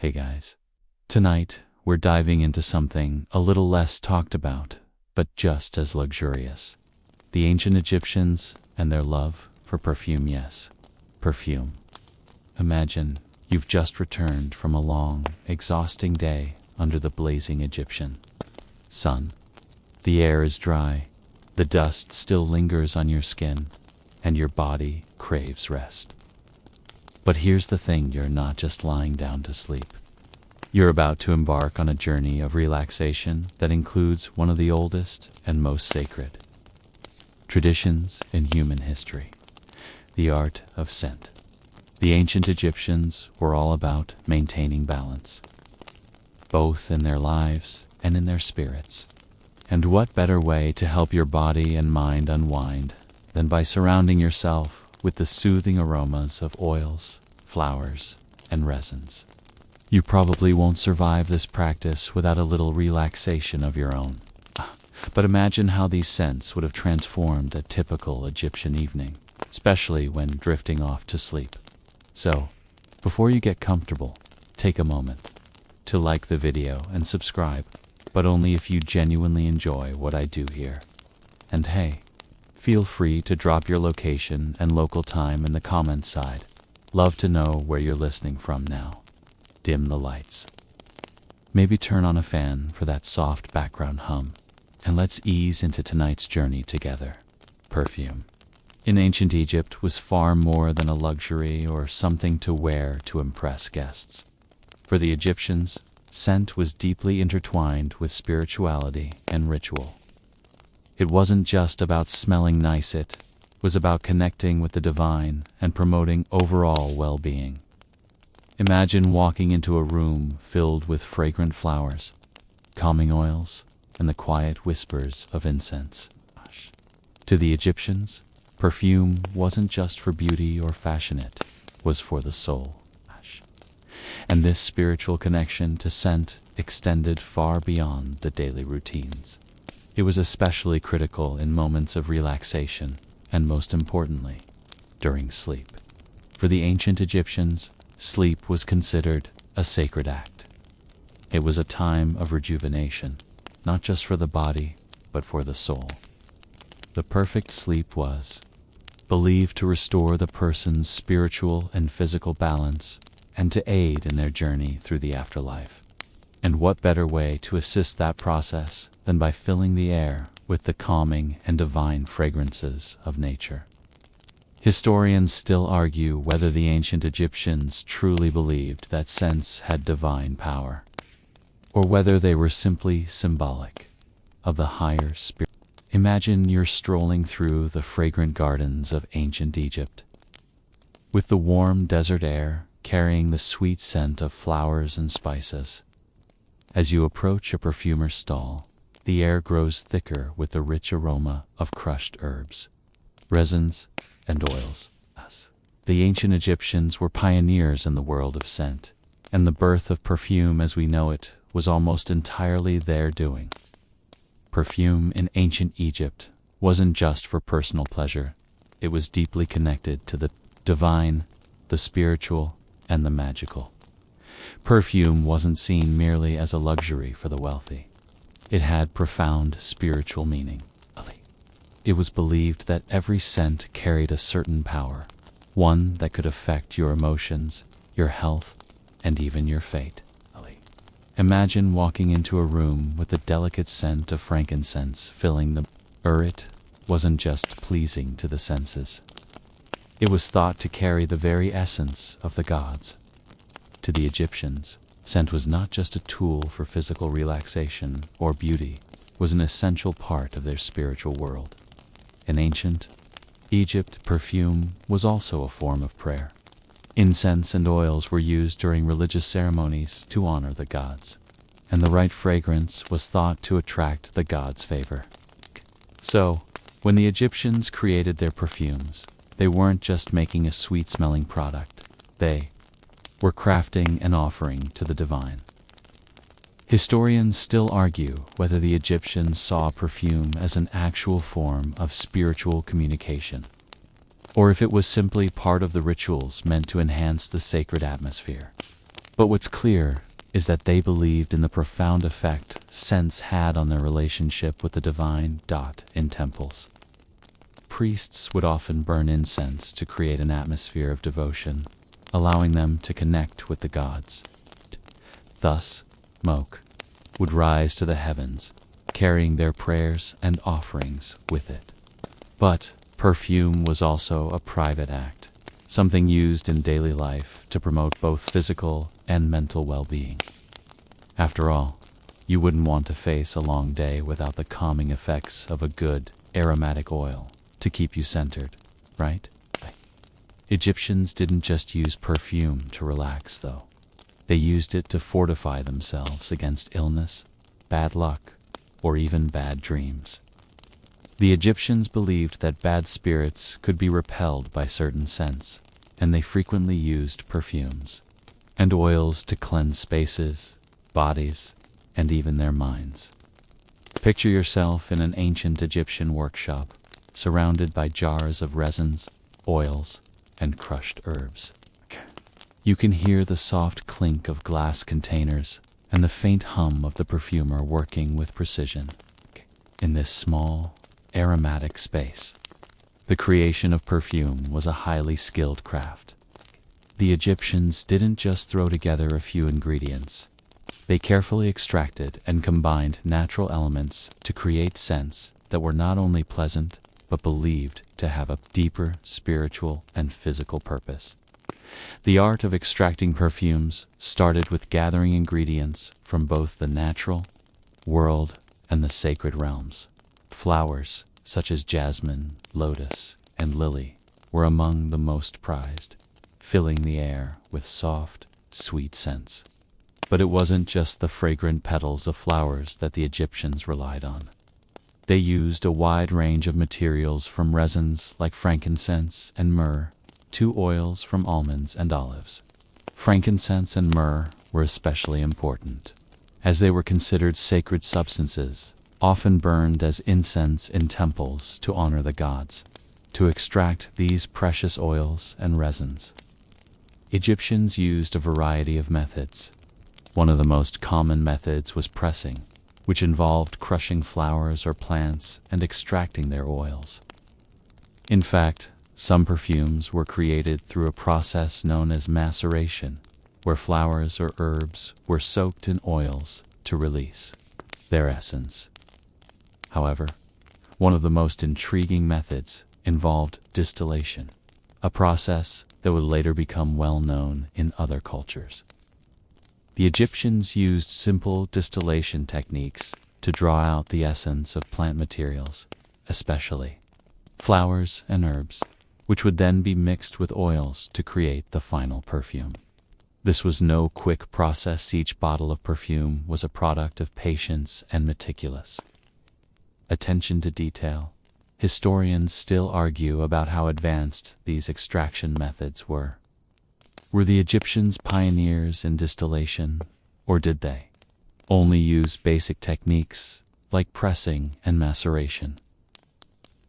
Hey guys. Tonight, we're diving into something a little less talked about, but just as luxurious. The ancient Egyptians and their love for perfume. Yes, perfume. Imagine you've just returned from a long, exhausting day under the blazing Egyptian sun. The air is dry, the dust still lingers on your skin, and your body craves rest. But here's the thing, you're not just lying down to sleep. You're about to embark on a journey of relaxation that includes one of the oldest and most sacred traditions in human history: the art of scent. The ancient Egyptians were all about maintaining balance, both in their lives and in their spirits. And what better way to help your body and mind unwind than by surrounding yourself with the soothing aromas of oils, flowers, and resins. You probably won't survive this practice without a little relaxation of your own. But imagine how these scents would have transformed a typical Egyptian evening, especially when drifting off to sleep. So, before you get comfortable, take a moment to like the video and subscribe, but only if you genuinely enjoy what I do here. And hey, feel free to drop your location and local time in the comments side. Love to know where you're listening from now. Dim the lights. Maybe turn on a fan for that soft background hum. And let's ease into tonight's journey together. Perfume. In ancient Egypt was far more than a luxury or something to wear to impress guests. For the Egyptians, scent was deeply intertwined with spirituality and ritual. It wasn't just about smelling nice, it was about connecting with the divine and promoting overall well-being. Imagine walking into a room filled with fragrant flowers, calming oils, and the quiet whispers of incense. To the Egyptians, perfume wasn't just for beauty or fashion, it was for the soul. And this spiritual connection to scent extended far beyond the daily routines. It was especially critical in moments of relaxation, and most importantly, during sleep. For the ancient Egyptians, sleep was considered a sacred act. It was a time of rejuvenation, not just for the body, but for the soul. The perfect sleep was believed to restore the person's spiritual and physical balance and to aid in their journey through the afterlife. And what better way to assist that process than by filling the air with the calming and divine fragrances of nature? Historians still argue whether the ancient Egyptians truly believed that scents had divine power, or whether they were simply symbolic of the higher spirit. Imagine you're strolling through the fragrant gardens of ancient Egypt, with the warm desert air carrying the sweet scent of flowers and spices. As you approach a perfumer's stall, the air grows thicker with the rich aroma of crushed herbs, resins, and oils. The ancient Egyptians were pioneers in the world of scent, and the birth of perfume as we know it was almost entirely their doing. Perfume in ancient Egypt wasn't just for personal pleasure. It was deeply connected to the divine, the spiritual, and the magical. Perfume wasn't seen merely as a luxury for the wealthy. It had profound spiritual meaning. It was believed that every scent carried a certain power, one that could affect your emotions, your health, and even your fate. Imagine walking into a room with the delicate scent of frankincense filling the air. It wasn't just pleasing to the senses. It was thought to carry the very essence of the gods. To the Egyptians, scent was not just a tool for physical relaxation or beauty, it was an essential part of their spiritual world. In ancient Egypt, perfume was also a form of prayer. Incense and oils were used during religious ceremonies to honor the gods, and the right fragrance was thought to attract the gods' favor. So, when the Egyptians created their perfumes, they weren't just making a sweet-smelling product. They were crafting an offering to the divine. Historians still argue whether the Egyptians saw perfume as an actual form of spiritual communication, or if it was simply part of the rituals meant to enhance the sacred atmosphere. But what's clear is that they believed in the profound effect scents had on their relationship with the divine. In temples, priests would often burn incense to create an atmosphere of devotion, allowing them to connect with the gods. Thus, smoke would rise to the heavens, carrying their prayers and offerings with it. But perfume was also a private act, something used in daily life to promote both physical and mental well-being. After all, you wouldn't want to face a long day without the calming effects of a good, aromatic oil to keep you centered, right? Egyptians didn't just use perfume to relax, though. They used it to fortify themselves against illness, bad luck, or even bad dreams. The Egyptians believed that bad spirits could be repelled by certain scents, and they frequently used perfumes and oils to cleanse spaces, bodies, and even their minds. Picture yourself in an ancient Egyptian workshop, surrounded by jars of resins, oils, and crushed herbs. You can hear the soft clink of glass containers and the faint hum of the perfumer working with precision. In this small, aromatic space, the creation of perfume was a highly skilled craft. The Egyptians didn't just throw together a few ingredients. They carefully extracted and combined natural elements to create scents that were not only pleasant, but believed to have a deeper spiritual and physical purpose. The art of extracting perfumes started with gathering ingredients from both the natural world and the sacred realms. Flowers such as jasmine, lotus, and lily were among the most prized, filling the air with soft, sweet scents. But it wasn't just the fragrant petals of flowers that the Egyptians relied on. They used a wide range of materials, from resins like frankincense and myrrh to oils from almonds and olives. Frankincense and myrrh were especially important, as they were considered sacred substances, often burned as incense in temples to honor the gods. To extract these precious oils and resins, Egyptians used a variety of methods. One of the most common methods was pressing, which involved crushing flowers or plants and extracting their oils. In fact, some perfumes were created through a process known as maceration, where flowers or herbs were soaked in oils to release their essence. However, one of the most intriguing methods involved distillation, a process that would later become well known in other cultures. The Egyptians used simple distillation techniques to draw out the essence of plant materials, especially flowers and herbs, which would then be mixed with oils to create the final perfume. This was no quick process. Each bottle of perfume was a product of patience and meticulous attention to detail. Historians still argue about how advanced these extraction methods were. Were the Egyptians pioneers in distillation, or did they only use basic techniques like pressing and maceration?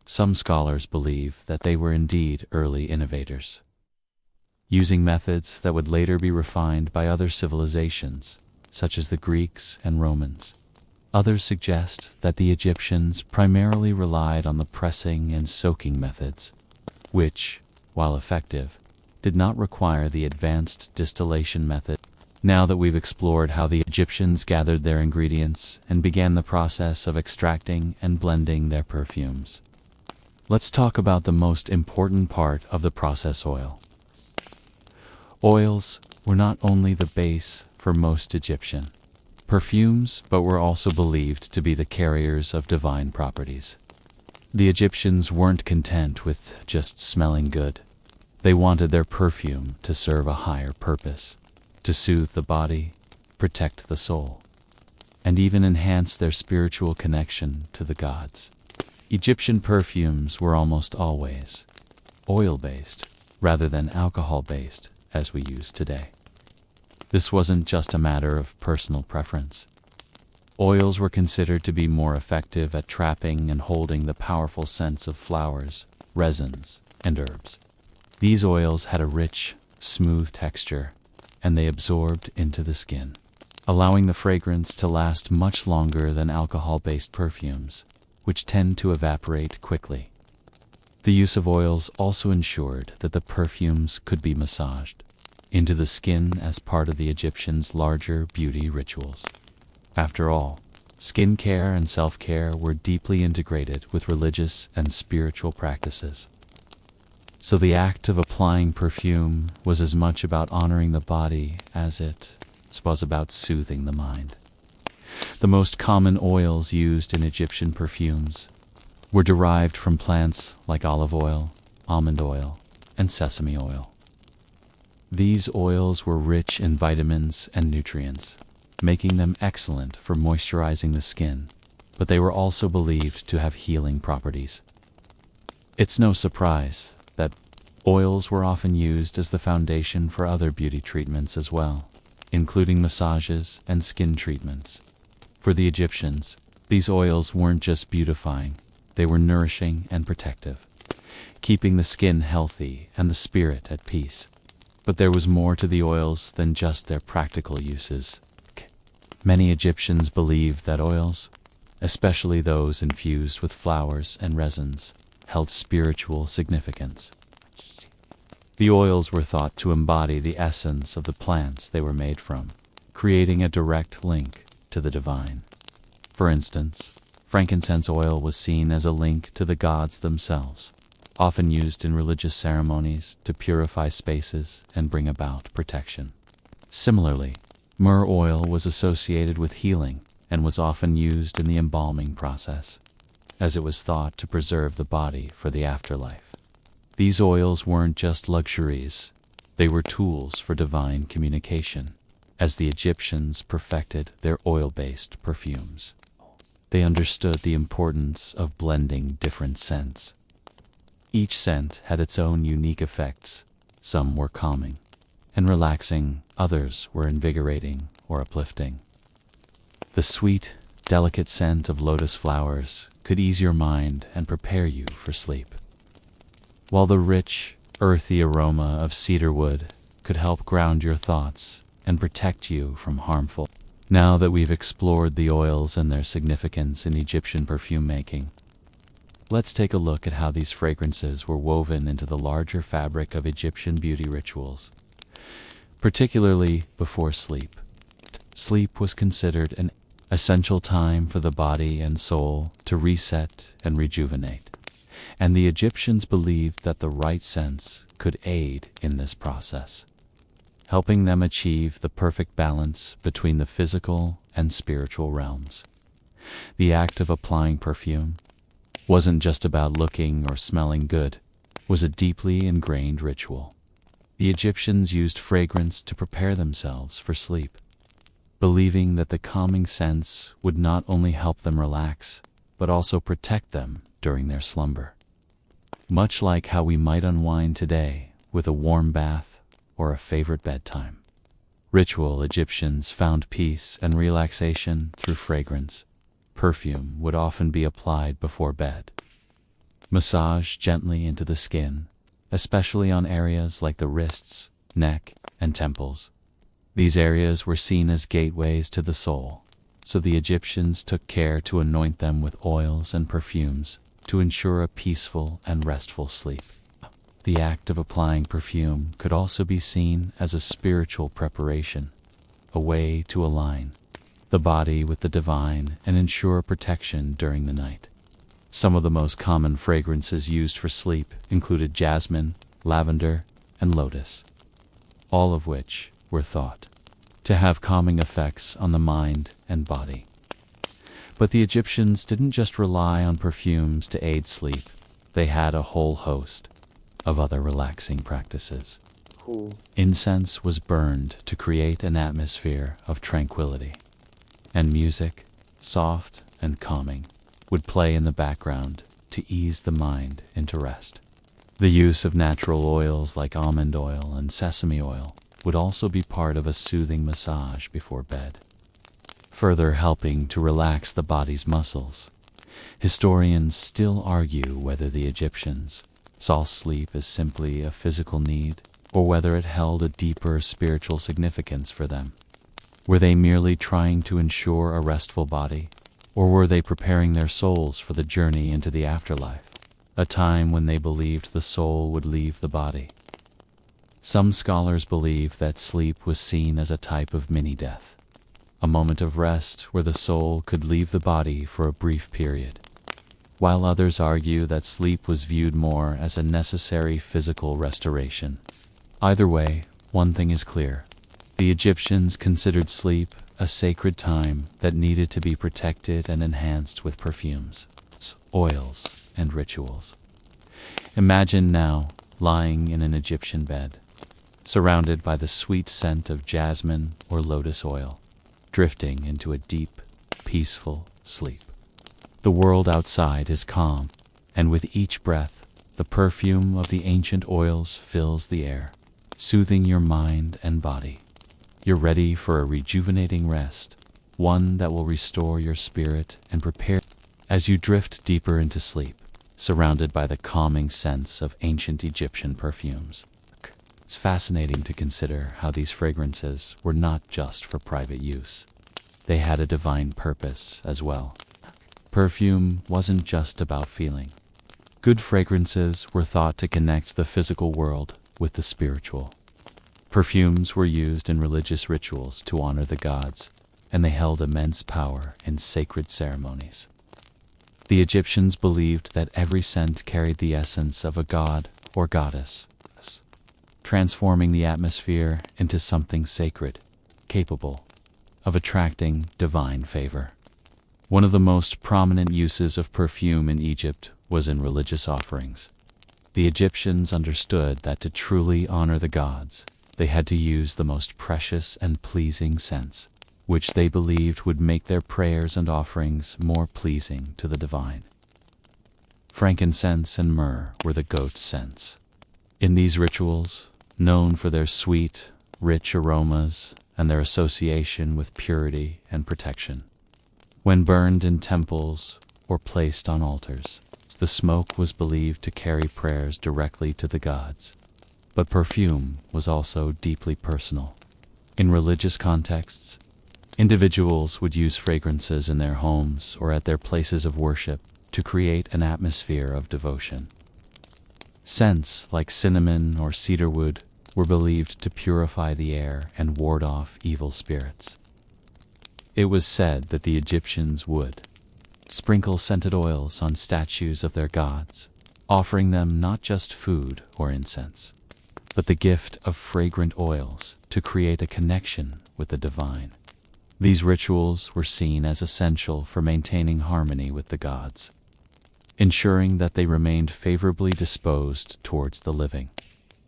Some scholars believe that they were indeed early innovators, using methods that would later be refined by other civilizations, such as the Greeks and Romans. Others suggest that the Egyptians primarily relied on the pressing and soaking methods, which, while effective, did not require the advanced distillation method. Now that we've explored how the Egyptians gathered their ingredients and began the process of extracting and blending their perfumes, let's talk about the most important part of the process: oil. Oils were not only the base for most Egyptian perfumes, but were also believed to be the carriers of divine properties. The Egyptians weren't content with just smelling good. They wanted their perfume to serve a higher purpose, to soothe the body, protect the soul, and even enhance their spiritual connection to the gods. Egyptian perfumes were almost always oil-based rather than alcohol-based as we use today. This wasn't just a matter of personal preference. Oils were considered to be more effective at trapping and holding the powerful scents of flowers, resins, and herbs. These oils had a rich, smooth texture, and they absorbed into the skin, allowing the fragrance to last much longer than alcohol-based perfumes, which tend to evaporate quickly. The use of oils also ensured that the perfumes could be massaged into the skin as part of the Egyptians' larger beauty rituals. After all, skin care and self-care were deeply integrated with religious and spiritual practices. So the act of applying perfume was as much about honoring the body as it was about soothing the mind. The most common oils used in Egyptian perfumes were derived from plants like olive oil, almond oil, and sesame oil. These oils were rich in vitamins and nutrients, making them excellent for moisturizing the skin, but they were also believed to have healing properties. It's no surprise that oils were often used as the foundation for other beauty treatments as well, including massages and skin treatments. For the Egyptians, these oils weren't just beautifying, they were nourishing and protective, keeping the skin healthy and the spirit at peace. But there was more to the oils than just their practical uses. Many Egyptians believed that oils, especially those infused with flowers and resins, held spiritual significance. The oils were thought to embody the essence of the plants they were made from, creating a direct link to the divine. For instance, frankincense oil was seen as a link to the gods themselves, often used in religious ceremonies to purify spaces and bring about protection. Similarly, myrrh oil was associated with healing and was often used in the embalming process, as it was thought to preserve the body for the afterlife. These oils weren't just luxuries, they were tools for divine communication, as the Egyptians perfected their oil-based perfumes. They understood the importance of blending different scents. Each scent had its own unique effects. Some were calming and relaxing, others were invigorating or uplifting. The sweet, delicate scent of lotus flowers could ease your mind and prepare you for sleep, while the rich, earthy aroma of cedarwood could help ground your thoughts and protect you from harmful. Now that we've explored the oils and their significance in Egyptian perfume making, let's take a look at how these fragrances were woven into the larger fabric of Egyptian beauty rituals, particularly before sleep. Sleep was considered an essential time for the body and soul to reset and rejuvenate, and the Egyptians believed that the right scents could aid in this process, helping them achieve the perfect balance between the physical and spiritual realms. The act of applying perfume wasn't just about looking or smelling good, it was a deeply ingrained ritual. The Egyptians used fragrance to prepare themselves for sleep, believing that the calming scents would not only help them relax, but also protect them during their slumber. Much like how we might unwind today with a warm bath or a favorite bedtime ritual, Egyptians found peace and relaxation through fragrance. Perfume would often be applied before bed, massaged gently into the skin, especially on areas like the wrists, neck, and temples. These areas were seen as gateways to the soul, so the Egyptians took care to anoint them with oils and perfumes to ensure a peaceful and restful sleep. The act of applying perfume could also be seen as a spiritual preparation, a way to align the body with the divine and ensure protection during the night. Some of the most common fragrances used for sleep included jasmine, lavender, and lotus, all of which were thought to have calming effects on the mind and body. But the Egyptians didn't just rely on perfumes to aid sleep, they had a whole host of other relaxing practices. Cool. Incense was burned to create an atmosphere of tranquility, and music, soft and calming, would play in the background to ease the mind into rest. The use of natural oils like almond oil and sesame oil would also be part of a soothing massage before bed, further helping to relax the body's muscles. Historians still argue whether the Egyptians saw sleep as simply a physical need or whether it held a deeper spiritual significance for them. Were they merely trying to ensure a restful body, or were they preparing their souls for the journey into the afterlife, a time when they believed the soul would leave the body? Some scholars believe that sleep was seen as a type of mini-death, a moment of rest where the soul could leave the body for a brief period, while others argue that sleep was viewed more as a necessary physical restoration. Either way, one thing is clear. The Egyptians considered sleep a sacred time that needed to be protected and enhanced with perfumes, oils, and rituals. Imagine now lying in an Egyptian bed, surrounded by the sweet scent of jasmine or lotus oil, drifting into a deep, peaceful sleep. The world outside is calm, and with each breath, the perfume of the ancient oils fills the air, soothing your mind and body. You're ready for a rejuvenating rest, one that will restore your spirit and prepare as you drift deeper into sleep, surrounded by the calming scents of ancient Egyptian perfumes. It's fascinating to consider how these fragrances were not just for private use. They had a divine purpose as well. Perfume wasn't just about feeling. Good fragrances were thought to connect the physical world with the spiritual. Perfumes were used in religious rituals to honor the gods, and they held immense power in sacred ceremonies. The Egyptians believed that every scent carried the essence of a god or goddess, transforming the atmosphere into something sacred, capable of attracting divine favor. One of the most prominent uses of perfume in Egypt was in religious offerings. The Egyptians understood that to truly honor the gods, they had to use the most precious and pleasing scents, which they believed would make their prayers and offerings more pleasing to the divine. Frankincense and myrrh were the goat scents. In these rituals, known for their sweet, rich aromas and their association with purity and protection, when burned in temples or placed on altars, the smoke was believed to carry prayers directly to the gods. But perfume was also deeply personal. In religious contexts, individuals would use fragrances in their homes or at their places of worship to create an atmosphere of devotion. Scents like cinnamon or cedarwood were believed to purify the air and ward off evil spirits. It was said that the Egyptians would sprinkle scented oils on statues of their gods, offering them not just food or incense, but the gift of fragrant oils to create a connection with the divine. These rituals were seen as essential for maintaining harmony with the gods, ensuring that they remained favorably disposed towards the living.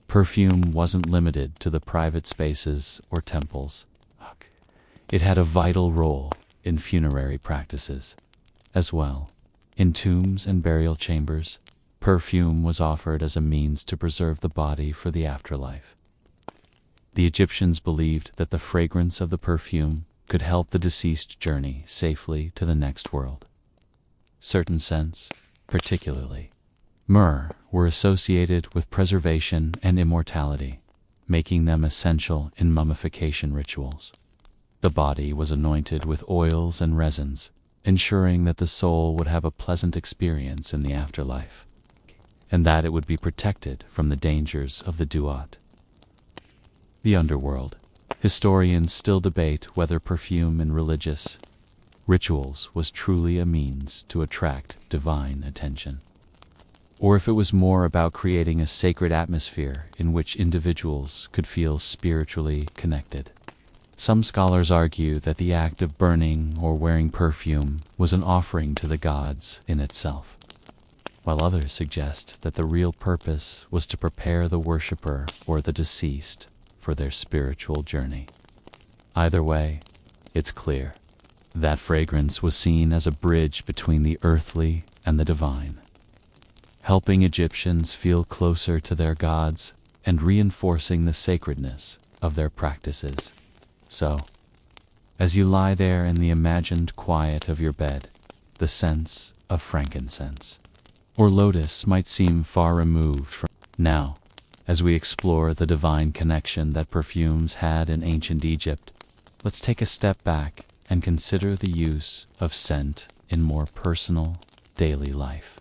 Perfume wasn't limited to the private spaces or temples. It had a vital role in funerary practices as well. In tombs and burial chambers, perfume was offered as a means to preserve the body for the afterlife. The Egyptians believed that the fragrance of the perfume could help the deceased journey safely to the next world. Certain scents, particularly myrrh, were associated with preservation and immortality, making them essential in mummification rituals. The body was anointed with oils and resins, ensuring that the soul would have a pleasant experience in the afterlife, and that it would be protected from the dangers of the duat. The underworld. Historians still debate whether perfume in religious rituals was truly a means to attract divine attention, or if it was more about creating a sacred atmosphere in which individuals could feel spiritually connected. Some scholars argue that the act of burning or wearing perfume was an offering to the gods in itself, while others suggest that the real purpose was to prepare the worshipper or the deceased for their spiritual journey. Either way, it's clear that fragrance was seen as a bridge between the earthly and the divine, helping Egyptians feel closer to their gods and reinforcing the sacredness of their practices. So, as you lie there in the imagined quiet of your bed, the scents of frankincense or lotus might seem far removed from. Now, As we explore the divine connection that perfumes had in ancient Egypt, let's take a step back and consider the use of scent in more personal, daily life.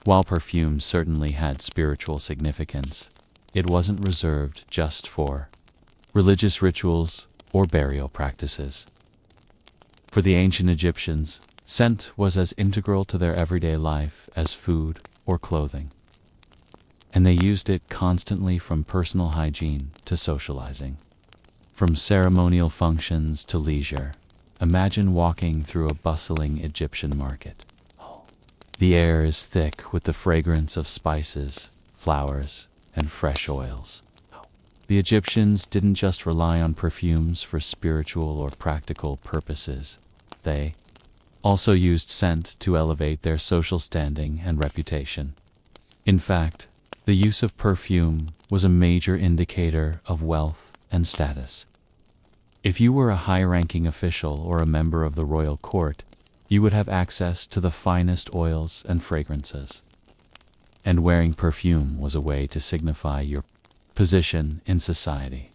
While perfume certainly had spiritual significance, it wasn't reserved just for religious rituals or burial practices. For the ancient Egyptians, scent was as integral to their everyday life as food or clothing, and they used it constantly, from personal hygiene to socializing. From ceremonial functions to leisure, imagine walking through a bustling Egyptian market. The air is thick with the fragrance of spices, flowers, and fresh oils. The Egyptians didn't just rely on perfumes for spiritual or practical purposes. They also used scent to elevate their social standing and reputation. In fact, the use of perfume was a major indicator of wealth and status. If you were a high-ranking official or a member of the royal court, you would have access to the finest oils and fragrances. And wearing perfume was a way to signify your position in society.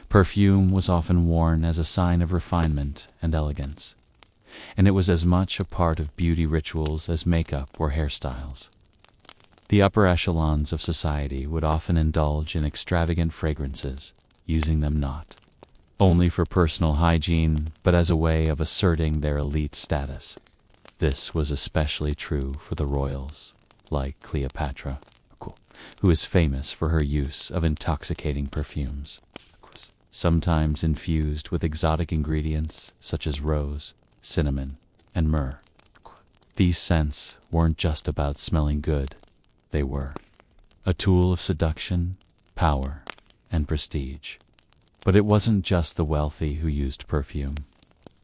Perfume was often worn as a sign of refinement and elegance, and it was as much a part of beauty rituals as makeup or hairstyles. The upper echelons of society would often indulge in extravagant fragrances, using them not only for personal hygiene, but as a way of asserting their elite status. This was especially true for the royals, like Cleopatra, who is famous for her use of intoxicating perfumes, sometimes infused with exotic ingredients such as rose, cinnamon, and myrrh. These scents weren't just about smelling good, they were a tool of seduction, power, and prestige. But it wasn't just the wealthy who used perfume.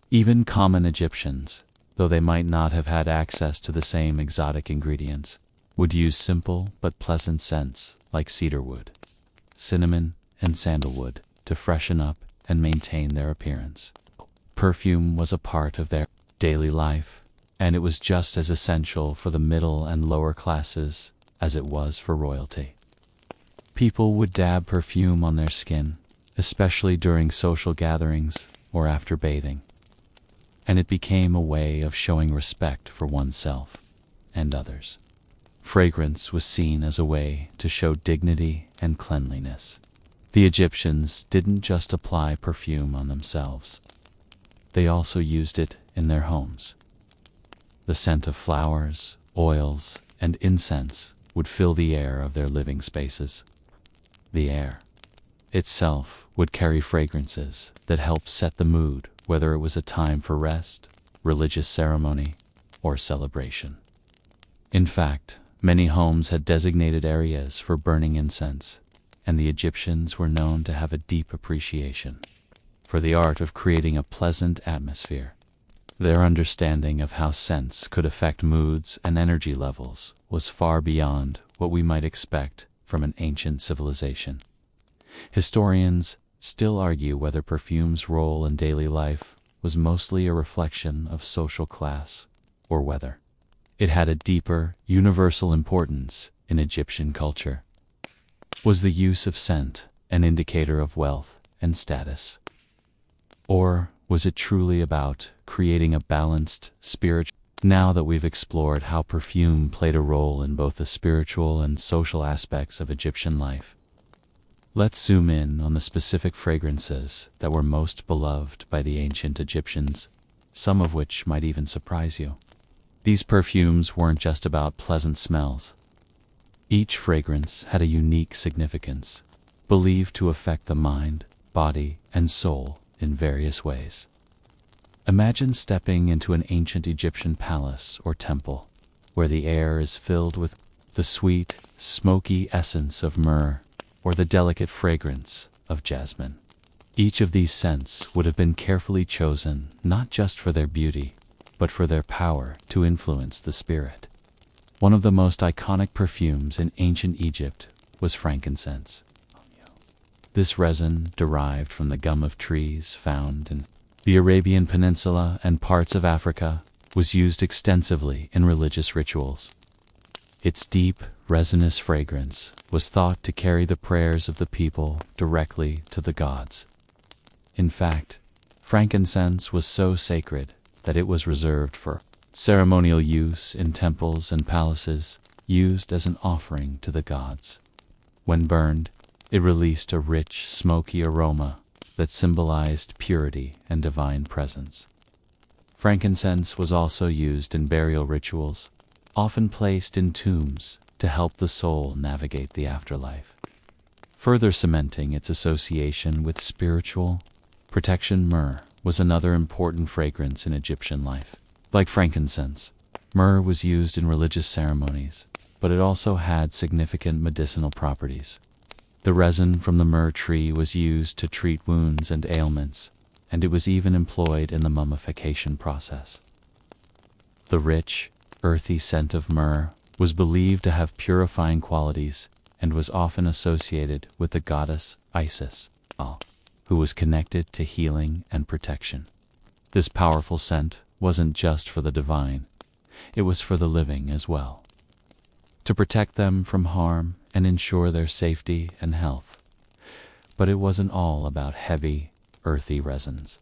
Even common Egyptians, though they might not have had access to the same exotic ingredients, would use simple but pleasant scents like cedarwood, cinnamon, and sandalwood to freshen up and maintain their appearance. Perfume was a part of their daily life, and it was just as essential for the middle and lower classes as it was for royalty. People would dab perfume on their skin, especially during social gatherings or after bathing, and it became a way of showing respect for oneself and others. Fragrance was seen as a way to show dignity and cleanliness. The Egyptians didn't just apply perfume on themselves. They also used it in their homes. The scent of flowers, oils, and incense would fill the air of their living spaces. The air itself would carry fragrances that helped set the mood, whether it was a time for rest, religious ceremony, or celebration. In fact, many homes had designated areas for burning incense, and the Egyptians were known to have a deep appreciation for the art of creating a pleasant atmosphere. Their understanding of how scents could affect moods and energy levels was far beyond what we might expect from an ancient civilization. Historians still argue whether perfume's role in daily life was mostly a reflection of social class, or whether it had a deeper, universal importance in Egyptian culture. Was the use of scent an indicator of wealth and status? Or was it truly about creating a balanced spiritual? Now that we've explored how perfume played a role in both the spiritual and social aspects of Egyptian life, let's zoom in on the specific fragrances that were most beloved by the ancient Egyptians, some of which might even surprise you. These perfumes weren't just about pleasant smells. Each fragrance had a unique significance, believed to affect the mind, body, and soul in various ways. Imagine stepping into an ancient Egyptian palace or temple, where the air is filled with the sweet, smoky essence of myrrh or the delicate fragrance of jasmine. Each of these scents would have been carefully chosen not just for their beauty, but for their power to influence the spirit. One of the most iconic perfumes in ancient Egypt was frankincense. This resin, derived from the gum of trees found in the Arabian Peninsula and parts of Africa, was used extensively in religious rituals. Its deep, resinous fragrance was thought to carry the prayers of the people directly to the gods. In fact, frankincense was so sacred that it was reserved for ceremonial use in temples and palaces, used as an offering to the gods. When burned, it released a rich, smoky aroma that symbolized purity and divine presence. Frankincense was also used in burial rituals, often placed in tombs to help the soul navigate the afterlife. Further cementing its association with spiritual protection, myrrh was another important fragrance in Egyptian life. Like frankincense, myrrh was used in religious ceremonies, but it also had significant medicinal properties. The resin from the myrrh tree was used to treat wounds and ailments, and it was even employed in the mummification process. The rich, earthy scent of myrrh was believed to have purifying qualities and was often associated with the goddess Isis, who was connected to healing and protection. This powerful scent wasn't just for the divine, it was for the living as well, to protect them from harm and ensure their safety and health. But it wasn't all about heavy, earthy resins.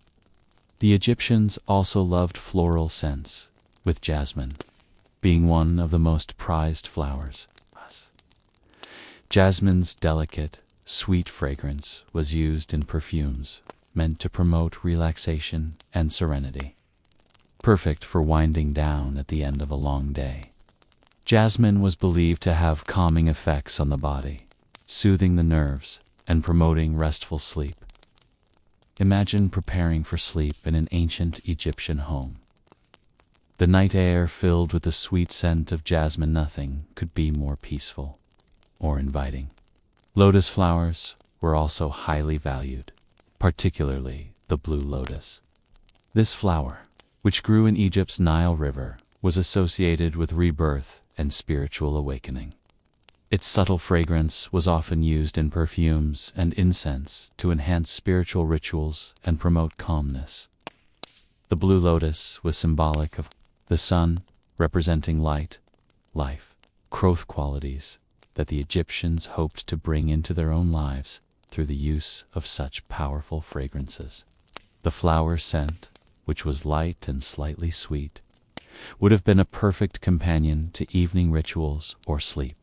The Egyptians also loved floral scents, with jasmine being one of the most prized flowers. Jasmine's delicate, sweet fragrance was used in perfumes meant to promote relaxation and serenity, perfect for winding down at the end of a long day. Jasmine was believed to have calming effects on the body, soothing the nerves and promoting restful sleep. Imagine preparing for sleep in an ancient Egyptian home. The night air filled with the sweet scent of jasmine. Nothing could be more peaceful or inviting. Lotus flowers were also highly valued, particularly the blue lotus. This flower, which grew in Egypt's Nile River, was associated with rebirth and spiritual awakening. Its subtle fragrance was often used in perfumes and incense to enhance spiritual rituals and promote calmness. The blue lotus was symbolic of the sun, representing light, life, growth qualities that the Egyptians hoped to bring into their own lives through the use of such powerful fragrances. The flower scent, which was light and slightly sweet, would have been a perfect companion to evening rituals or sleep.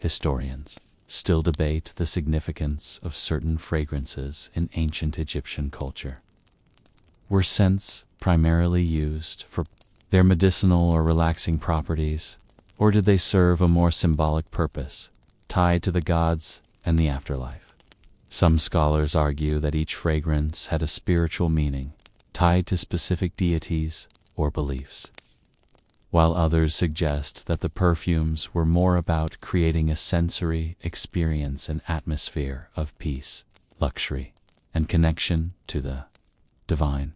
Historians still debate the significance of certain fragrances in ancient Egyptian culture. Were scents primarily used for their medicinal or relaxing properties, or did they serve a more symbolic purpose, tied to the gods and the afterlife? Some scholars argue that each fragrance had a spiritual meaning, tied to specific deities or beliefs, while others suggest that the perfumes were more about creating a sensory experience and atmosphere of peace, luxury, and connection to the divine.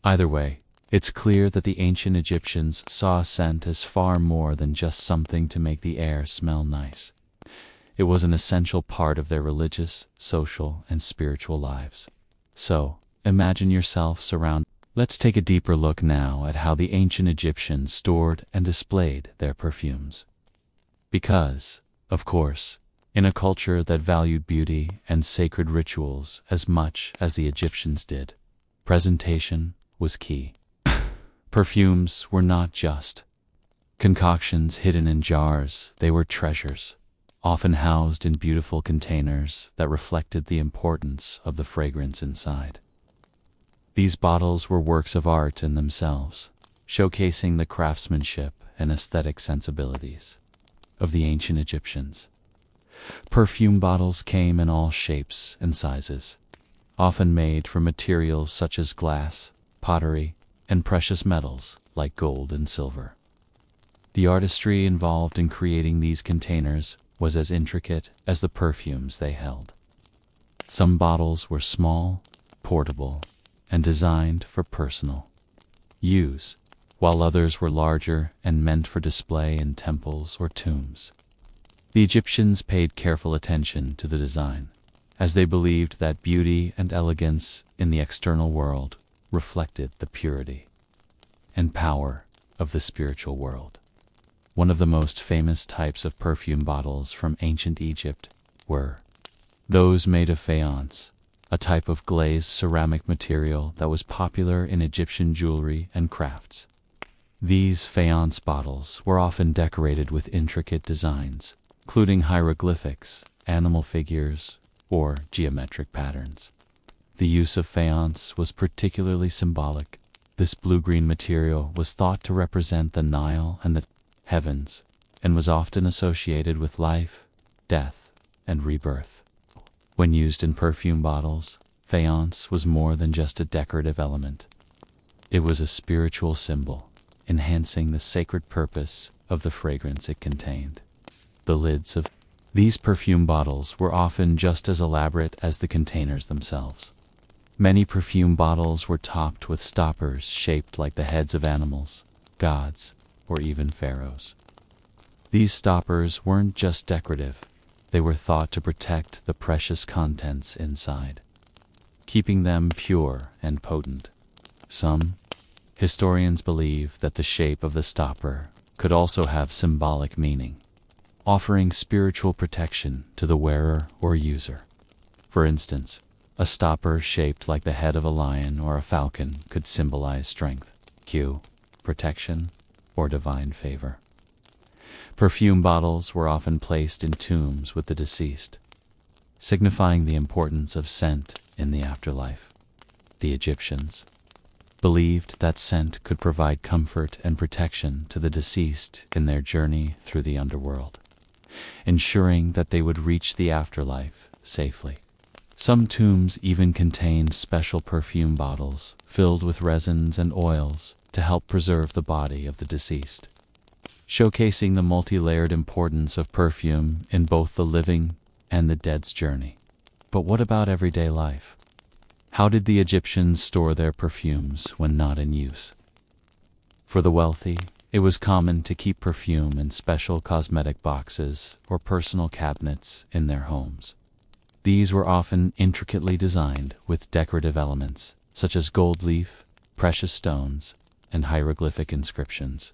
Either way, it's clear that the ancient Egyptians saw scent as far more than just something to make the air smell nice. It was an essential part of their religious, social, and spiritual lives. So, imagine yourself surrounded. Let's take a deeper look now at how the ancient Egyptians stored and displayed their perfumes. Because, of course, in a culture that valued beauty and sacred rituals as much as the Egyptians did, presentation was key. Perfumes were not just concoctions hidden in jars, they were treasures, often housed in beautiful containers that reflected the importance of the fragrance inside. These bottles were works of art in themselves, showcasing the craftsmanship and aesthetic sensibilities of the ancient Egyptians. Perfume bottles came in all shapes and sizes, often made from materials such as glass, pottery, and precious metals like gold and silver. The artistry involved in creating these containers was as intricate as the perfumes they held. Some bottles were small, portable, and designed for personal use, while others were larger and meant for display in temples or tombs. The Egyptians paid careful attention to the design, as they believed that beauty and elegance in the external world reflected the purity and power of the spiritual world. One of the most famous types of perfume bottles from ancient Egypt were those made of faience, a type of glazed ceramic material that was popular in Egyptian jewelry and crafts. These faience bottles were often decorated with intricate designs, including hieroglyphics, animal figures, or geometric patterns. The use of faience was particularly symbolic. This blue-green material was thought to represent the Nile and the heavens, and was often associated with life, death, and rebirth. When used in perfume bottles, faience was more than just a decorative element. It was a spiritual symbol, enhancing the sacred purpose of the fragrance it contained. The lids of these perfume bottles were often just as elaborate as the containers themselves. Many perfume bottles were topped with stoppers shaped like the heads of animals, gods, or even pharaohs. These stoppers weren't just decorative, they were thought to protect the precious contents inside, keeping them pure and potent. Some historians believe that the shape of the stopper could also have symbolic meaning, offering spiritual protection to the wearer or user. For instance, a stopper shaped like the head of a lion or a falcon could symbolize strength, protection, or divine favor. Perfume bottles were often placed in tombs with the deceased, signifying the importance of scent in the afterlife. The Egyptians believed that scent could provide comfort and protection to the deceased in their journey through the underworld, ensuring that they would reach the afterlife safely. Some tombs even contained special perfume bottles filled with resins and oils to help preserve the body of the deceased, showcasing the multi-layered importance of perfume in both the living and the dead's journey. But what about everyday life? How did the Egyptians store their perfumes when not in use? For the wealthy, it was common to keep perfume in special cosmetic boxes or personal cabinets in their homes. These were often intricately designed with decorative elements such as gold leaf, precious stones, and hieroglyphic inscriptions.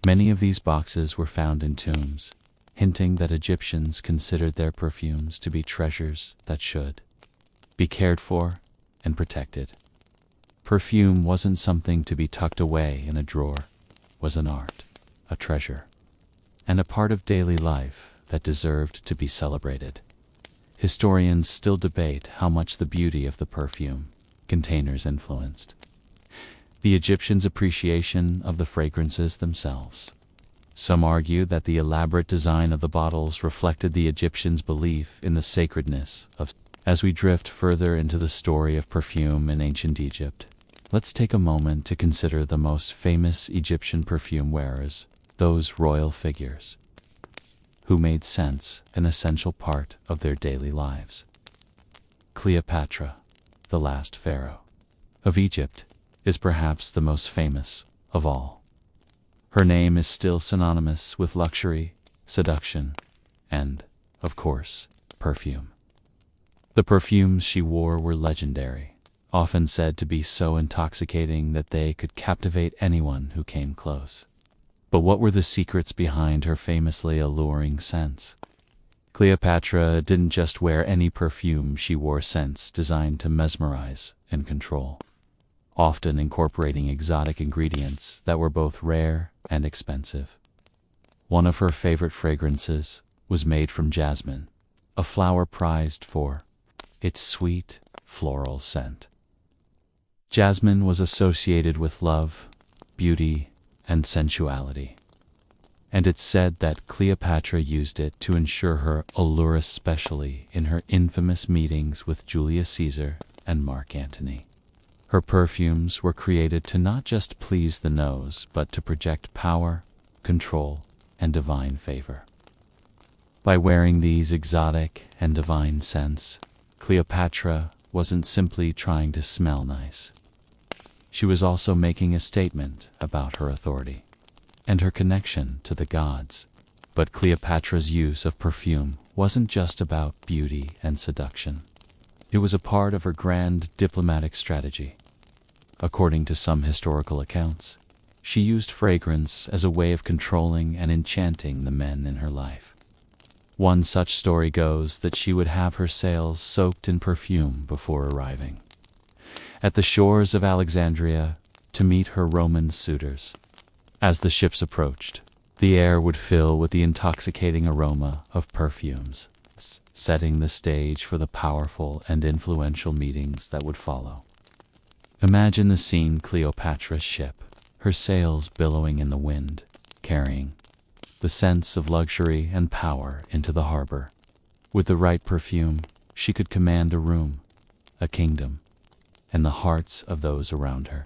Many of these boxes were found in tombs, hinting that Egyptians considered their perfumes to be treasures that should be cared for and protected. Perfume wasn't something to be tucked away in a drawer. It was an art, a treasure, and a part of daily life that deserved to be celebrated. Historians still debate how much the beauty of the perfume containers influenced the Egyptians' appreciation of the fragrances themselves. Some argue that the elaborate design of the bottles reflected the Egyptians' belief in the sacredness of. As we drift further into the story of perfume in ancient Egypt, let's take a moment to consider the most famous Egyptian perfume wearers, those royal figures, who made scents an essential part of their daily lives. Cleopatra, the last pharaoh of Egypt, is perhaps the most famous of all. Her name is still synonymous with luxury, seduction, and, of course, perfume. The perfumes she wore were legendary, often said to be so intoxicating that they could captivate anyone who came close. But what were the secrets behind her famously alluring scents? Cleopatra didn't just wear any perfume, she wore scents designed to mesmerize and control, often incorporating exotic ingredients that were both rare and expensive. One of her favorite fragrances was made from jasmine, a flower prized for its sweet, floral scent. Jasmine was associated with love, beauty, and sensuality, and it's said that Cleopatra used it to ensure her allure, especially in her infamous meetings with Julius Caesar and Mark Antony. Her perfumes were created to not just please the nose, but to project power, control, and divine favor. By wearing these exotic and divine scents, Cleopatra wasn't simply trying to smell nice. She was also making a statement about her authority and her connection to the gods. But Cleopatra's use of perfume wasn't just about beauty and seduction. It was a part of her grand diplomatic strategy. According to some historical accounts, she used fragrance as a way of controlling and enchanting the men in her life. One such story goes that she would have her sails soaked in perfume before arriving at the shores of Alexandria to meet her Roman suitors. As the ships approached, the air would fill with the intoxicating aroma of perfumes, setting the stage for the powerful and influential meetings that would follow. Imagine the scene: Cleopatra's ship, her sails billowing in the wind, carrying the sense of luxury and power into the harbor. With the right perfume, she could command a room, a kingdom, and the hearts of those around her.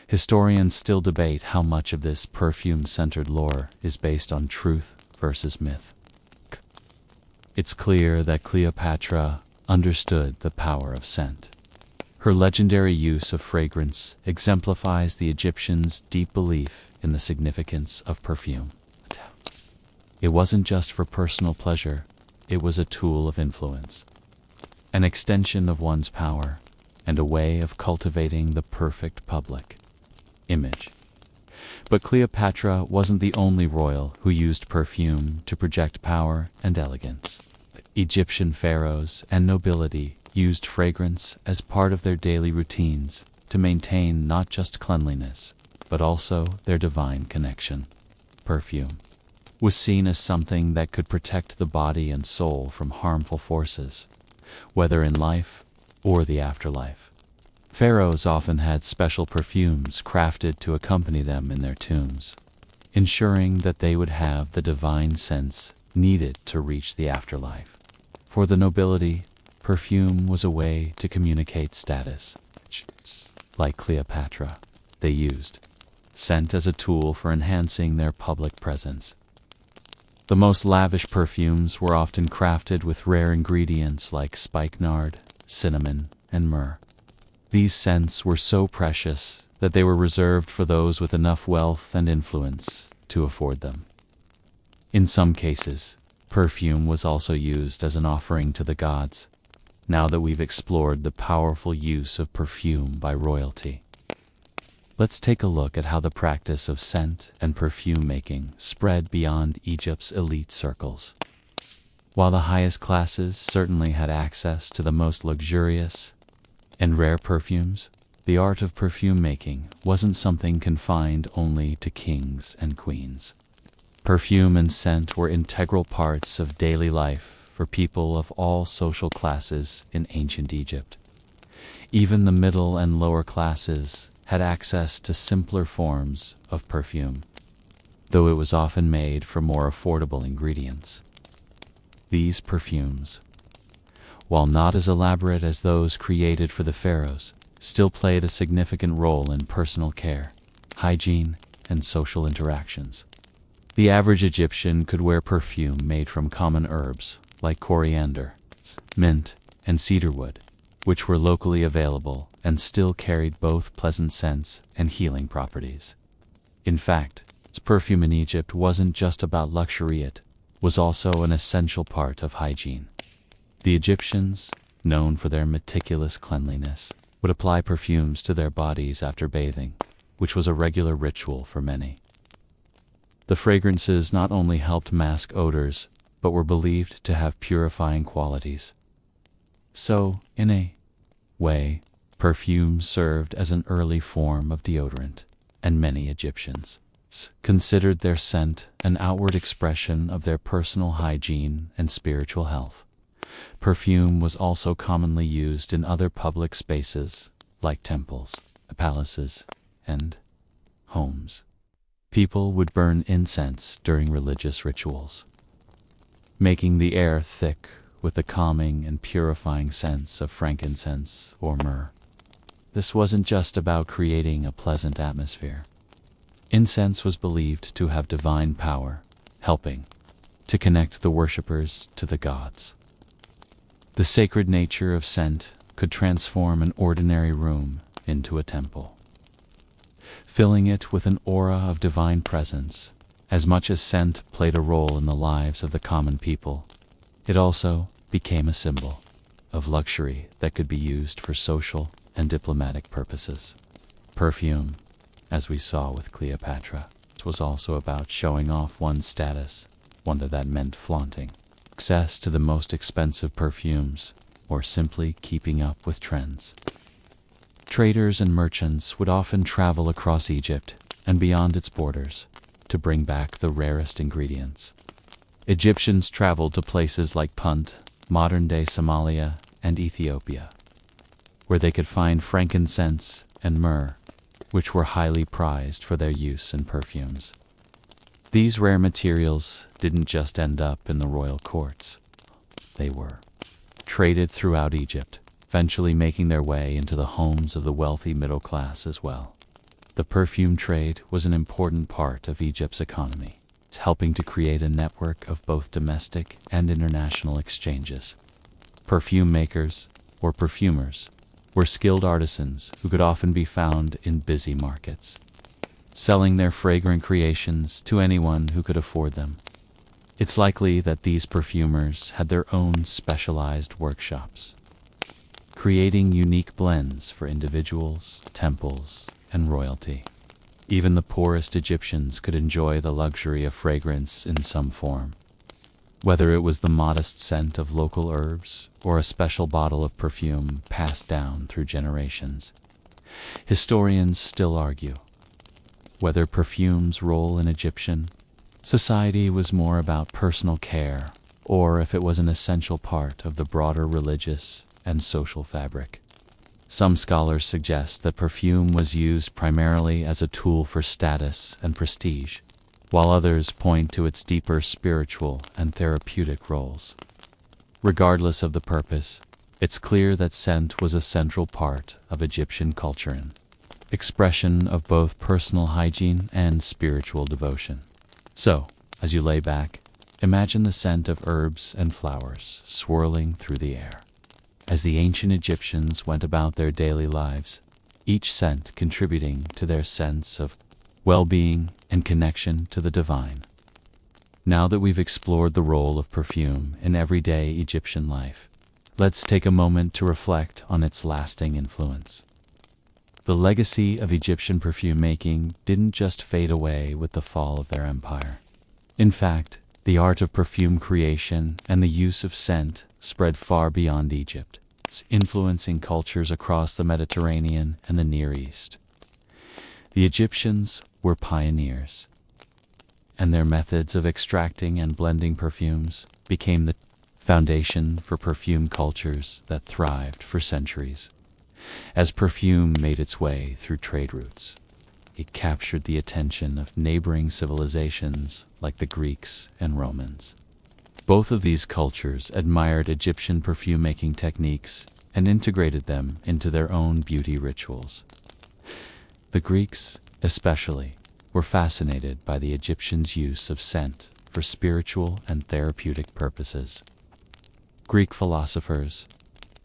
Historians still debate how much of this perfume-centered lore is based on truth versus myth. It's clear that Cleopatra understood the power of scent. Her legendary use of fragrance exemplifies the Egyptians' deep belief in the significance of perfume. It wasn't just for personal pleasure, it was a tool of influence, an extension of one's power, and a way of cultivating the perfect public image. But Cleopatra wasn't the only royal who used perfume to project power and elegance. Egyptian pharaohs and nobility used fragrance as part of their daily routines to maintain not just cleanliness, but also their divine connection. Perfume was seen as something that could protect the body and soul from harmful forces, whether in life or the afterlife. Pharaohs often had special perfumes crafted to accompany them in their tombs, ensuring that they would have the divine scents needed to reach the afterlife. For the nobility, perfume was a way to communicate status. Like Cleopatra, they used scent as a tool for enhancing their public presence. The most lavish perfumes were often crafted with rare ingredients like spikenard, cinnamon, and myrrh. These scents were so precious that they were reserved for those with enough wealth and influence to afford them. In some cases, perfume was also used as an offering to the gods. Now that we've explored the powerful use of perfume by royalty, let's take a look at how the practice of scent and perfume making spread beyond Egypt's elite circles. While the highest classes certainly had access to the most luxurious and rare perfumes, the art of perfume making wasn't something confined only to kings and queens. Perfume and scent were integral parts of daily life for people of all social classes in ancient Egypt. Even the middle and lower classes had access to simpler forms of perfume, though it was often made from more affordable ingredients. These perfumes, while not as elaborate as those created for the pharaohs, still played a significant role in personal care, hygiene, and social interactions. The average Egyptian could wear perfume made from common herbs like coriander, mint, and cedarwood, which were locally available and still carried both pleasant scents and healing properties. In fact, perfume in Egypt wasn't just about luxury, it was also an essential part of hygiene. The Egyptians, known for their meticulous cleanliness, would apply perfumes to their bodies after bathing, which was a regular ritual for many. The fragrances not only helped mask odors, but were believed to have purifying qualities. So, in a way, perfume served as an early form of deodorant, and many Egyptians considered their scent an outward expression of their personal hygiene and spiritual health. Perfume was also commonly used in other public spaces, like temples, palaces, and homes. People would burn incense during religious rituals, making the air thick with the calming and purifying scents of frankincense or myrrh. This wasn't just about creating a pleasant atmosphere. Incense was believed to have divine power, helping to connect the worshippers to the gods. The sacred nature of scent could transform an ordinary room into a temple, filling it with an aura of divine presence. As much as scent played a role in the lives of the common people, it also became a symbol of luxury that could be used for social and diplomatic purposes. Perfume, As we saw with Cleopatra, it was also about showing off one's status, whether that meant flaunting access to the most expensive perfumes, or simply keeping up with trends. Traders and merchants would often travel across Egypt and beyond its borders to bring back the rarest ingredients. Egyptians traveled to places like Punt, modern-day Somalia, and Ethiopia, where they could find frankincense and myrrh, which were highly prized for their use in perfumes. These rare materials didn't just end up in the royal courts. They were traded throughout Egypt, eventually making their way into the homes of the wealthy middle class as well. The perfume trade was an important part of Egypt's economy, helping to create a network of both domestic and international exchanges. Perfume makers, or perfumers, were skilled artisans who could often be found in busy markets, selling their fragrant creations to anyone who could afford them. It's likely that these perfumers had their own specialized workshops, creating unique blends for individuals, temples, and royalty. Even the poorest Egyptians could enjoy the luxury of fragrance in some form, whether it was the modest scent of local herbs or a special bottle of perfume passed down through generations. Historians still argue whether perfume's role in Egyptian society was more about personal care or if it was an essential part of the broader religious and social fabric. Some scholars suggest that perfume was used primarily as a tool for status and prestige, while others point to its deeper spiritual and therapeutic roles. Regardless of the purpose, it's clear that scent was a central part of Egyptian culture and expression of both personal hygiene and spiritual devotion. So, as you lay back, imagine the scent of herbs and flowers swirling through the air. As the ancient Egyptians went about their daily lives, each scent contributing to their sense of well-being and connection to the divine. Now that we've explored the role of perfume in everyday Egyptian life, let's take a moment to reflect on its lasting influence. The legacy of Egyptian perfume making didn't just fade away with the fall of their empire. In fact, the art of perfume creation and the use of scent spread far beyond Egypt, influencing cultures across the Mediterranean and the Near East. The Egyptians were pioneers, and their methods of extracting and blending perfumes became the foundation for perfume cultures that thrived for centuries. As perfume made its way through trade routes, it captured the attention of neighboring civilizations like the Greeks and Romans. Both of these cultures admired Egyptian perfume-making techniques and integrated them into their own beauty rituals. The Greeks, especially, were fascinated by the Egyptians' use of scent for spiritual and therapeutic purposes. Greek philosophers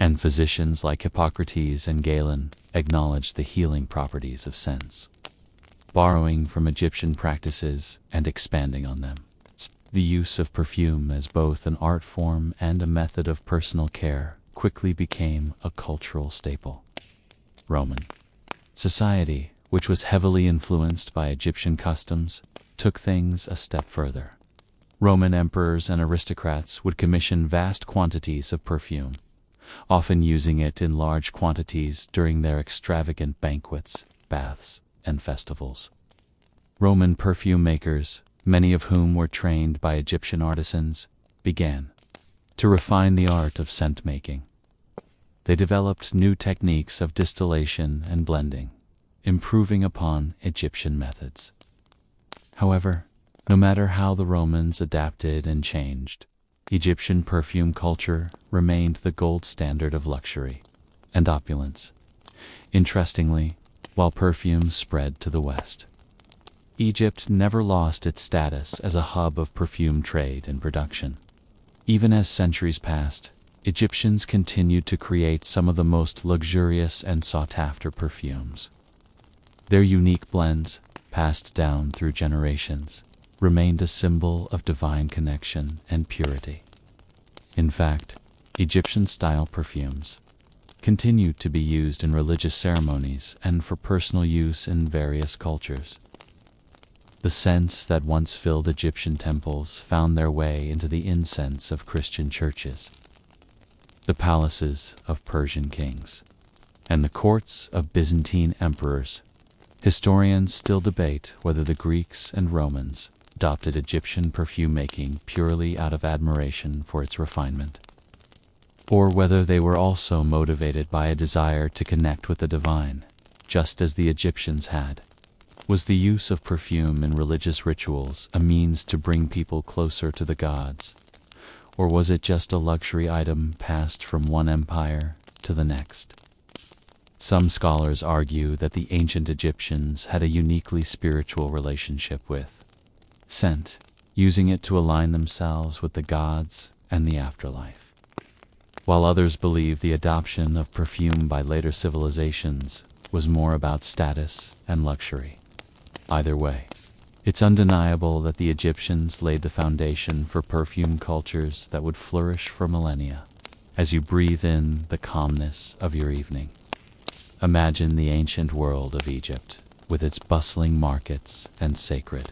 and physicians like Hippocrates and Galen acknowledged the healing properties of scents, borrowing from Egyptian practices and expanding on them. The use of perfume as both an art form and a method of personal care quickly became a cultural staple. Roman society, which was heavily influenced by Egyptian customs, took things a step further. Roman emperors and aristocrats would commission vast quantities of perfume, often using it in large quantities during their extravagant banquets, baths, and festivals. Roman perfume makers, many of whom were trained by Egyptian artisans, began to refine the art of scent making. They developed new techniques of distillation and blending, improving upon Egyptian methods. However, no matter how the Romans adapted and changed, Egyptian perfume culture remained the gold standard of luxury and opulence. Interestingly, while perfume spread to the West, Egypt never lost its status as a hub of perfume trade and production. Even as centuries passed, Egyptians continued to create some of the most luxurious and sought-after perfumes. Their unique blends, passed down through generations, remained a symbol of divine connection and purity. In fact, Egyptian-style perfumes continued to be used in religious ceremonies and for personal use in various cultures. The scents that once filled Egyptian temples found their way into the incense of Christian churches, the palaces of Persian kings, and the courts of Byzantine emperors. Historians still debate whether the Greeks and Romans adopted Egyptian perfume-making purely out of admiration for its refinement, or whether they were also motivated by a desire to connect with the divine, just as the Egyptians had. Was the use of perfume in religious rituals a means to bring people closer to the gods, or was it just a luxury item passed from one empire to the next? Some scholars argue that the ancient Egyptians had a uniquely spiritual relationship with scent, using it to align themselves with the gods and the afterlife, while others believe the adoption of perfume by later civilizations was more about status and luxury. Either way, it's undeniable that the Egyptians laid the foundation for perfume cultures that would flourish for millennia. As you breathe in the calmness of your evening, imagine the ancient world of Egypt, with its bustling markets and sacred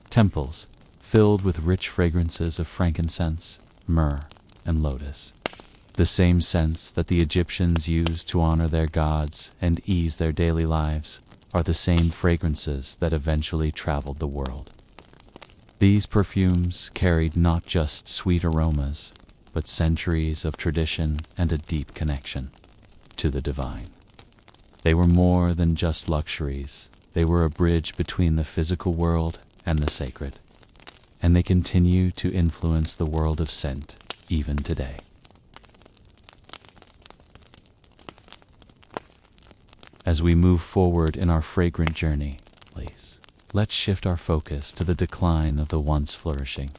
temples filled with rich fragrances of frankincense, myrrh, and lotus. The same scents that the Egyptians used to honor their gods and ease their daily lives are the same fragrances that eventually traveled the world. These perfumes carried not just sweet aromas, but centuries of tradition and a deep connection to the divine. They were more than just luxuries. They were a bridge between the physical world and the sacred, and they continue to influence the world of scent even today. As we move forward in our fragrant journey, please, let's shift our focus to the decline of the once flourishing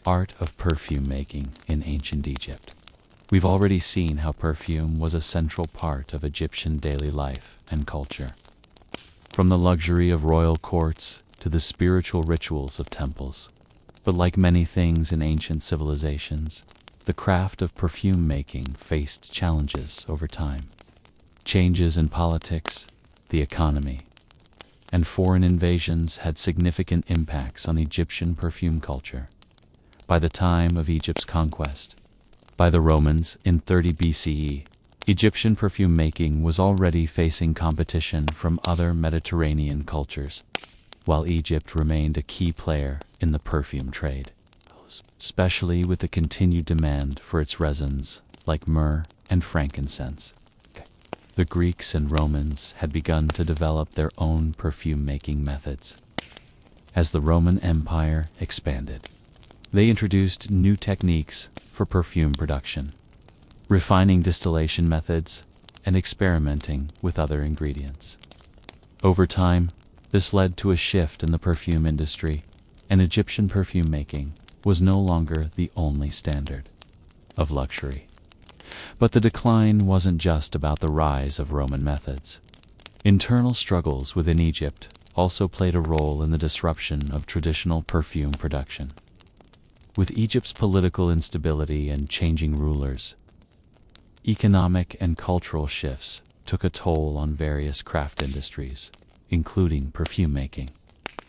art of perfume making in ancient Egypt. We've already seen how perfume was a central part of Egyptian daily life and culture. From the luxury of royal courts to the spiritual rituals of temples. But like many things in ancient civilizations, the craft of perfume making faced challenges over time. Changes in politics, the economy, and foreign invasions had significant impacts on Egyptian perfume culture. By the time of Egypt's conquest by the Romans in 30 BCE, Egyptian perfume making was already facing competition from other Mediterranean cultures, while Egypt remained a key player in the perfume trade, especially with the continued demand for its resins like myrrh and frankincense. The Greeks and Romans had begun to develop their own perfume-making methods. As the Roman Empire expanded, they introduced new techniques for perfume production, refining distillation methods and experimenting with other ingredients. Over time, this led to a shift in the perfume industry, and Egyptian perfume making was no longer the only standard of luxury. But the decline wasn't just about the rise of Roman methods. Internal struggles within Egypt also played a role in the disruption of traditional perfume production. With Egypt's political instability and changing rulers, economic and cultural shifts took a toll on various craft industries, including perfume making.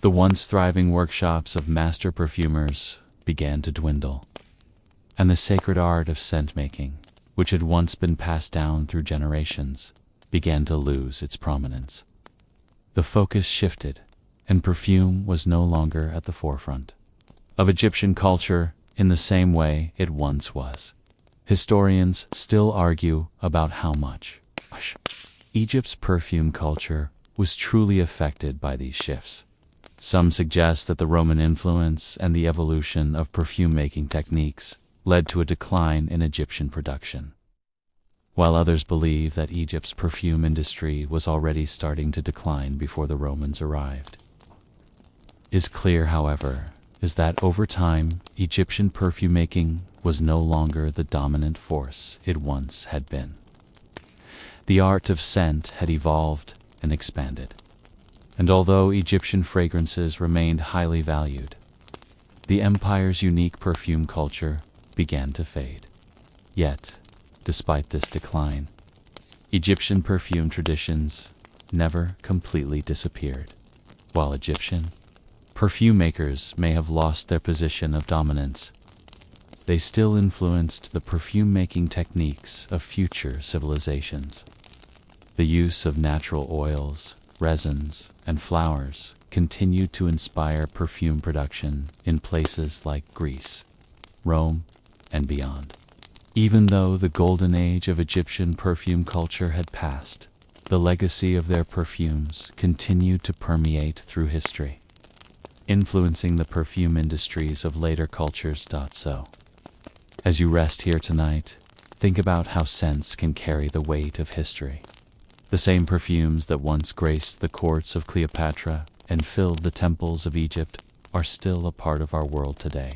The once thriving workshops of master perfumers began to dwindle, and the sacred art of scent making, which had once been passed down through generations, began to lose its prominence. The focus shifted, and perfume was no longer at the forefront of Egyptian culture in the same way it once was. Historians still argue about how much Egypt's perfume culture was truly affected by these shifts. Some suggest that the Roman influence and the evolution of perfume-making techniques led to a decline in Egyptian production, while others believe that Egypt's perfume industry was already starting to decline before the Romans arrived. Is clear, however, is that over time, Egyptian perfume making was no longer the dominant force it once had been. The art of scent had evolved and expanded, and although Egyptian fragrances remained highly valued, the empire's unique perfume culture began to fade. Yet, despite this decline, Egyptian perfume traditions never completely disappeared. While Egyptian perfume makers may have lost their position of dominance, they still influenced the perfume-making techniques of future civilizations. The use of natural oils, resins, and flowers continued to inspire perfume production in places like Greece, Rome, and beyond. Even though the golden age of Egyptian perfume culture had passed, the legacy of their perfumes continued to permeate through history, influencing the perfume industries of later cultures. So, as you rest here tonight, think about how scents can carry the weight of history. The same perfumes that once graced the courts of Cleopatra and filled the temples of Egypt are still a part of our world today,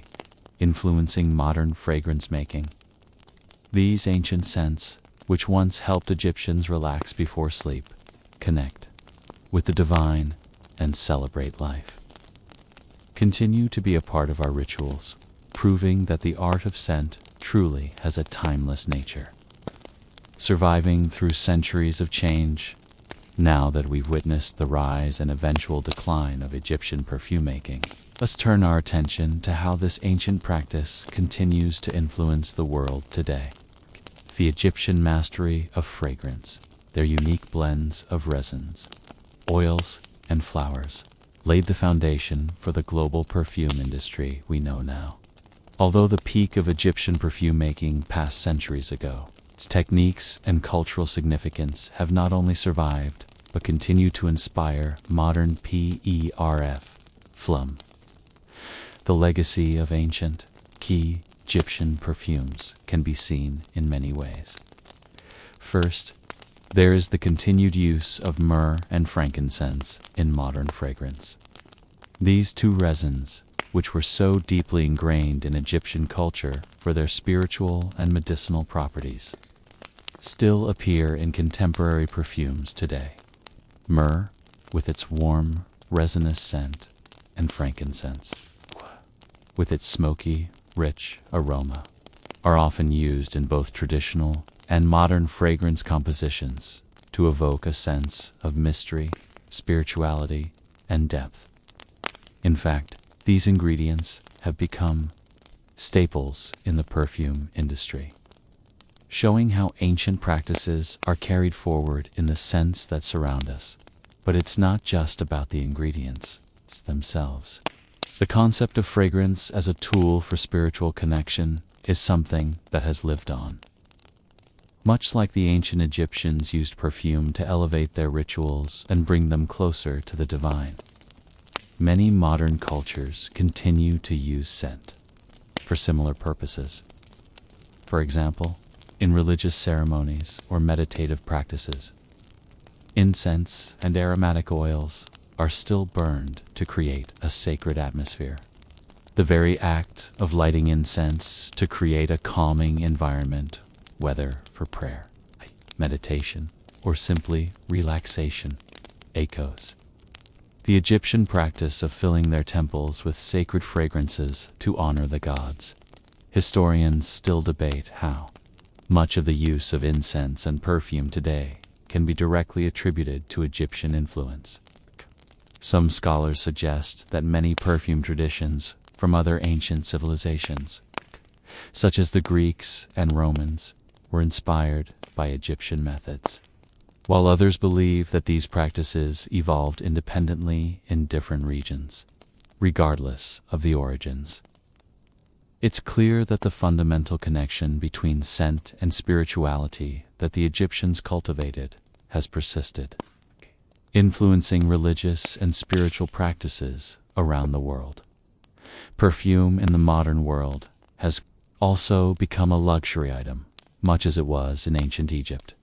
influencing modern fragrance making. These ancient scents, which once helped Egyptians relax before sleep, connect with the divine, and celebrate life, continue to be a part of our rituals, proving that the art of scent truly has a timeless nature. Surviving through centuries of change, now that we've witnessed the rise and eventual decline of Egyptian perfume making, let's turn our attention to how this ancient practice continues to influence the world today. The Egyptian mastery of fragrance, their unique blends of resins, oils, and flowers, laid the foundation for the global perfume industry we know now. Although the peak of Egyptian perfume making passed centuries ago, its techniques and cultural significance have not only survived, but continue to inspire modern PERF. The legacy of ancient, key Egyptian perfumes can be seen in many ways. First, there is the continued use of myrrh and frankincense in modern fragrance. These two resins, which were so deeply ingrained in Egyptian culture for their spiritual and medicinal properties, still appear in contemporary perfumes today. Myrrh, with its warm, resinous scent, and frankincense, with its smoky, rich aroma, are often used in both traditional and modern fragrance compositions to evoke a sense of mystery, spirituality, and depth. In fact, these ingredients have become staples in the perfume industry, showing how ancient practices are carried forward in the scents that surround us. But it's not just about the ingredients themselves. The concept of fragrance as a tool for spiritual connection is something that has lived on. Much like the ancient Egyptians used perfume to elevate their rituals and bring them closer to the divine, many modern cultures continue to use scent for similar purposes. For example, in religious ceremonies or meditative practices, incense and aromatic oils are still burned to create a sacred atmosphere. The very act of lighting incense to create a calming environment, whether for prayer, meditation, or simply relaxation, echoes the Egyptian practice of filling their temples with sacred fragrances to honor the gods. Historians still debate how much of the use of incense and perfume today can be directly attributed to Egyptian influence. Some scholars suggest that many perfume traditions from other ancient civilizations, such as the Greeks and Romans, were inspired by Egyptian methods, while others believe that these practices evolved independently in different regions, regardless of the origins. It's clear that the fundamental connection between scent and spirituality that the Egyptians cultivated has persisted, influencing religious and spiritual practices around the world. Perfume in the modern world has also become a luxury item, much as it was in ancient Egypt.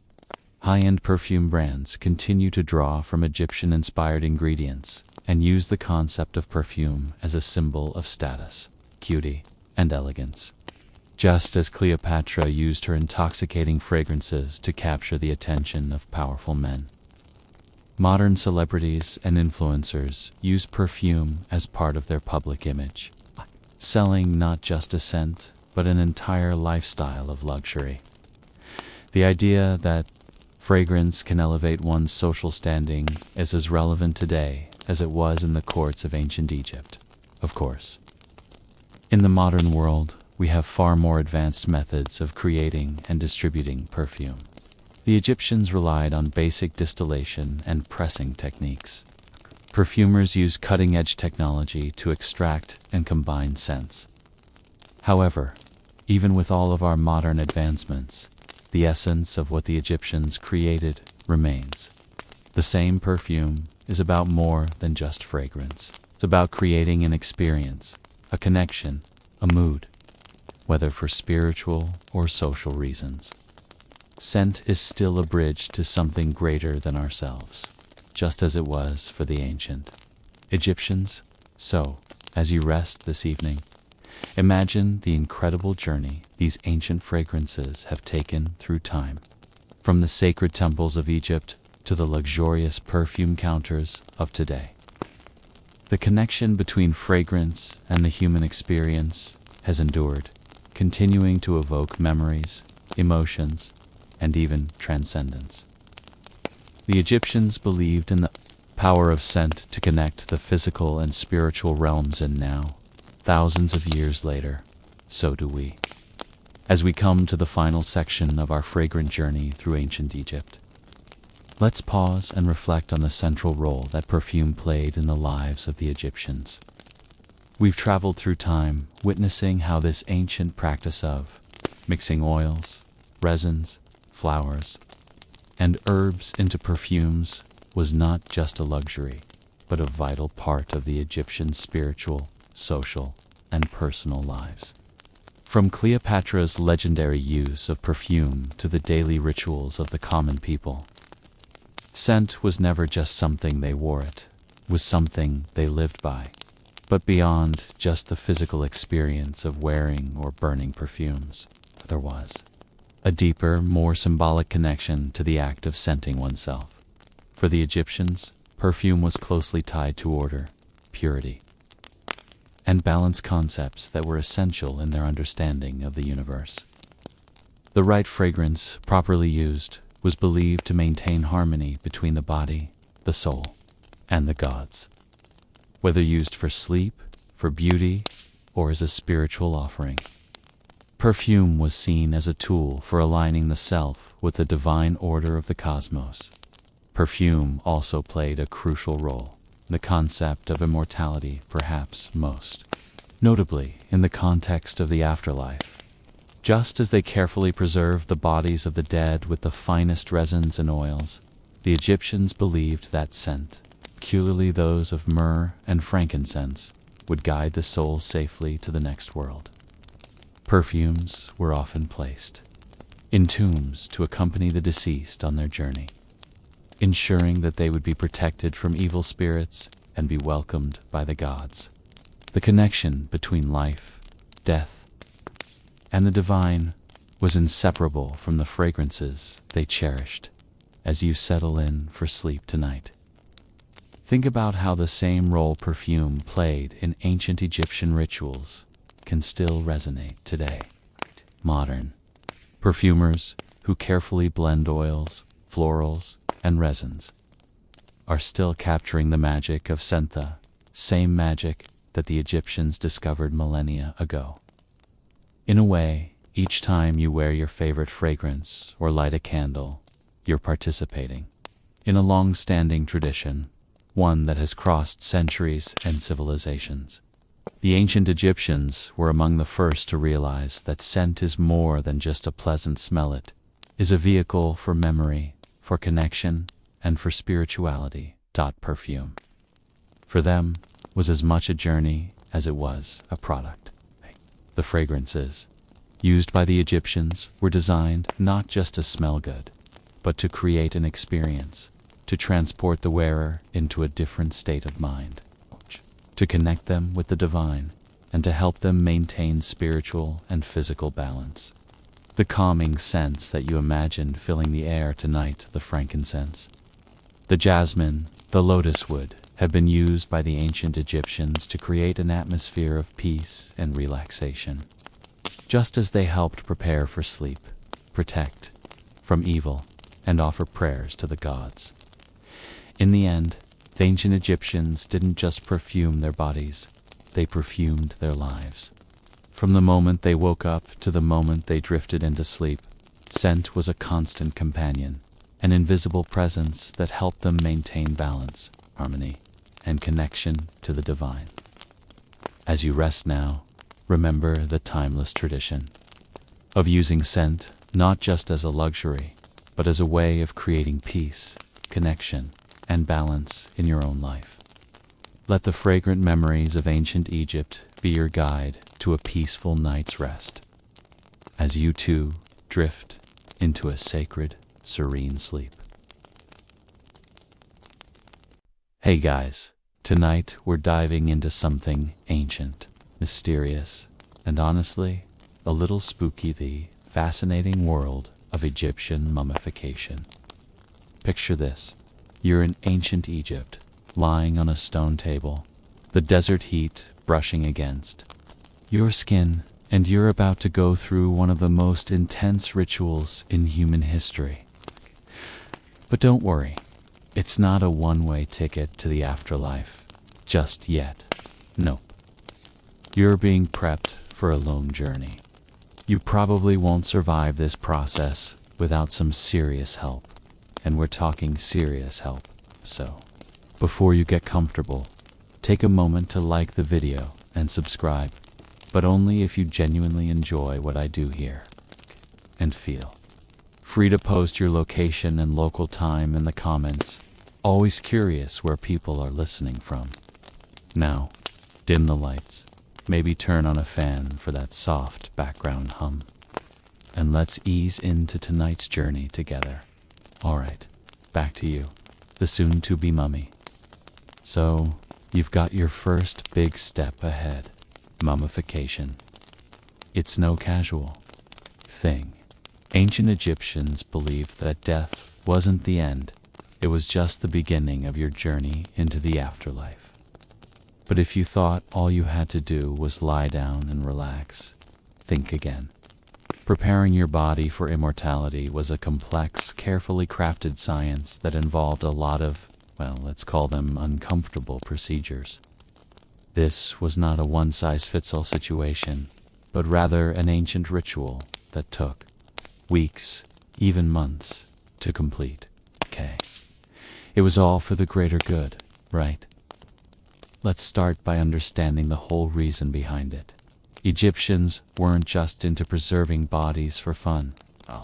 High-end perfume brands continue to draw from Egyptian-inspired ingredients and use the concept of perfume as a symbol of status, beauty, and elegance. Just as Cleopatra used her intoxicating fragrances to capture the attention of powerful men, modern celebrities and influencers use perfume as part of their public image, selling not just a scent, but an entire lifestyle of luxury. The idea that Fragrance can elevate one's social standing is as relevant today as it was in the courts of ancient Egypt, of course. In the modern world, we have far more advanced methods of creating and distributing perfume. The Egyptians relied on basic distillation and pressing techniques. Perfumers used cutting-edge technology to extract and combine scents. However, even with all of our modern advancements, the essence of what the Egyptians created remains. The same perfume is about more than just fragrance. It's about creating an experience, a connection, a mood, whether for spiritual or social reasons. Scent is still a bridge to something greater than ourselves, just as it was for the ancient Egyptians. So, as you rest this evening, imagine the incredible journey these ancient fragrances have taken through time. From the sacred temples of Egypt to the luxurious perfume counters of today. The connection between fragrance and the human experience has endured, continuing to evoke memories, emotions, and even transcendence. The Egyptians believed in the power of scent to connect the physical and spiritual realms, and now, thousands of years later, so do we. As we come to the final section of our fragrant journey through ancient Egypt, let's pause and reflect on the central role that perfume played in the lives of the Egyptians. We've traveled through time, witnessing how this ancient practice of mixing oils, resins, flowers, and herbs into perfumes was not just a luxury, but a vital part of the Egyptian spiritual, social, and personal lives. From Cleopatra's legendary use of perfume to the daily rituals of the common people, scent was never just something they wore, it was something they lived by. But beyond just the physical experience of wearing or burning perfumes, there was a deeper, more symbolic connection to the act of scenting oneself. For the Egyptians, perfume was closely tied to order, purity, and balance, concepts that were essential in their understanding of the universe. The right fragrance, properly used, was believed to maintain harmony between the body, the soul, and the gods. Whether used for sleep, for beauty, or as a spiritual offering, perfume was seen as a tool for aligning the self with the divine order of the cosmos. Perfume also played a crucial role in the concept of immortality, perhaps most notably in the context of the afterlife. Just as they carefully preserved the bodies of the dead with the finest resins and oils, the Egyptians believed that scent, particularly those of myrrh and frankincense, would guide the soul safely to the next world. Perfumes were often placed in tombs to accompany the deceased on their journey, ensuring that they would be protected from evil spirits and be welcomed by the gods. The connection between life, death, and the divine was inseparable from the fragrances they cherished. As you settle in for sleep tonight, think about how the same role perfume played in ancient Egyptian rituals can still resonate today. Modern perfumers who carefully blend oils, florals, and resins are still capturing the magic of scent, the same magic that the Egyptians discovered millennia ago. In a way, each time you wear your favorite fragrance or light a candle, you're participating in a long-standing tradition, one that has crossed centuries and civilizations. The ancient Egyptians were among the first to realize that scent is more than just a pleasant smell. It is a vehicle for memory, for connection, and for spirituality. Perfume, for them, was as much a journey as it was a product. The fragrances used by the Egyptians were designed not just to smell good, but to create an experience, to transport the wearer into a different state of mind, to connect them with the divine, and to help them maintain spiritual and physical balance. The calming scents that you imagined filling the air tonight, the frankincense, the jasmine, the lotus wood, have been used by the ancient Egyptians to create an atmosphere of peace and relaxation. Just as they helped prepare for sleep, protect from evil, and offer prayers to the gods. In the end, the ancient Egyptians didn't just perfume their bodies, they perfumed their lives. From the moment they woke up to the moment they drifted into sleep, scent was a constant companion, an invisible presence that helped them maintain balance, harmony, and connection to the divine. As you rest now, remember the timeless tradition of using scent not just as a luxury, but as a way of creating peace, connection, and balance in your own life. Let the fragrant memories of ancient Egypt be your guide to a peaceful night's rest, as you too drift into a sacred, serene sleep. Hey guys, tonight we're diving into something ancient, mysterious, and honestly, a little spooky: the fascinating world of Egyptian mummification. Picture this. You're in ancient Egypt, lying on a stone table, the desert heat brushing against your skin, and you're about to go through one of the most intense rituals in human history. But don't worry, it's not a one-way ticket to the afterlife just yet. Nope. You're being prepped for a long journey. You probably won't survive this process without some serious help. And we're talking serious help. So, before you get comfortable, take a moment to like the video and subscribe, but only if you genuinely enjoy what I do here. And feel free to post your location and local time in the comments. Always curious where people are listening from. Now, dim the lights. Maybe turn on a fan for that soft background hum. And let's ease into tonight's journey together. Alright, back to you, the soon-to-be mummy. So, you've got your first big step ahead: mummification. It's no casual thing. Ancient Egyptians believed that death wasn't the end, it was just the beginning of your journey into the afterlife. But if you thought all you had to do was lie down and relax, think again. Preparing your body for immortality was a complex, carefully crafted science that involved a lot of, well, let's call them uncomfortable procedures. This was not a one-size-fits-all situation, but rather an ancient ritual that took weeks, even months, to complete. Okay. It was all for the greater good, right? Let's start by understanding the whole reason behind it. Egyptians weren't just into preserving bodies for fun. Oh.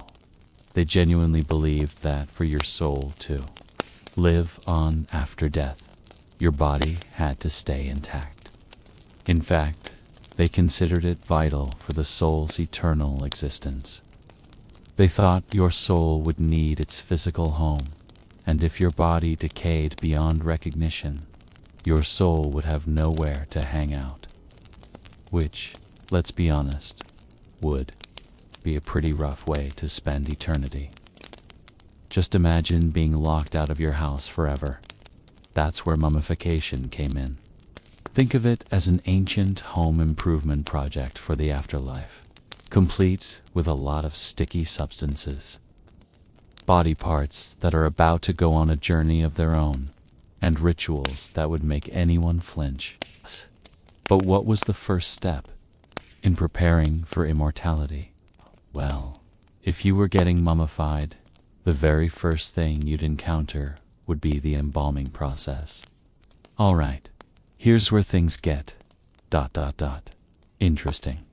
They genuinely believed that for your soul to live on after death, your body had to stay intact. In fact, they considered it vital for the soul's eternal existence. They thought your soul would need its physical home, and if your body decayed beyond recognition, your soul would have nowhere to hang out. Which, let's be honest, would be a pretty rough way to spend eternity. Just imagine being locked out of your house forever. That's where mummification came in. Think of it as an ancient home improvement project for the afterlife, complete with a lot of sticky substances, body parts that are about to go on a journey of their own, and rituals that would make anyone flinch. But what was the first step in preparing for immortality? Well, if you were getting mummified, the very first thing you'd encounter would be the embalming process. Alright, here's where things get ... interesting.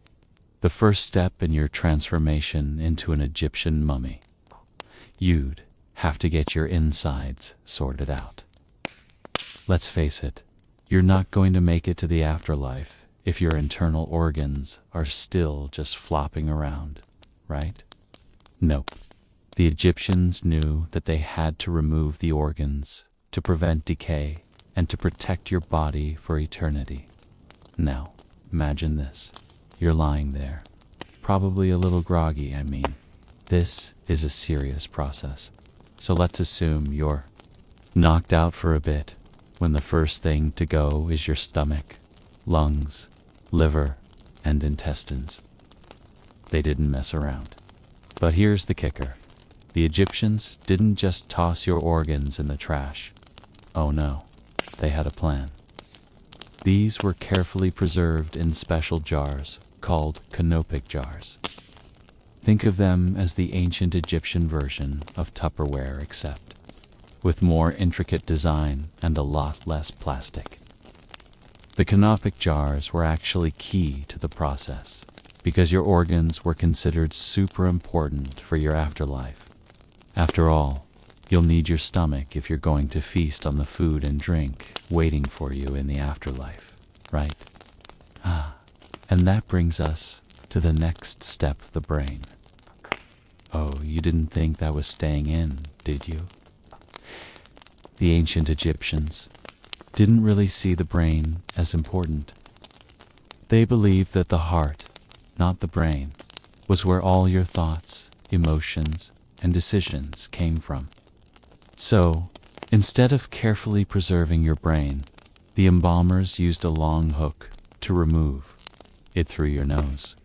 The first step in your transformation into an Egyptian mummy. You'd have to get your insides sorted out. Let's face it, you're not going to make it to the afterlife if your internal organs are still just flopping around, right? Nope. The Egyptians knew that they had to remove the organs to prevent decay and to protect your body for eternity. Now, imagine this. You're lying there, probably a little groggy, I mean. This is a serious process. So let's assume you're knocked out for a bit, when the first thing to go is your stomach, lungs, liver, and intestines. They didn't mess around. But here's the kicker. The Egyptians didn't just toss your organs in the trash. Oh no, they had a plan. These were carefully preserved in special jars called canopic jars. Think of them as the ancient Egyptian version of Tupperware, except with more intricate design and a lot less plastic. The canopic jars were actually key to the process because your organs were considered super important for your afterlife. After all, you'll need your stomach if you're going to feast on the food and drink waiting for you in the afterlife, right? And that brings us to the next step, the brain. Oh, you didn't think that was staying in, did you? The ancient Egyptians didn't really see the brain as important. They believed that the heart, not the brain, was where all your thoughts, emotions, and decisions came from. So, instead of carefully preserving your brain, the embalmers used a long hook to remove it through your nose.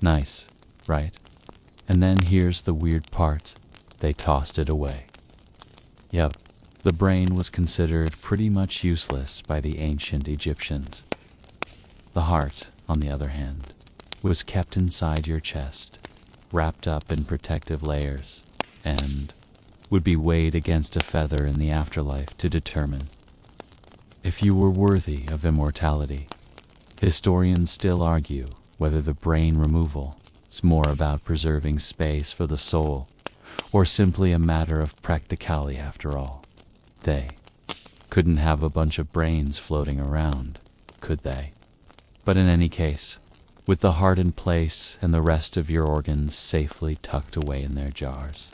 Nice, right? And then here's the weird part. They tossed it away. Yep, the brain was considered pretty much useless by the ancient Egyptians. The heart, on the other hand, was kept inside your chest, wrapped up in protective layers, and would be weighed against a feather in the afterlife to determine if you were worthy of immortality. Historians still argue whether the brain removal is more about preserving space for the soul or simply a matter of practicality after all. They couldn't have a bunch of brains floating around, could they? But in any case, with the heart in place and the rest of your organs safely tucked away in their jars,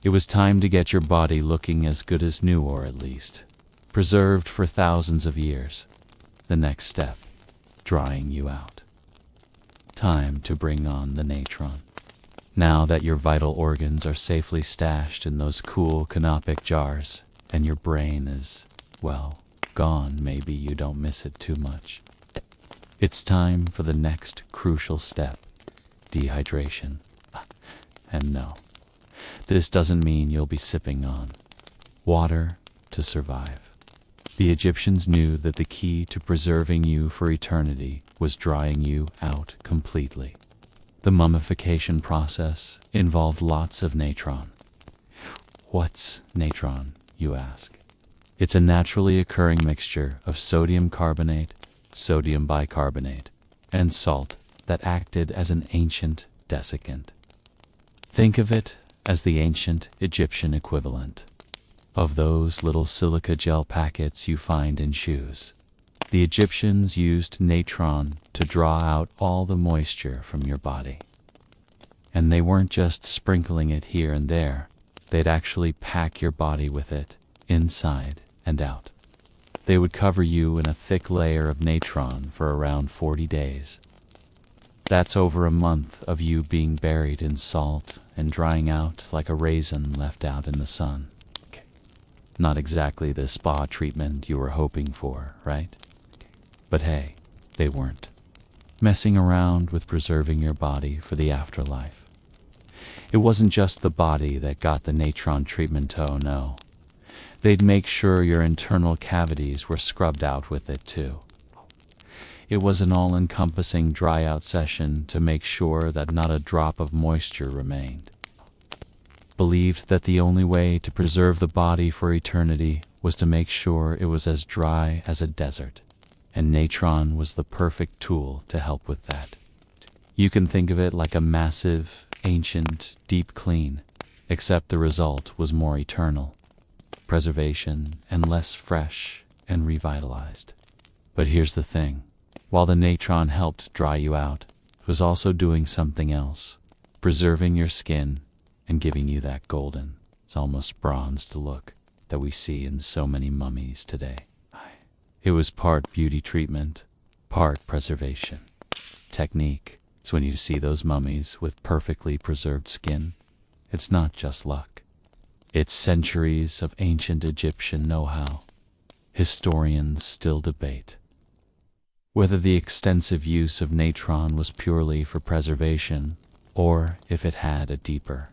it was time to get your body looking as good as new, or at least preserved for thousands of years. The next step, drying you out. Time to bring on the natron. Now that your vital organs are safely stashed in those cool canopic jars, and your brain is, well, gone, maybe you don't miss it too much. It's time for the next crucial step, dehydration. And no, this doesn't mean you'll be sipping on water to survive. The Egyptians knew that the key to preserving you for eternity was drying you out completely. The mummification process involved lots of natron. What's natron, you ask? It's a naturally occurring mixture of sodium carbonate, sodium bicarbonate, and salt that acted as an ancient desiccant. Think of it as the ancient Egyptian equivalent of those little silica gel packets you find in shoes. The Egyptians used natron to draw out all the moisture from your body. And they weren't just sprinkling it here and there. They'd actually pack your body with it, inside and out. They would cover you in a thick layer of natron for around 40 days. That's over a month of you being buried in salt and drying out like a raisin left out in the sun. Not exactly the spa treatment you were hoping for, right? But hey, they weren't messing around with preserving your body for the afterlife. It wasn't just the body that got the natron treatment, oh no. They'd make sure your internal cavities were scrubbed out with it too. It was an all-encompassing dry-out session to make sure that not a drop of moisture remained. Believed that the only way to preserve the body for eternity was to make sure it was as dry as a desert, and natron was the perfect tool to help with that. You can think of it like a massive, ancient, deep clean, except the result was more eternal, preservation, and less fresh and revitalized. But here's the thing. While the natron helped dry you out, it was also doing something else, preserving your skin and giving you that golden, it's almost bronzed look that we see in so many mummies today. It was part beauty treatment, part preservation. Technique. It's when you see those mummies with perfectly preserved skin, it's not just luck. It's centuries of ancient Egyptian know-how. Historians still debate whether the extensive use of natron was purely for preservation or if it had a deeper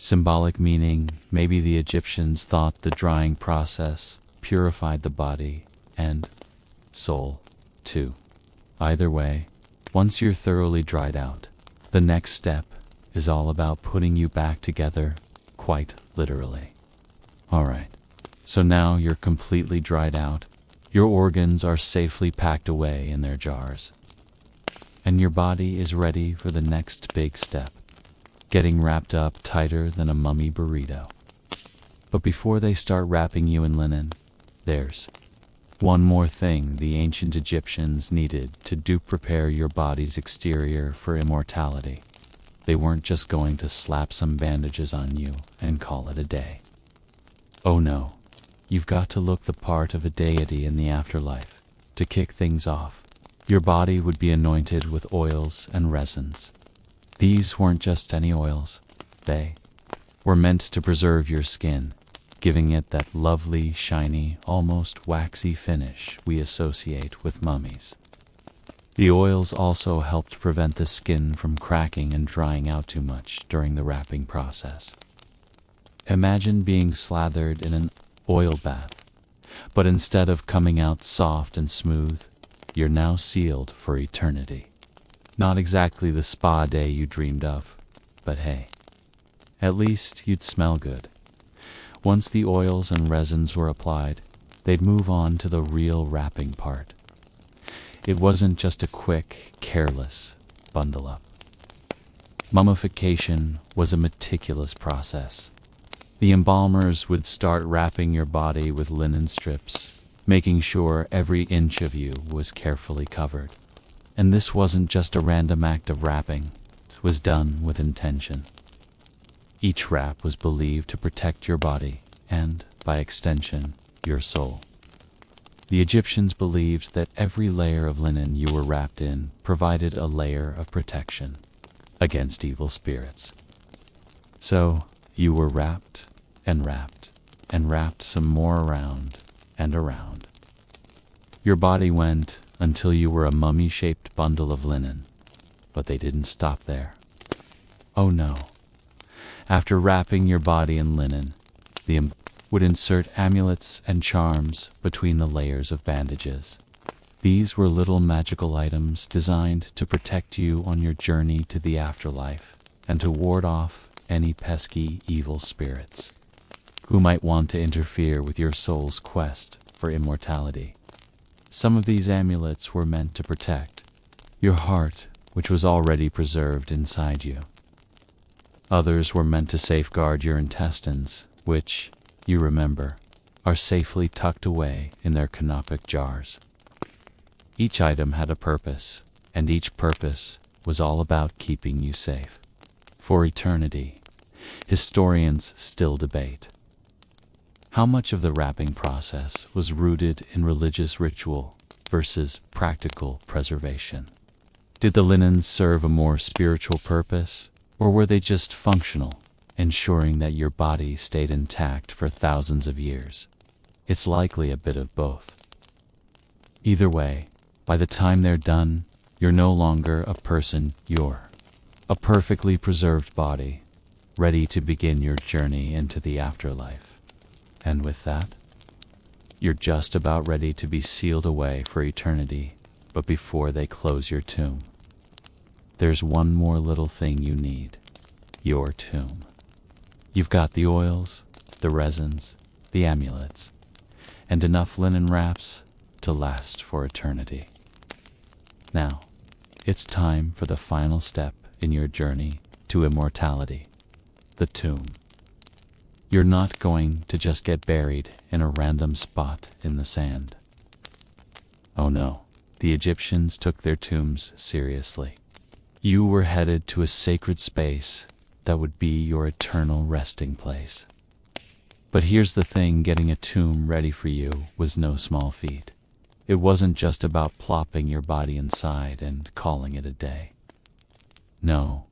Symbolic meaning, maybe the Egyptians thought the drying process purified the body and soul, too. Either way, once you're thoroughly dried out, the next step is all about putting you back together, quite literally. Alright, so now you're completely dried out, your organs are safely packed away in their jars, and your body is ready for the next big step, getting wrapped up tighter than a mummy burrito. But before they start wrapping you in linen, there's one more thing the ancient Egyptians needed to prepare your body's exterior for immortality. They weren't just going to slap some bandages on you and call it a day. Oh no, you've got to look the part of a deity in the afterlife. To kick things off, your body would be anointed with oils and resins. These weren't just any oils. They were meant to preserve your skin, giving it that lovely, shiny, almost waxy finish we associate with mummies. The oils also helped prevent the skin from cracking and drying out too much during the wrapping process. Imagine being slathered in an oil bath, but instead of coming out soft and smooth, you're now sealed for eternity. Not exactly the spa day you dreamed of, but hey, at least you'd smell good. Once the oils and resins were applied, they'd move on to the real wrapping part. It wasn't just a quick, careless bundle up. Mummification was a meticulous process. The embalmers would start wrapping your body with linen strips, making sure every inch of you was carefully covered. And this wasn't just a random act of wrapping, it was done with intention. Each wrap was believed to protect your body and, by extension, your soul. The Egyptians believed that every layer of linen you were wrapped in provided a layer of protection against evil spirits. So, you were wrapped and wrapped and wrapped some more around and around. Your body went until you were a mummy-shaped bundle of linen, but they didn't stop there. Oh no. After wrapping your body in linen, the would insert amulets and charms between the layers of bandages. These were little magical items designed to protect you on your journey to the afterlife and to ward off any pesky evil spirits who might want to interfere with your soul's quest for immortality. Some of these amulets were meant to protect your heart, which was already preserved inside you. Others were meant to safeguard your intestines, which, you remember, are safely tucked away in their canopic jars. Each item had a purpose, and each purpose was all about keeping you safe. For eternity, historians still debate how much of the wrapping process was rooted in religious ritual versus practical preservation. Did the linens serve a more spiritual purpose, or were they just functional, ensuring that your body stayed intact for thousands of years? It's likely a bit of both. Either way, by the time they're done, you're no longer a person, you're a perfectly preserved body, ready to begin your journey into the afterlife. And with that, you're just about ready to be sealed away for eternity, but before they close your tomb, there's one more little thing you need: your tomb. You've got the oils, the resins, the amulets, and enough linen wraps to last for eternity. Now, it's time for the final step in your journey to immortality: the tomb. You're not going to just get buried in a random spot in the sand. Oh no, the Egyptians took their tombs seriously. You were headed to a sacred space that would be your eternal resting place. But here's the thing, getting a tomb ready for you was no small feat. It wasn't just about plopping your body inside and calling it a day. No,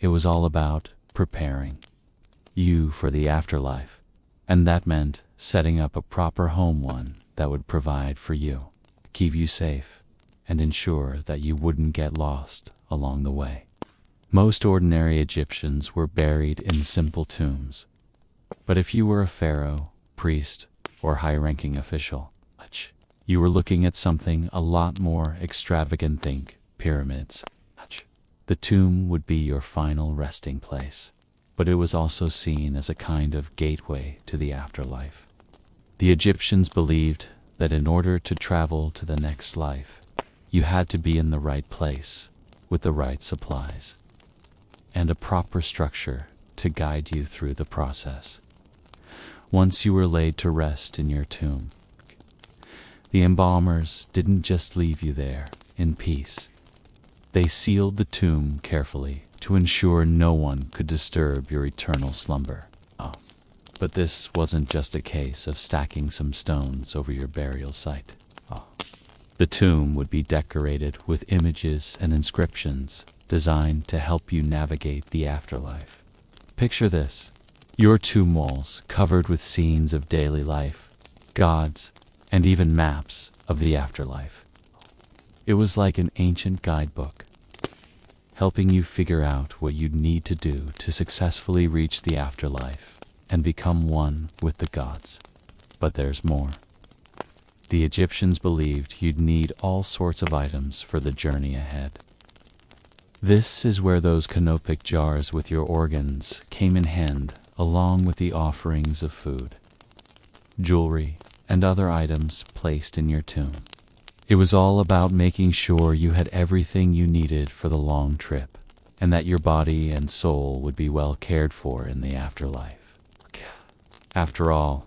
it was all about preparing you for the afterlife, and that meant setting up a proper home, one that would provide for you, keep you safe, and ensure that you wouldn't get lost along the way. Most ordinary Egyptians were buried in simple tombs. But if you were a pharaoh, priest, or high-ranking official, you were looking at something a lot more extravagant. Think pyramids. The tomb would be your final resting place, but it was also seen as a kind of gateway to the afterlife. The Egyptians believed that in order to travel to the next life, you had to be in the right place, with the right supplies, and a proper structure to guide you through the process. Once you were laid to rest in your tomb, the embalmers didn't just leave you there in peace. They sealed the tomb carefully to ensure no one could disturb your eternal slumber. But this wasn't just a case of stacking some stones over your burial site. The tomb would be decorated with images and inscriptions designed to help you navigate the afterlife. Picture this: your tomb walls covered with scenes of daily life, gods, and even maps of the afterlife. It was like an ancient guidebook, helping you figure out what you'd need to do to successfully reach the afterlife and become one with the gods. But there's more. The Egyptians believed you'd need all sorts of items for the journey ahead. This is where those canopic jars with your organs came in hand, along with the offerings of food, jewelry, and other items placed in your tomb. It was all about making sure you had everything you needed for the long trip, and that your body and soul would be well cared for in the afterlife. After all,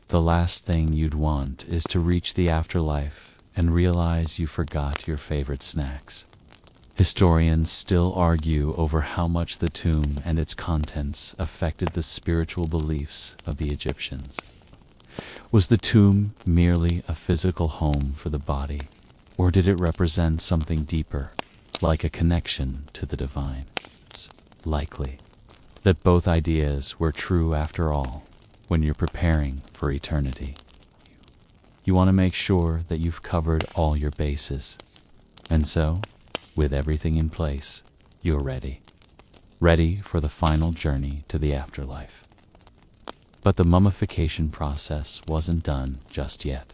the last thing you'd want is to reach the afterlife and realize you forgot your favorite snacks. Historians still argue over how much the tomb and its contents affected the spiritual beliefs of the Egyptians. Was the tomb merely a physical home for the body, or did it represent something deeper, like a connection to the divine? It's likely that both ideas were true after all when you're preparing for eternity. You want to make sure that you've covered all your bases, and so, with everything in place, you're ready for the final journey to the afterlife. But the mummification process wasn't done just yet.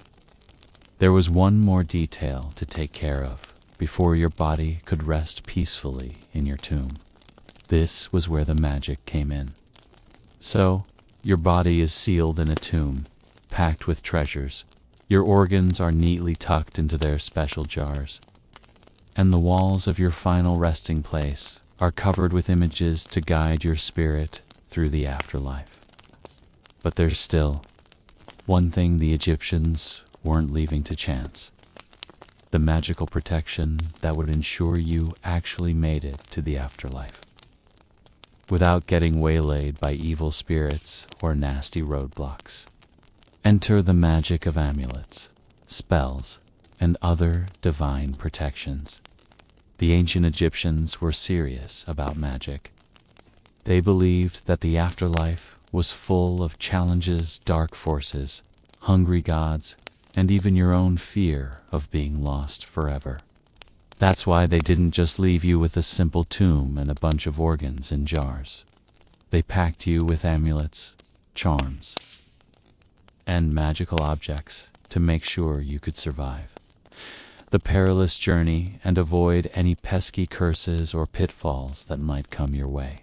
There was one more detail to take care of before your body could rest peacefully in your tomb. This was where the magic came in. So, your body is sealed in a tomb, packed with treasures. Your organs are neatly tucked into their special jars, and the walls of your final resting place are covered with images to guide your spirit through the afterlife. But there's still one thing the Egyptians weren't leaving to chance: the magical protection that would ensure you actually made it to the afterlife, without getting waylaid by evil spirits or nasty roadblocks. Enter the magic of amulets, spells, and other divine protections. The ancient Egyptians were serious about magic. They believed that the afterlife was full of challenges, dark forces, hungry gods, and even your own fear of being lost forever. That's why they didn't just leave you with a simple tomb and a bunch of organs in jars. They packed you with amulets, charms, and magical objects to make sure you could survive the perilous journey and avoid any pesky curses or pitfalls that might come your way.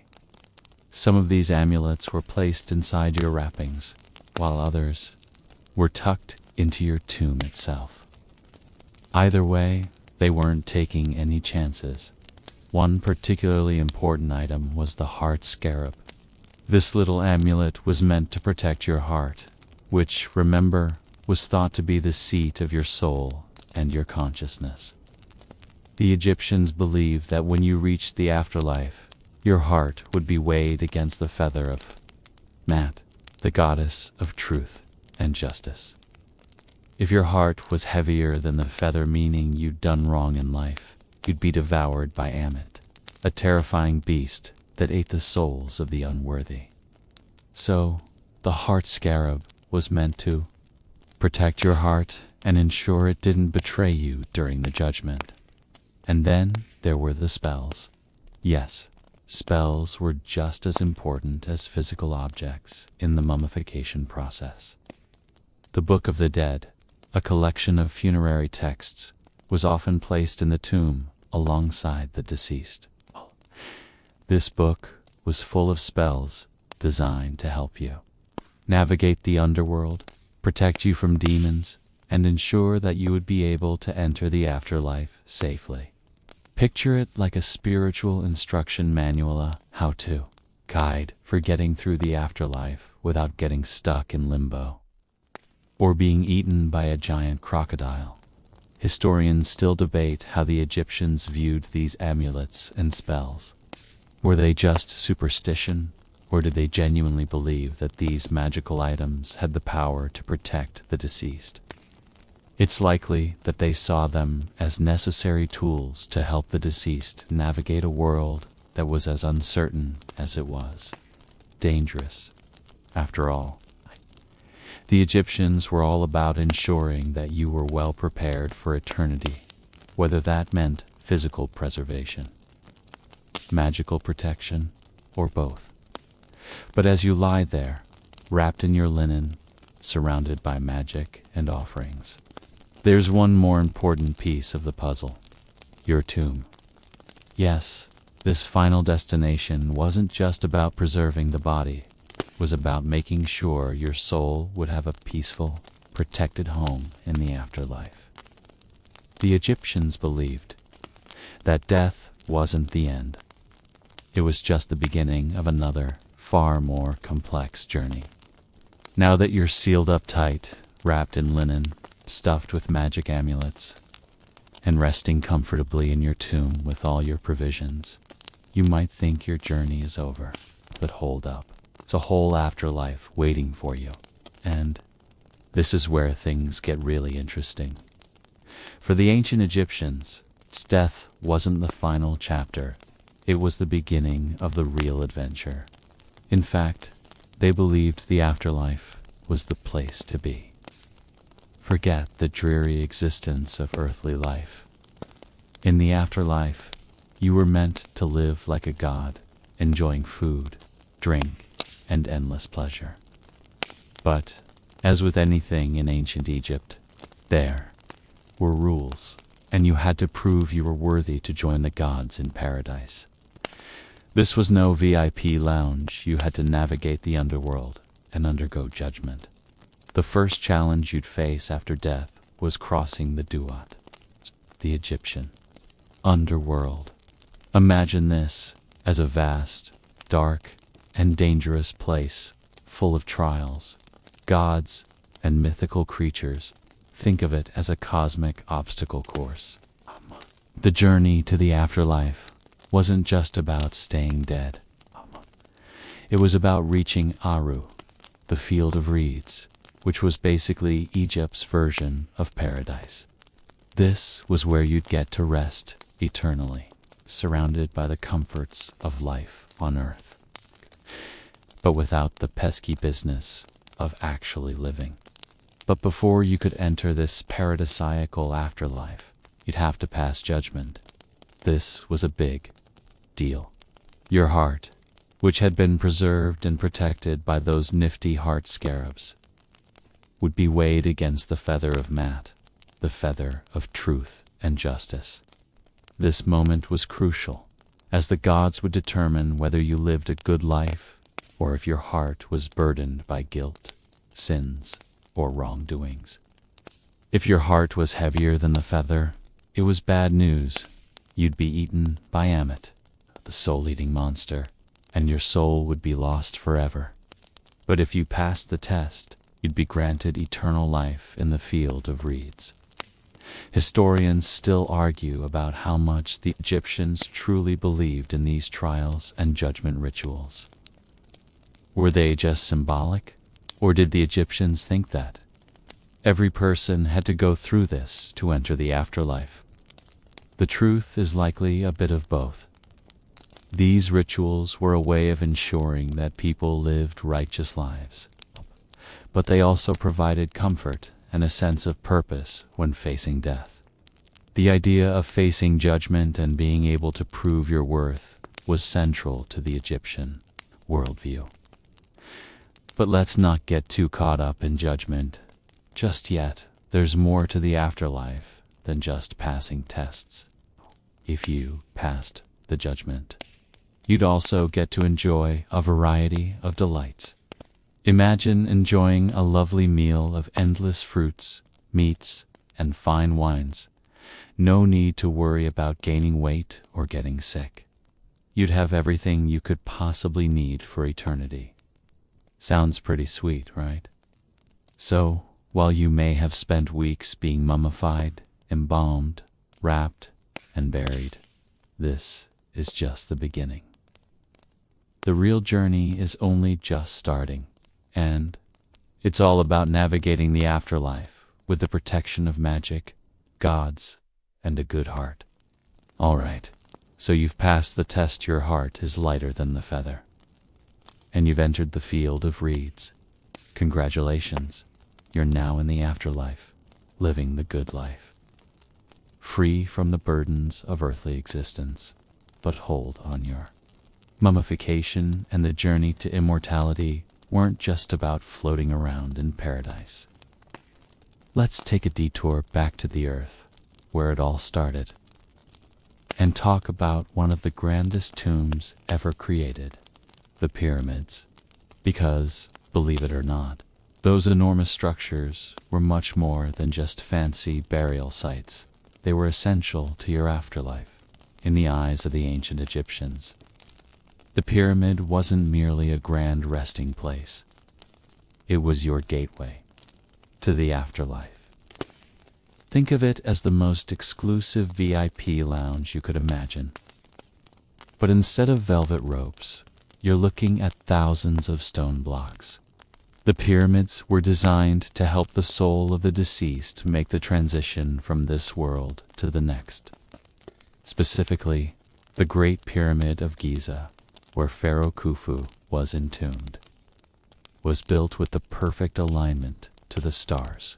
Some of these amulets were placed inside your wrappings, while others were tucked into your tomb itself. Either way, they weren't taking any chances. One particularly important item was the heart scarab. This little amulet was meant to protect your heart, which, remember, was thought to be the seat of your soul and your consciousness. The Egyptians believed that when you reached the afterlife, your heart would be weighed against the feather of Mat, the goddess of truth and justice. If your heart was heavier than the feather, meaning you'd done wrong in life, you'd be devoured by Ammit, a terrifying beast that ate the souls of the unworthy. So, the heart scarab was meant to protect your heart and ensure it didn't betray you during the judgment. And then there were the spells. Yes, spells were just as important as physical objects in the mummification process. The Book of the Dead, a collection of funerary texts, was often placed in the tomb alongside the deceased. This book was full of spells designed to help you navigate the underworld, protect you from demons, and ensure that you would be able to enter the afterlife safely. Picture it like a spiritual instruction manual, a how-to guide for getting through the afterlife without getting stuck in limbo or being eaten by a giant crocodile. Historians still debate how the Egyptians viewed these amulets and spells. Were they just superstition, or did they genuinely believe that these magical items had the power to protect the deceased? It's likely that they saw them as necessary tools to help the deceased navigate a world that was as uncertain as it was dangerous. After all, the Egyptians were all about ensuring that you were well prepared for eternity, whether that meant physical preservation, magical protection, or both. But as you lie there, wrapped in your linen, surrounded by magic and offerings, there's one more important piece of the puzzle: your tomb. Yes, this final destination wasn't just about preserving the body. It was about making sure your soul would have a peaceful, protected home in the afterlife. The Egyptians believed that death wasn't the end. It was just the beginning of another, far more complex journey. Now that you're sealed up tight, wrapped in linen, stuffed with magic amulets, and resting comfortably in your tomb with all your provisions, you might think your journey is over. But hold up. It's a whole afterlife waiting for you. And this is where things get really interesting. For the ancient Egyptians, death wasn't the final chapter. It was the beginning of the real adventure. In fact, they believed the afterlife was the place to be. Forget the dreary existence of earthly life. In the afterlife, you were meant to live like a god, enjoying food, drink, and endless pleasure. But, as with anything in ancient Egypt, there were rules, and you had to prove you were worthy to join the gods in paradise. This was no VIP lounge. You had to navigate the underworld and undergo judgment. The first challenge you'd face after death was crossing the Duat, the Egyptian underworld. Imagine this as a vast, dark, and dangerous place full of trials, gods, and mythical creatures. Think of it as a cosmic obstacle course. The journey to the afterlife wasn't just about staying dead. It was about reaching Aru, the field of reeds, which was basically Egypt's version of paradise. This was where you'd get to rest eternally, surrounded by the comforts of life on earth, but without the pesky business of actually living. But before you could enter this paradisiacal afterlife, you'd have to pass judgment. This was a big deal. Your heart, which had been preserved and protected by those nifty heart scarabs, would be weighed against the feather of Mat, the feather of truth and justice. This moment was crucial, as the gods would determine whether you lived a good life or if your heart was burdened by guilt, sins, or wrongdoings. If your heart was heavier than the feather, it was bad news. You'd be eaten by Ammit, the soul-eating monster, and your soul would be lost forever. But if you passed the test, you'd be granted eternal life in the field of reeds. Historians still argue about how much the Egyptians truly believed in these trials and judgment rituals. Were they just symbolic, or did the Egyptians think that every person had to go through this to enter the afterlife? The truth is likely a bit of both. These rituals were a way of ensuring that people lived righteous lives, but they also provided comfort and a sense of purpose when facing death. The idea of facing judgment and being able to prove your worth was central to the Egyptian worldview. But let's not get too caught up in judgment just yet. There's more to the afterlife than just passing tests. If you passed the judgment, you'd also get to enjoy a variety of delights. Imagine enjoying a lovely meal of endless fruits, meats, and fine wines. No need to worry about gaining weight or getting sick. You'd have everything you could possibly need for eternity. Sounds pretty sweet, right? So, while you may have spent weeks being mummified, embalmed, wrapped, and buried, this is just the beginning. The real journey is only just starting, and it's all about navigating the afterlife with the protection of magic, gods, and a good heart. All right, so you've passed the test. Your heart is lighter than the feather, and you've entered the field of reeds. Congratulations, you're now in the afterlife, living the good life, free from the burdens of earthly existence. But hold on, your mummification and the journey to immortality weren't just about floating around in paradise. Let's take a detour back to the earth, where it all started, and talk about one of the grandest tombs ever created, the pyramids. Because, believe it or not, those enormous structures were much more than just fancy burial sites. They were essential to your afterlife. In the eyes of the ancient Egyptians, the pyramid wasn't merely a grand resting place. It was your gateway to the afterlife. Think of it as the most exclusive VIP lounge you could imagine. But instead of velvet ropes, you're looking at thousands of stone blocks. The pyramids were designed to help the soul of the deceased make the transition from this world to the next. Specifically, the Great Pyramid of Giza, where Pharaoh Khufu was entombed, was built with the perfect alignment to the stars,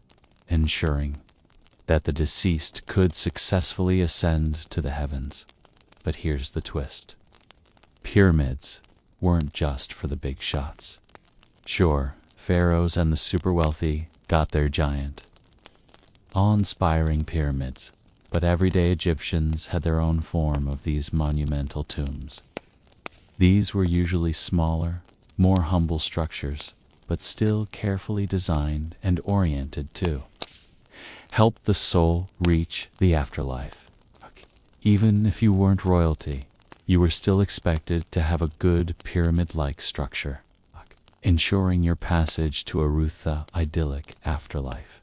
ensuring that the deceased could successfully ascend to the heavens. But here's the twist. Pyramids weren't just for the big shots. Sure, pharaohs and the super wealthy got their giant, awe-inspiring pyramids, but everyday Egyptians had their own form of these monumental tombs. These were usually smaller, more humble structures, but still carefully designed and oriented to help the soul reach the afterlife. Even if you weren't royalty, you were still expected to have a good pyramid-like structure, ensuring your passage to a Rutha idyllic afterlife.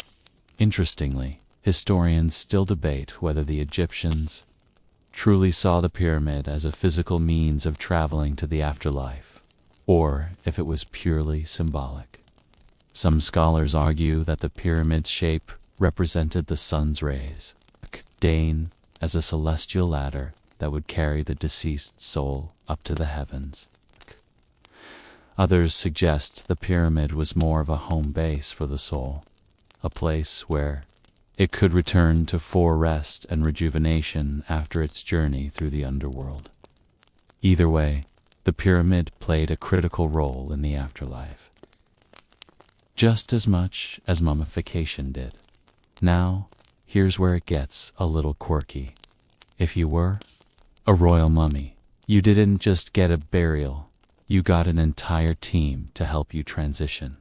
Interestingly, historians still debate whether the Egyptians truly saw the pyramid as a physical means of traveling to the afterlife, or if it was purely symbolic. Some scholars argue that the pyramid's shape represented the sun's rays, Dane as a celestial ladder that would carry the deceased soul up to the heavens. Others suggest the pyramid was more of a home base for the soul, a place where it could return for rest and rejuvenation after its journey through the underworld. Either way, the pyramid played a critical role in the afterlife, just as much as mummification did. Now, here's where it gets a little quirky. If you were a royal mummy, you didn't just get a burial, you got an entire team to help you transition.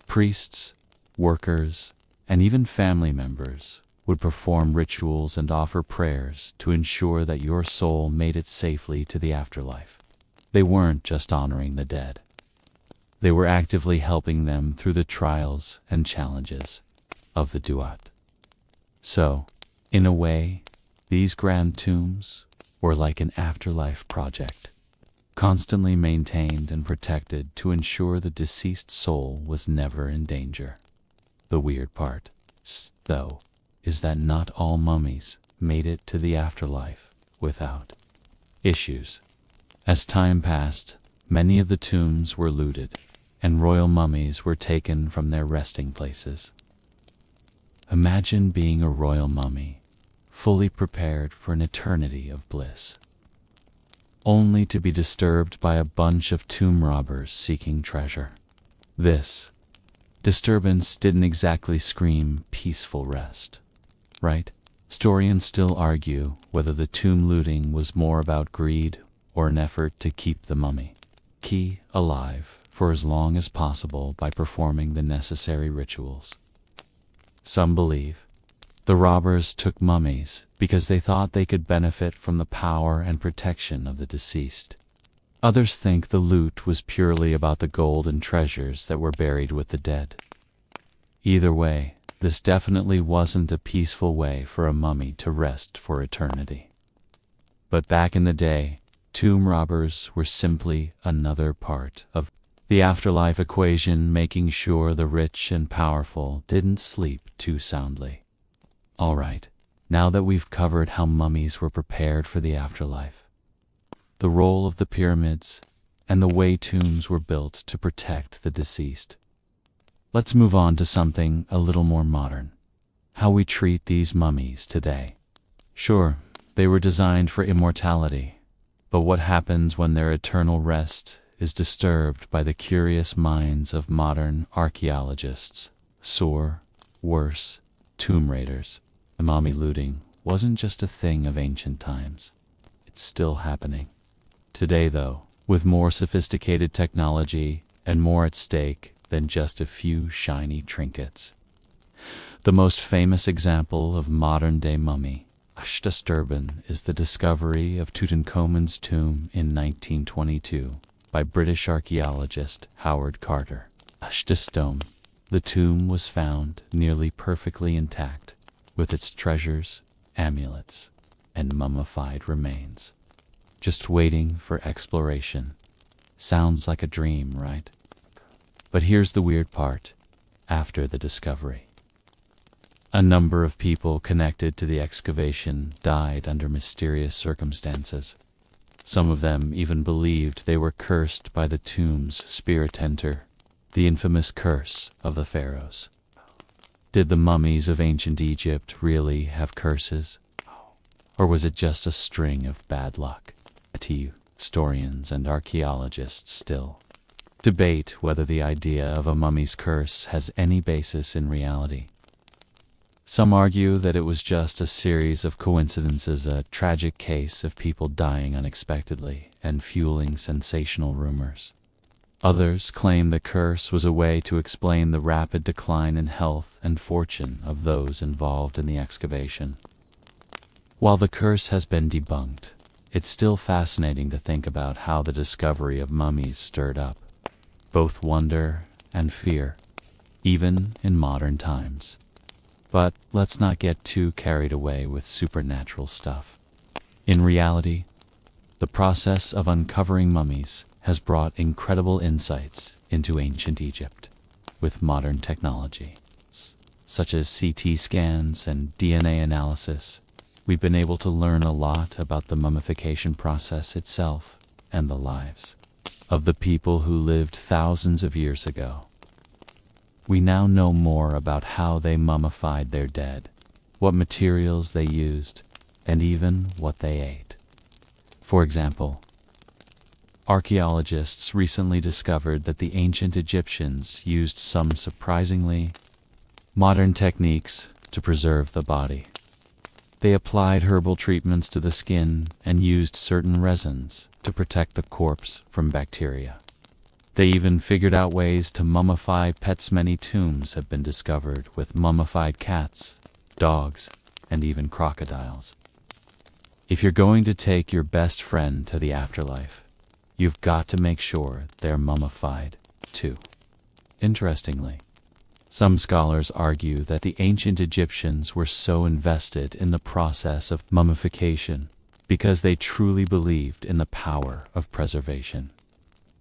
Priests, workers, and even family members would perform rituals and offer prayers to ensure that your soul made it safely to the afterlife. They weren't just honoring the dead. They were actively helping them through the trials and challenges of the duat. So, in a way, these grand tombs were like an afterlife project, constantly maintained and protected to ensure the deceased soul was never in danger. The weird part, though, is that not all mummies made it to the afterlife without issues. As time passed, many of the tombs were looted, and royal mummies were taken from their resting places. Imagine being a royal mummy, fully prepared for an eternity of bliss. only to be disturbed by a bunch of tomb robbers seeking treasure. This disturbance didn't exactly scream peaceful rest, right? Historians still argue whether the tomb looting was more about greed or an effort to keep the mummy key alive for as long as possible by performing the necessary rituals. Some believe the robbers took mummies because they thought they could benefit from the power and protection of the deceased. Others think the loot was purely about the gold and treasures that were buried with the dead. Either way, this definitely wasn't a peaceful way for a mummy to rest for eternity. But back in the day, tomb robbers were simply another part of the afterlife equation, making sure the rich and powerful didn't sleep too soundly. All right, now that we've covered how mummies were prepared for the afterlife, the role of the pyramids, and the way tombs were built to protect the deceased, let's move on to something a little more modern: how we treat these mummies today. Sure, they were designed for immortality, but what happens when their eternal rest is disturbed by the curious minds of modern archaeologists? Or, worse, tomb raiders. The mummy looting wasn't just a thing of ancient times. It's still happening today, though, with more sophisticated technology and more at stake than just a few shiny trinkets. The most famous example of modern-day mummy disturbance is the discovery of Tutankhamun's tomb in 1922 by British archaeologist Howard Carter. The tomb was found nearly perfectly intact, with its treasures, amulets, and mummified remains, just waiting for exploration. Sounds like a dream, right? But here's the weird part. After the discovery, a number of people connected to the excavation died under mysterious circumstances. Some of them even believed they were cursed by the tomb's spirit enter, the infamous curse of the pharaohs. Did the mummies of ancient Egypt really have curses? Or was it just a string of bad luck? Historians and archaeologists still debate whether the idea of a mummy's curse has any basis in reality. Some argue that it was just a series of coincidences, a tragic case of people dying unexpectedly and fueling sensational rumors. Others claim the curse was a way to explain the rapid decline in health and fortune of those involved in the excavation. While the curse has been debunked, it's still fascinating to think about how the discovery of mummies stirred up both wonder and fear, even in modern times. But let's not get too carried away with supernatural stuff. In reality, the process of uncovering mummies has brought incredible insights into ancient Egypt. With modern technology, such as CT scans and DNA analysis, we've been able to learn a lot about the mummification process itself and the lives of the people who lived thousands of years ago. We now know more about how they mummified their dead, what materials they used, and even what they ate. For example, archaeologists recently discovered that the ancient Egyptians used some surprisingly modern techniques to preserve the body. They applied herbal treatments to the skin and used certain resins to protect the corpse from bacteria. They even figured out ways to mummify pets. Many tombs have been discovered with mummified cats, dogs, and even crocodiles. If you're going to take your best friend to the afterlife, you've got to make sure they're mummified, too. Interestingly, some scholars argue that the ancient Egyptians were so invested in the process of mummification because they truly believed in the power of preservation.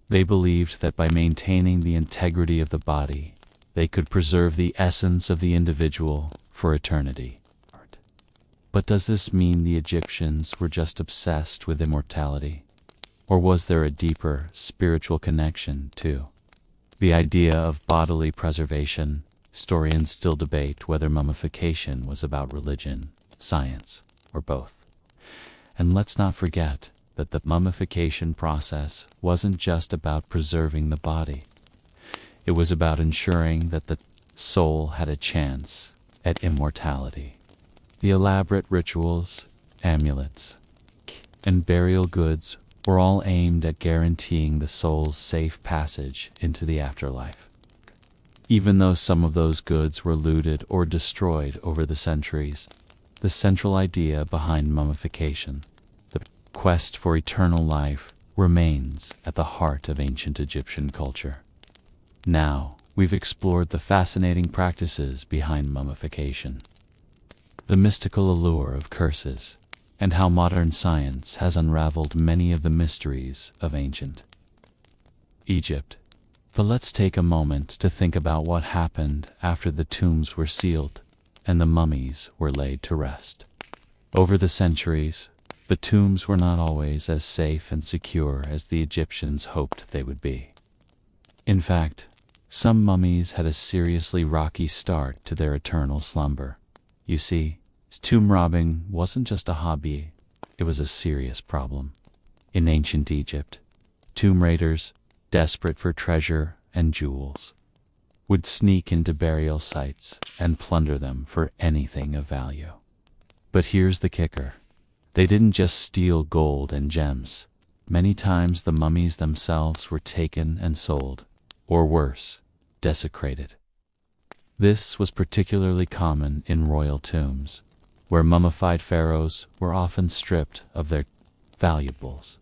They believed that by maintaining the integrity of the body, they could preserve the essence of the individual for eternity. But does this mean the Egyptians were just obsessed with immortality? Or was there a deeper spiritual connection, too? The idea of bodily preservation, historians still debate whether mummification was about religion, science, or both. And let's not forget that the mummification process wasn't just about preserving the body. It was about ensuring that the soul had a chance at immortality. The elaborate rituals, amulets, and burial goods were all aimed at guaranteeing the soul's safe passage into the afterlife. Even though some of those goods were looted or destroyed over the centuries, the central idea behind mummification, the quest for eternal life, remains at the heart of ancient Egyptian culture. Now, we've explored the fascinating practices behind mummification, the mystical allure of curses, and how modern science has unraveled many of the mysteries of ancient Egypt. But let's take a moment to think about what happened after the tombs were sealed and the mummies were laid to rest. Over the centuries, the tombs were not always as safe and secure as the Egyptians hoped they would be. In fact, some mummies had a seriously rocky start to their eternal slumber. You see, tomb robbing wasn't just a hobby, it was a serious problem. In ancient Egypt, tomb raiders, desperate for treasure and jewels, would sneak into burial sites and plunder them for anything of value. But here's the kicker. They didn't just steal gold and gems. Many times the mummies themselves were taken and sold, or worse, desecrated. This was particularly common in royal tombs, where mummified pharaohs were often stripped of their valuables.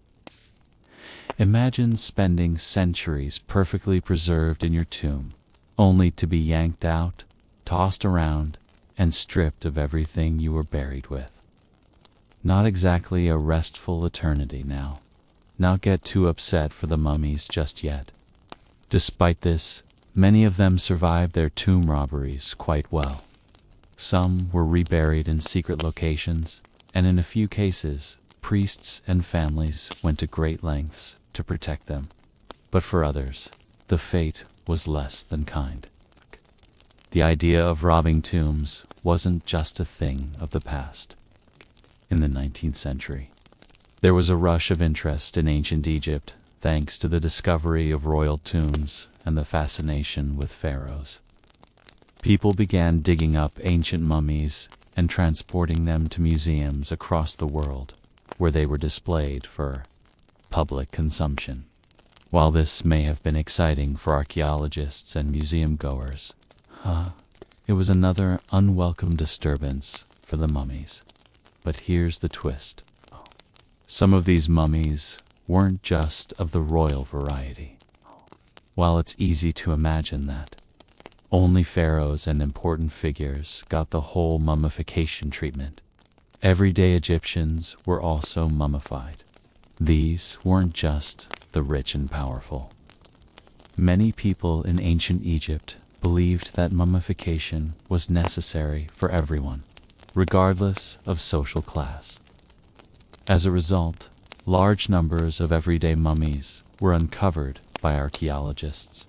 Imagine spending centuries perfectly preserved in your tomb, only to be yanked out, tossed around, and stripped of everything you were buried with. Not exactly a restful eternity now. Not get too upset for the mummies just yet. Despite this, many of them survived their tomb robberies quite well. Some were reburied in secret locations, and in a few cases, priests and families went to great lengths to protect them. But for others, the fate was less than kind. The idea of robbing tombs wasn't just a thing of the past. In the 19th century, there was a rush of interest in ancient Egypt thanks to the discovery of royal tombs and the fascination with pharaohs. People began digging up ancient mummies and transporting them to museums across the world, where they were displayed for public consumption. While this may have been exciting for archaeologists and museum goers, it was another unwelcome disturbance for the mummies. But here's the twist. Some of these mummies weren't just of the royal variety. While it's easy to imagine that, only pharaohs and important figures got the whole mummification treatment. Everyday Egyptians were also mummified. These weren't just the rich and powerful. Many people in ancient Egypt believed that mummification was necessary for everyone, regardless of social class. As a result, large numbers of everyday mummies were uncovered by archaeologists,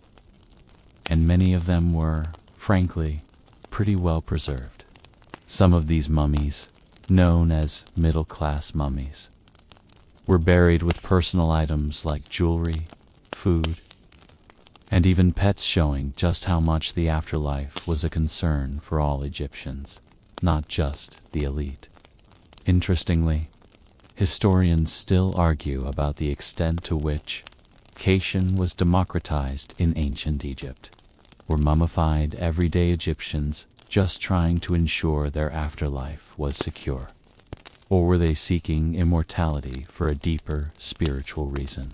and many of them were, frankly, pretty well preserved. Some of these mummies, known as middle-class mummies, were buried with personal items like jewelry, food, and even pets, showing just how much the afterlife was a concern for all Egyptians, not just the elite. Interestingly, historians still argue about the extent to which mummification was democratized in ancient Egypt. Were mummified everyday Egyptians just trying to ensure their afterlife was secure? Or were they seeking immortality for a deeper spiritual reason?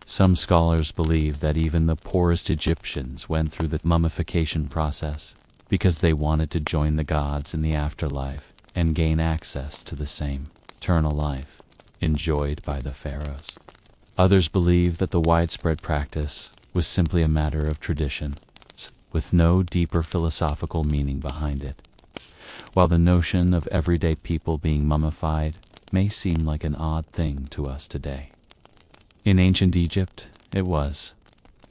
Some scholars believe that even the poorest Egyptians went through the mummification process because they wanted to join the gods in the afterlife and gain access to the same eternal life enjoyed by the pharaohs. Others believe that the widespread practice was simply a matter of tradition, with no deeper philosophical meaning behind it. While the notion of everyday people being mummified may seem like an odd thing to us today, in ancient Egypt, it was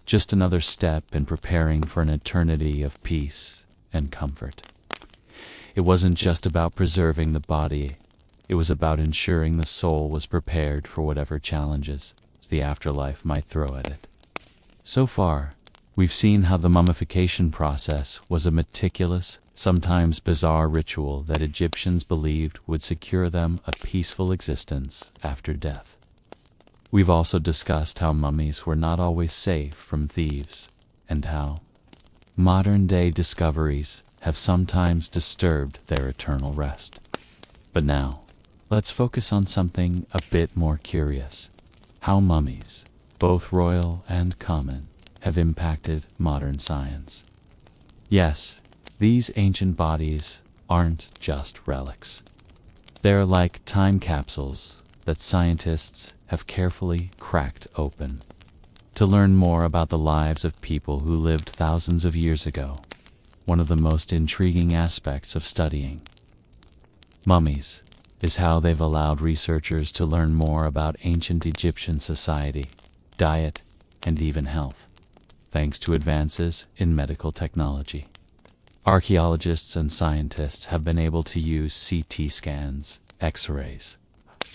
just another step in preparing for an eternity of peace and comfort. It wasn't just about preserving the body, It was about ensuring the soul was prepared for whatever challenges the afterlife might throw at it. So far, we've seen how the mummification process was a meticulous, sometimes bizarre ritual that Egyptians believed would secure them a peaceful existence after death. We've also discussed how mummies were not always safe from thieves, and how modern-day discoveries have sometimes disturbed their eternal rest. But now, let's focus on something a bit more curious: how mummies, both royal and common, have impacted modern science. Yes, these ancient bodies aren't just relics. They're like time capsules that scientists have carefully cracked open to learn more about the lives of people who lived thousands of years ago. One of the most intriguing aspects of studying mummies is how they've allowed researchers to learn more about ancient Egyptian society, diet, and even health, thanks to advances in medical technology. Archaeologists and scientists have been able to use CT scans, X-rays,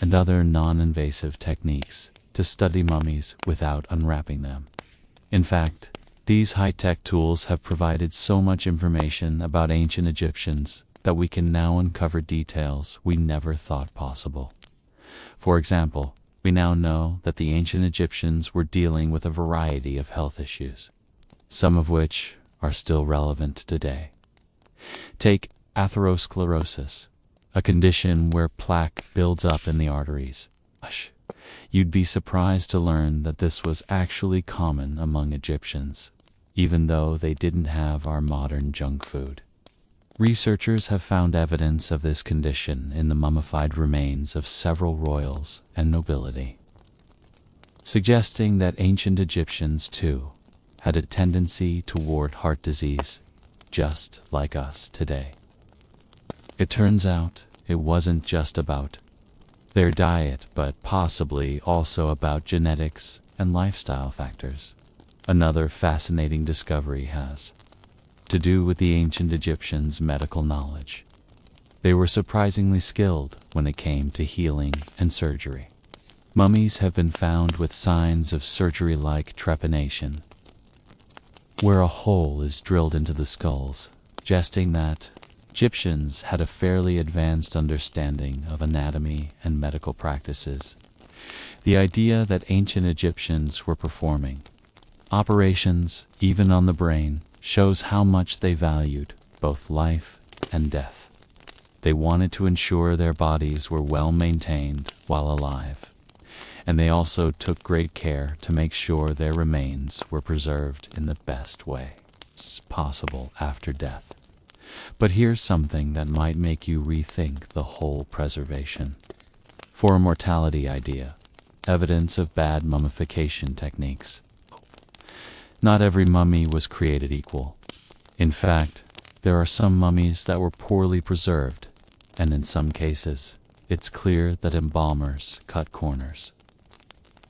and other non-invasive techniques to study mummies without unwrapping them. In fact, these high-tech tools have provided so much information about ancient Egyptians that we can now uncover details we never thought possible. For example, we now know that the ancient Egyptians were dealing with a variety of health issues, some of which are still relevant today. Take atherosclerosis, a condition where plaque builds up in the arteries. You'd be surprised to learn that this was actually common among Egyptians, even though they didn't have our modern junk food. Researchers have found evidence of this condition in the mummified remains of several royals and nobility, suggesting that ancient Egyptians, too, had a tendency toward heart disease, just like us today. It turns out it wasn't just about their diet, but possibly also about genetics and lifestyle factors. Another fascinating discovery has to do with the ancient Egyptians' medical knowledge. They were surprisingly skilled when it came to healing and surgery. Mummies have been found with signs of surgery-like trepanation, where a hole is drilled into the skulls, suggesting that Egyptians had a fairly advanced understanding of anatomy and medical practices. The idea that ancient Egyptians were performing operations, even on the brain, shows how much they valued both life and death. They wanted to ensure their bodies were well maintained while alive, and they also took great care to make sure their remains were preserved in the best way possible after death. But here's something that might make you rethink the whole preservation for a mortality idea: evidence of bad mummification techniques. Not every mummy was created equal. In fact, there are some mummies that were poorly preserved, and in some cases, it's clear that embalmers cut corners.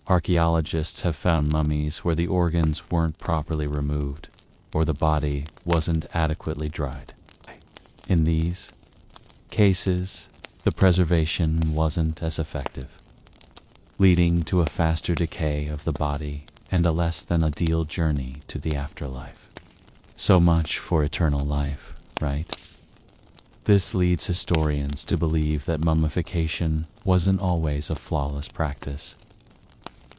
Archaeologists have found mummies where the organs weren't properly removed, or the body wasn't adequately dried. In these cases, the preservation wasn't as effective, leading to a faster decay of the body and a less than ideal journey to the afterlife. So much for eternal life, right? This leads historians to believe that mummification wasn't always a flawless practice,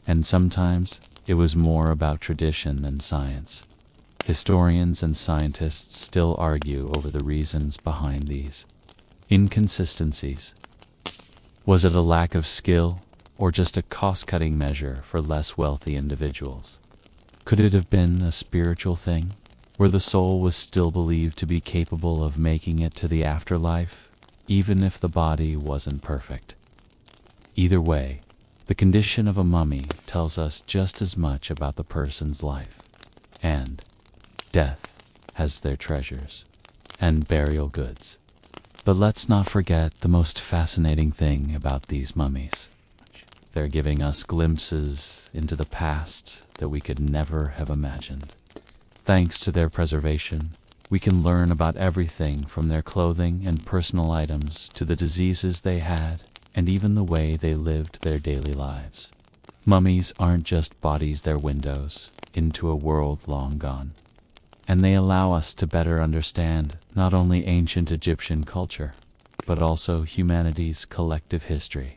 and sometimes it was more about tradition than science. Historians and scientists still argue over the reasons behind these inconsistencies. Was it a lack of skill, or just a cost-cutting measure for less wealthy individuals? Could it have been a spiritual thing, where the soul was still believed to be capable of making it to the afterlife, even if the body wasn't perfect? Either way, the condition of a mummy tells us just as much about the person's life, and death has their treasures and burial goods. But let's not forget the most fascinating thing about these mummies. They're giving us glimpses into the past that we could never have imagined. Thanks to their preservation, we can learn about everything from their clothing and personal items to the diseases they had and even the way they lived their daily lives. Mummies aren't just bodies, they're windows into a world long gone. And they allow us to better understand not only ancient Egyptian culture, but also humanity's collective history.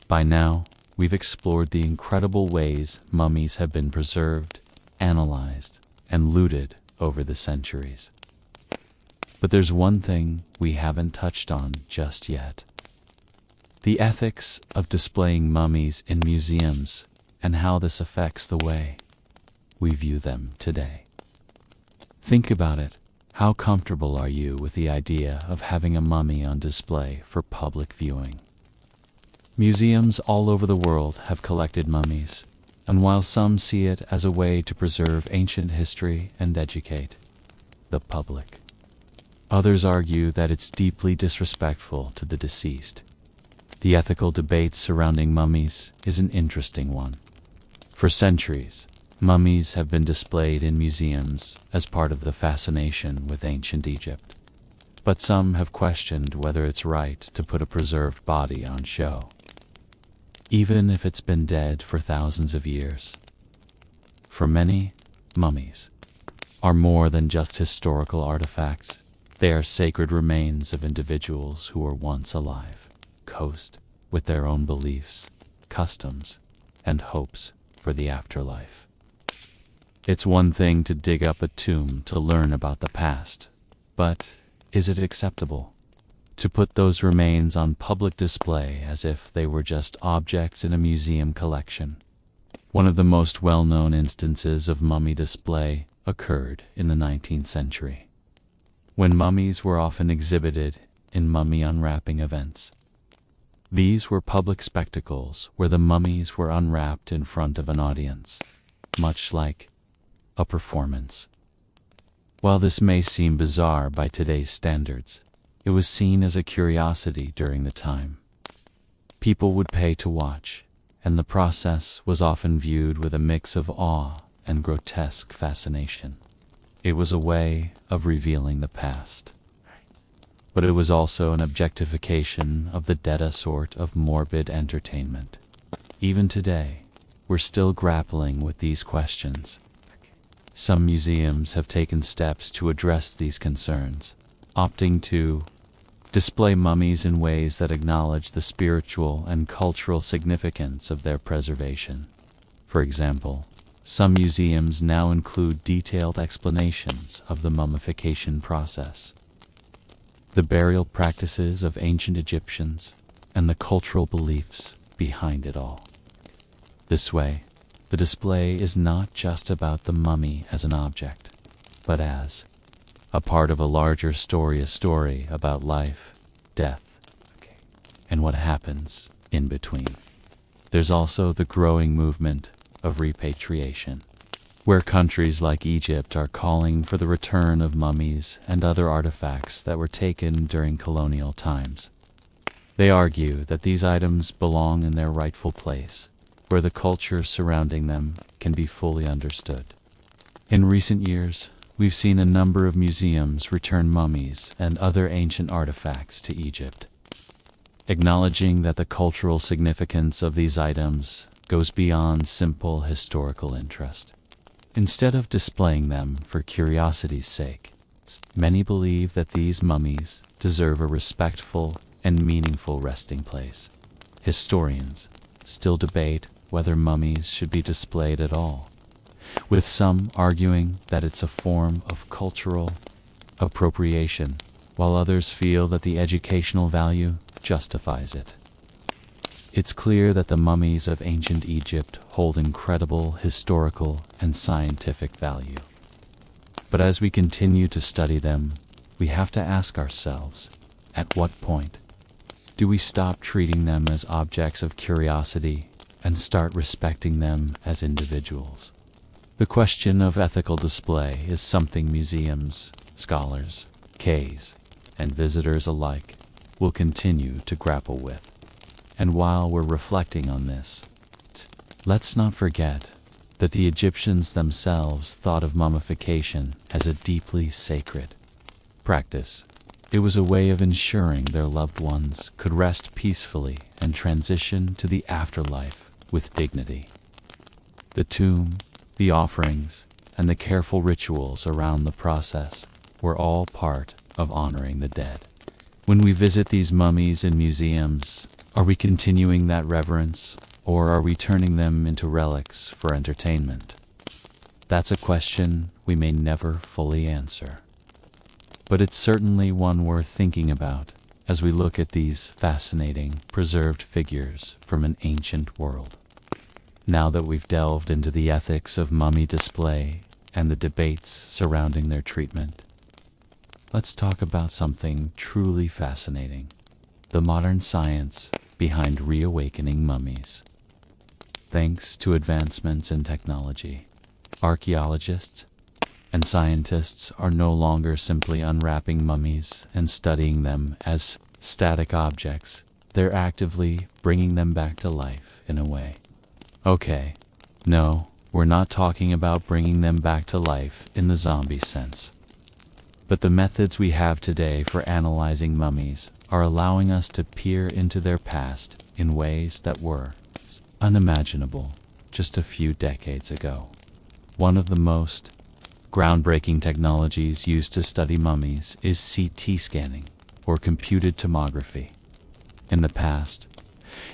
By now, we've explored the incredible ways mummies have been preserved, analyzed, and looted over the centuries. But there's one thing we haven't touched on just yet: the ethics of displaying mummies in museums and how this affects the way we view them today. Think about it. How comfortable are you with the idea of having a mummy on display for public viewing? Museums all over the world have collected mummies, and while some see it as a way to preserve ancient history and educate the public, others argue that it's deeply disrespectful to the deceased. The ethical debate surrounding mummies is an interesting one. For centuries, mummies have been displayed in museums as part of the fascination with ancient Egypt. But some have questioned whether it's right to put a preserved body on show, even if it's been dead for thousands of years. For many, mummies are more than just historical artifacts. They are sacred remains of individuals who were once alive, cursed with their own beliefs, customs, and hopes for the afterlife. It's one thing to dig up a tomb to learn about the past, but is it acceptable to put those remains on public display as if they were just objects in a museum collection? One of the most well-known instances of mummy display occurred in the 19th century, when mummies were often exhibited in mummy unwrapping events. These were public spectacles where the mummies were unwrapped in front of an audience, much like a performance. While this may seem bizarre by today's standards, it was seen as a curiosity during the time. People would pay to watch, and the process was often viewed with a mix of awe and grotesque fascination. It was a way of revealing the past, but it was also an objectification of the dead, a sort of morbid entertainment. Even today, we're still grappling with these questions. Some museums have taken steps to address these concerns, opting to display mummies in ways that acknowledge the spiritual and cultural significance of their preservation. For example, some museums now include detailed explanations of the mummification process, the burial practices of ancient Egyptians, and the cultural beliefs behind it all. This way, the display is not just about the mummy as an object, but as a part of a larger story, a story about life, death, and what happens in between. There's also the growing movement of repatriation, where countries like Egypt are calling for the return of mummies and other artifacts that were taken during colonial times. They argue that these items belong in their rightful place, where the culture surrounding them can be fully understood. In recent years, we've seen a number of museums return mummies and other ancient artifacts to Egypt, acknowledging that the cultural significance of these items goes beyond simple historical interest. Instead of displaying them for curiosity's sake, many believe that these mummies deserve a respectful and meaningful resting place. Historians still debate whether mummies should be displayed at all, with some arguing that it's a form of cultural appropriation, while others feel that the educational value justifies it. It's clear that the mummies of ancient Egypt hold incredible historical and scientific value. But as we continue to study them, we have to ask ourselves, at what point do we stop treating them as objects of curiosity and start respecting them as individuals? The question of ethical display is something museums, scholars, and visitors alike will continue to grapple with. And while we're reflecting on this, let's not forget that the Egyptians themselves thought of mummification as a deeply sacred practice. It was a way of ensuring their loved ones could rest peacefully and transition to the afterlife with dignity. The tomb, the offerings, and the careful rituals around the process were all part of honoring the dead. When we visit these mummies in museums, are we continuing that reverence, or are we turning them into relics for entertainment? That's a question we may never fully answer. But it's certainly one worth thinking about as we look at these fascinating, preserved figures from an ancient world. Now that we've delved into the ethics of mummy display and the debates surrounding their treatment, let's talk about something truly fascinating: the modern science behind reawakening mummies. Thanks to advancements in technology, archaeologists and scientists are no longer simply unwrapping mummies and studying them as static objects. They're actively bringing them back to life in a way. Okay, no, we're not talking about bringing them back to life in the zombie sense. But the methods we have today for analyzing mummies are allowing us to peer into their past in ways that were unimaginable just a few decades ago. One of the most groundbreaking technologies used to study mummies is CT scanning, or computed tomography. In the past,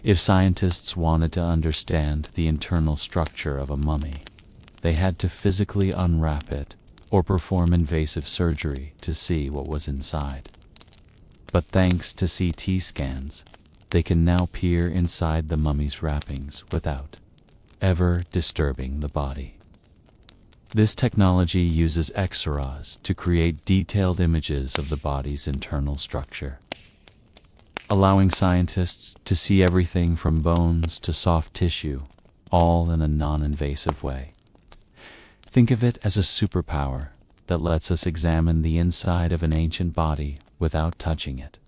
if scientists wanted to understand the internal structure of a mummy, they had to physically unwrap it or perform invasive surgery to see what was inside. But thanks to CT scans, they can now peer inside the mummy's wrappings without ever disturbing the body. This technology uses X-rays to create detailed images of the body's internal structure, allowing scientists to see everything from bones to soft tissue, all in a non-invasive way. Think of it as a superpower that lets us examine the inside of an ancient body without touching it.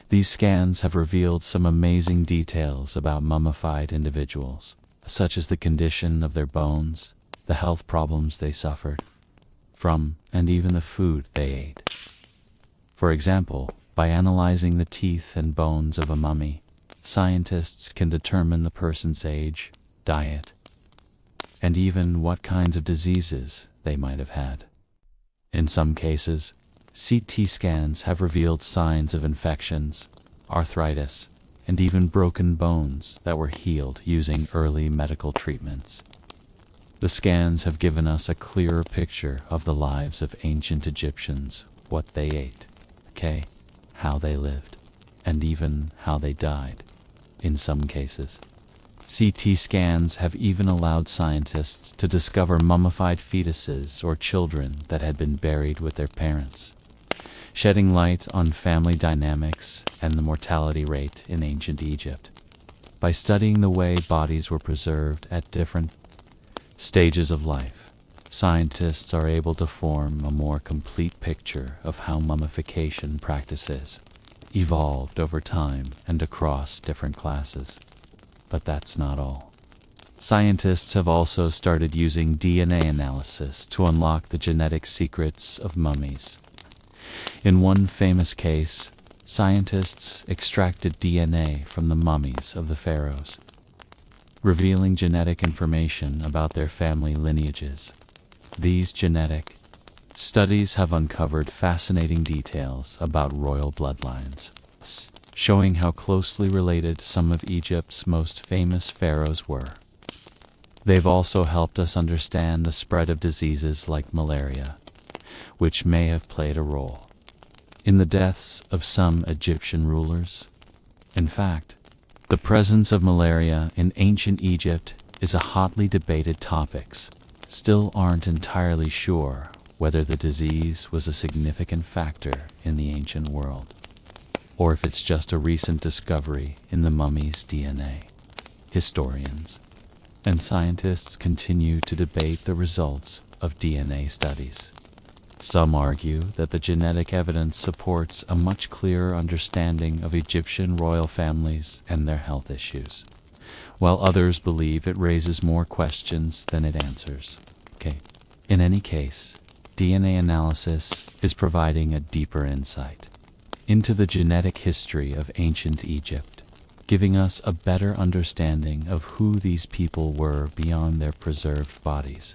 These scans have revealed some amazing details about mummified individuals, such as the condition of their bones, the health problems they suffered from, and even the food they ate. For example, by analyzing the teeth and bones of a mummy, scientists can determine the person's age, diet, and even what kinds of diseases they might have had. In some cases, CT scans have revealed signs of infections, arthritis, and even broken bones that were healed using early medical treatments. The scans have given us a clearer picture of the lives of ancient Egyptians, what they ate, how they lived, and even how they died, in some cases. CT scans have even allowed scientists to discover mummified fetuses or children that had been buried with their parents, shedding light on family dynamics and the mortality rate in ancient Egypt. By studying the way bodies were preserved at different stages of life, scientists are able to form a more complete picture of how mummification practices evolved over time and across different classes. But that's not all. Scientists have also started using DNA analysis to unlock the genetic secrets of mummies. In one famous case, scientists extracted DNA from the mummies of the pharaohs, revealing genetic information about their family lineages. These genetic studies have uncovered fascinating details about royal bloodlines, showing how closely related some of Egypt's most famous pharaohs were. They've also helped us understand the spread of diseases like malaria, which may have played a role in the deaths of some Egyptian rulers. In fact, the presence of malaria in ancient Egypt is a hotly debated topic. Still aren't entirely sure whether the disease was a significant factor in the ancient world, or if it's just a recent discovery in the mummy's DNA. Historians and scientists continue to debate the results of DNA studies. Some argue that the genetic evidence supports a much clearer understanding of Egyptian royal families and their health issues, while others believe it raises more questions than it answers. In any case, DNA analysis is providing a deeper insight into the genetic history of ancient Egypt, giving us a better understanding of who these people were beyond their preserved bodies.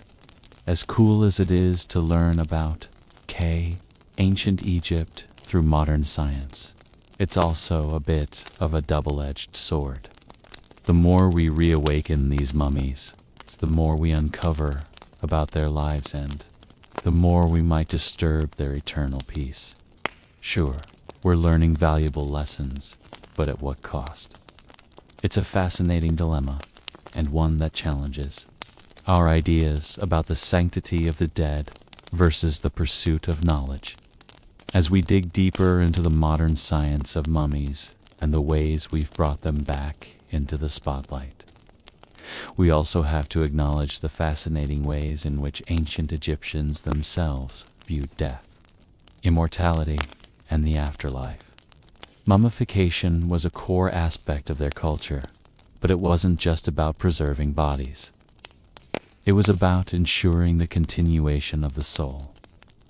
As cool as it is to learn about ancient Egypt through modern science, it's also a bit of a double-edged sword. The more we reawaken these mummies, the more we uncover about their lives and the more we might disturb their eternal peace. Sure, we're learning valuable lessons, but at what cost? It's a fascinating dilemma, and one that challenges our ideas about the sanctity of the dead versus the pursuit of knowledge. As we dig deeper into the modern science of mummies and the ways we've brought them back into the spotlight, we also have to acknowledge the fascinating ways in which ancient Egyptians themselves viewed death, immortality, and the afterlife. Mummification was a core aspect of their culture, but it wasn't just about preserving bodies. It was about ensuring the continuation of the soul.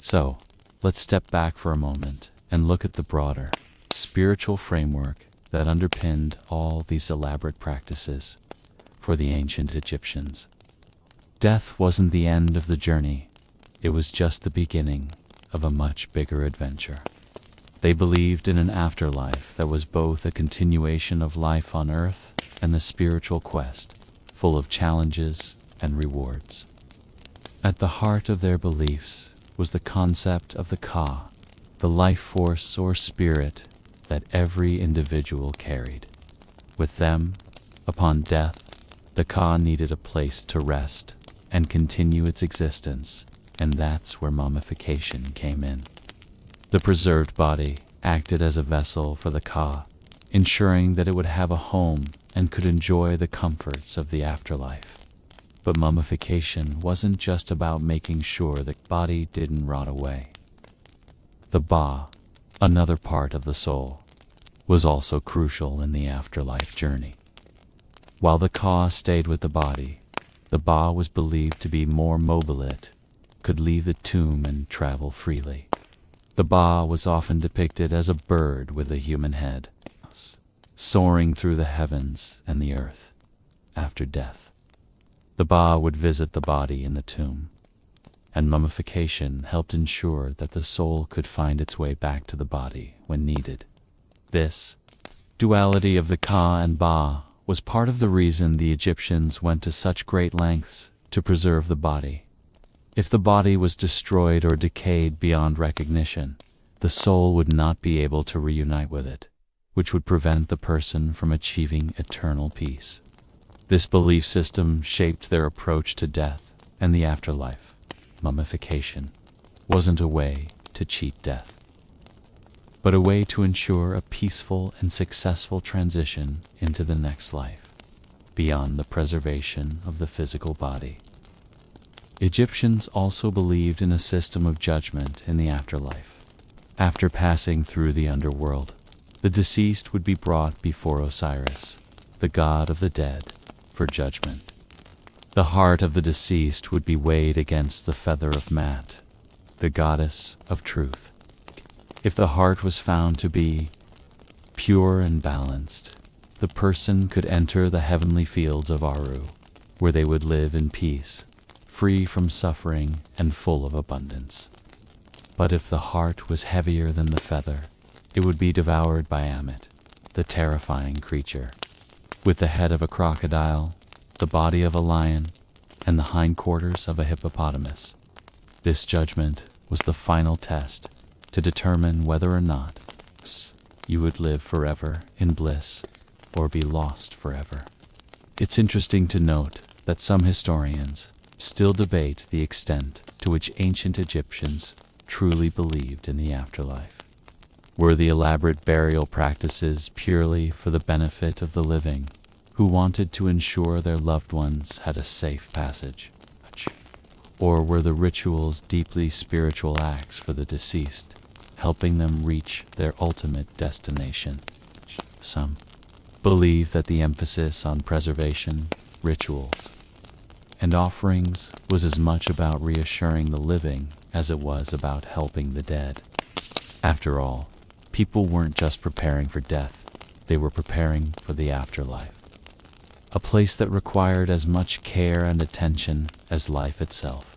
So, let's step back for a moment and look at the broader, spiritual framework that underpinned all these elaborate practices for the ancient Egyptians. Death wasn't the end of the journey, it was just the beginning of a much bigger adventure. They believed in an afterlife that was both a continuation of life on earth and a spiritual quest, full of challenges and rewards. At the heart of their beliefs was the concept of the Ka, the life force or spirit that every individual carried. With them, upon death, the Ka needed a place to rest and continue its existence, and that's where mummification came in. The preserved body acted as a vessel for the Ka, ensuring that it would have a home and could enjoy the comforts of the afterlife. But mummification wasn't just about making sure the body didn't rot away. The Ba, another part of the soul, was also crucial in the afterlife journey. While the Ka stayed with the body, the Ba was believed to be more mobile. It could leave the tomb and travel freely. The Ba was often depicted as a bird with a human head, soaring through the heavens and the earth. After death, the Ba would visit the body in the tomb, and mummification helped ensure that the soul could find its way back to the body when needed. This duality of the Ka and Ba was part of the reason the Egyptians went to such great lengths to preserve the body. If the body was destroyed or decayed beyond recognition, the soul would not be able to reunite with it, which would prevent the person from achieving eternal peace. This belief system shaped their approach to death and the afterlife. Mummification wasn't a way to cheat death, but a way to ensure a peaceful and successful transition into the next life, beyond the preservation of the physical body. Egyptians also believed in a system of judgment in the afterlife. After passing through the underworld, the deceased would be brought before Osiris, the god of the dead, for judgment. The heart of the deceased would be weighed against the feather of Mat, the goddess of truth. If the heart was found to be pure and balanced, the person could enter the heavenly fields of Aru, where they would live in peace, free from suffering and full of abundance. But if the heart was heavier than the feather, it would be devoured by Ammit, the terrifying creature, with the head of a crocodile, the body of a lion, and the hindquarters of a hippopotamus. This judgment was the final test to determine whether or not you would live forever in bliss or be lost forever. It's interesting to note that some historians still debate the extent to which ancient Egyptians truly believed in the afterlife. Were the elaborate burial practices purely for the benefit of the living, who wanted to ensure their loved ones had a safe passage? Or were the rituals deeply spiritual acts for the deceased, helping them reach their ultimate destination? Some believe that the emphasis on preservation, rituals, and offerings was as much about reassuring the living as it was about helping the dead. After all, People weren't just preparing for death, they were preparing for the afterlife. A place that required as much care and attention as life itself.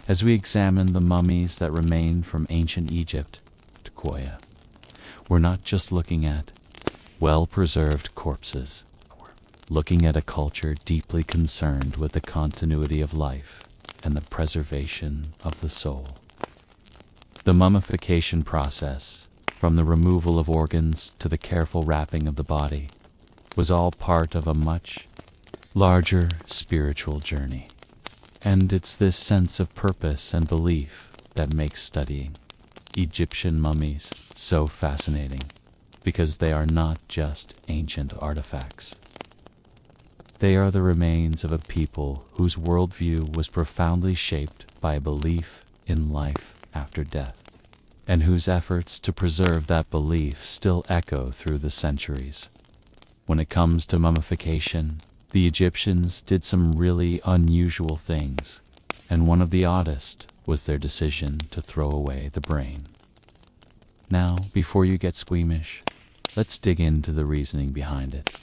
As we examine the mummies that remain from ancient Egypt to Goya, we're not just looking at well-preserved corpses. We're looking at a culture deeply concerned with the continuity of life and the preservation of the soul. The mummification process, from the removal of organs to the careful wrapping of the body, was all part of a much larger spiritual journey. And it's this sense of purpose and belief that makes studying Egyptian mummies so fascinating, because they are not just ancient artifacts. They are the remains of a people whose worldview was profoundly shaped by a belief in life after death, and whose efforts to preserve that belief still echo through the centuries. When it comes to mummification, the Egyptians did some really unusual things, and one of the oddest was their decision to throw away the brain. Now, before you get squeamish, let's dig into the reasoning behind it.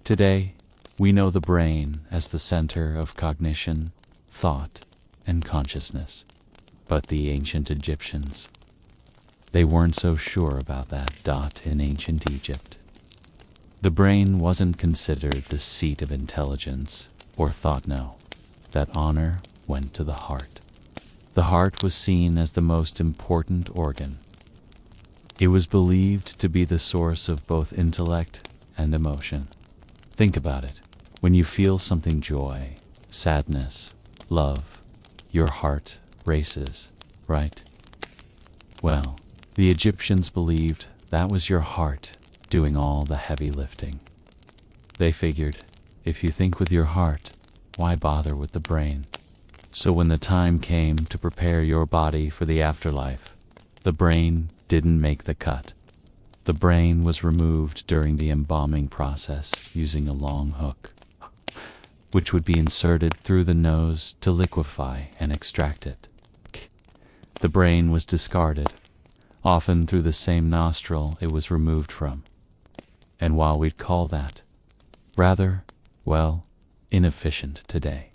Today, we know the brain as the center of cognition, thought, and consciousness. But the ancient Egyptians, they weren't so sure about that. In ancient Egypt, the brain wasn't considered the seat of intelligence or thought. No, that honor went to the heart. The heart was seen as the most important organ. It was believed to be the source of both intellect and emotion. Think about it. When you feel something, joy, sadness, love, your heart races, right? Well, the Egyptians believed that was your heart doing all the heavy lifting. They figured, if you think with your heart, why bother with the brain? So when the time came to prepare your body for the afterlife, the brain didn't make the cut. The brain was removed during the embalming process using a long hook, which would be inserted through the nose to liquefy and extract it. The brain was discarded, often through the same nostril it was removed from. And while we'd call that rather, well, inefficient today,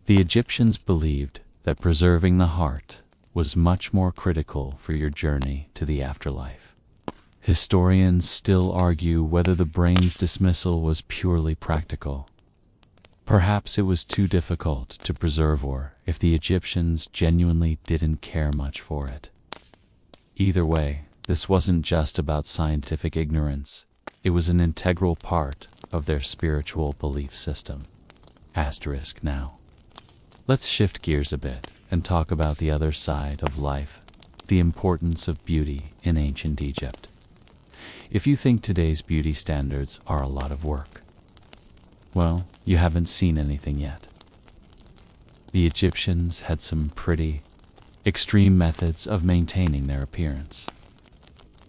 the Egyptians believed that preserving the heart was much more critical for your journey to the afterlife. Historians still argue whether the brain's dismissal was purely practical. Perhaps it was too difficult to preserve, or if the Egyptians genuinely didn't care much for it. Either way, this wasn't just about scientific ignorance. It was an integral part of their spiritual belief system. Asterisk now. Let's shift gears a bit and talk about the other side of life, the importance of beauty in ancient Egypt. If you think today's beauty standards are a lot of work, well, you haven't seen anything yet. The Egyptians had some pretty extreme methods of maintaining their appearance,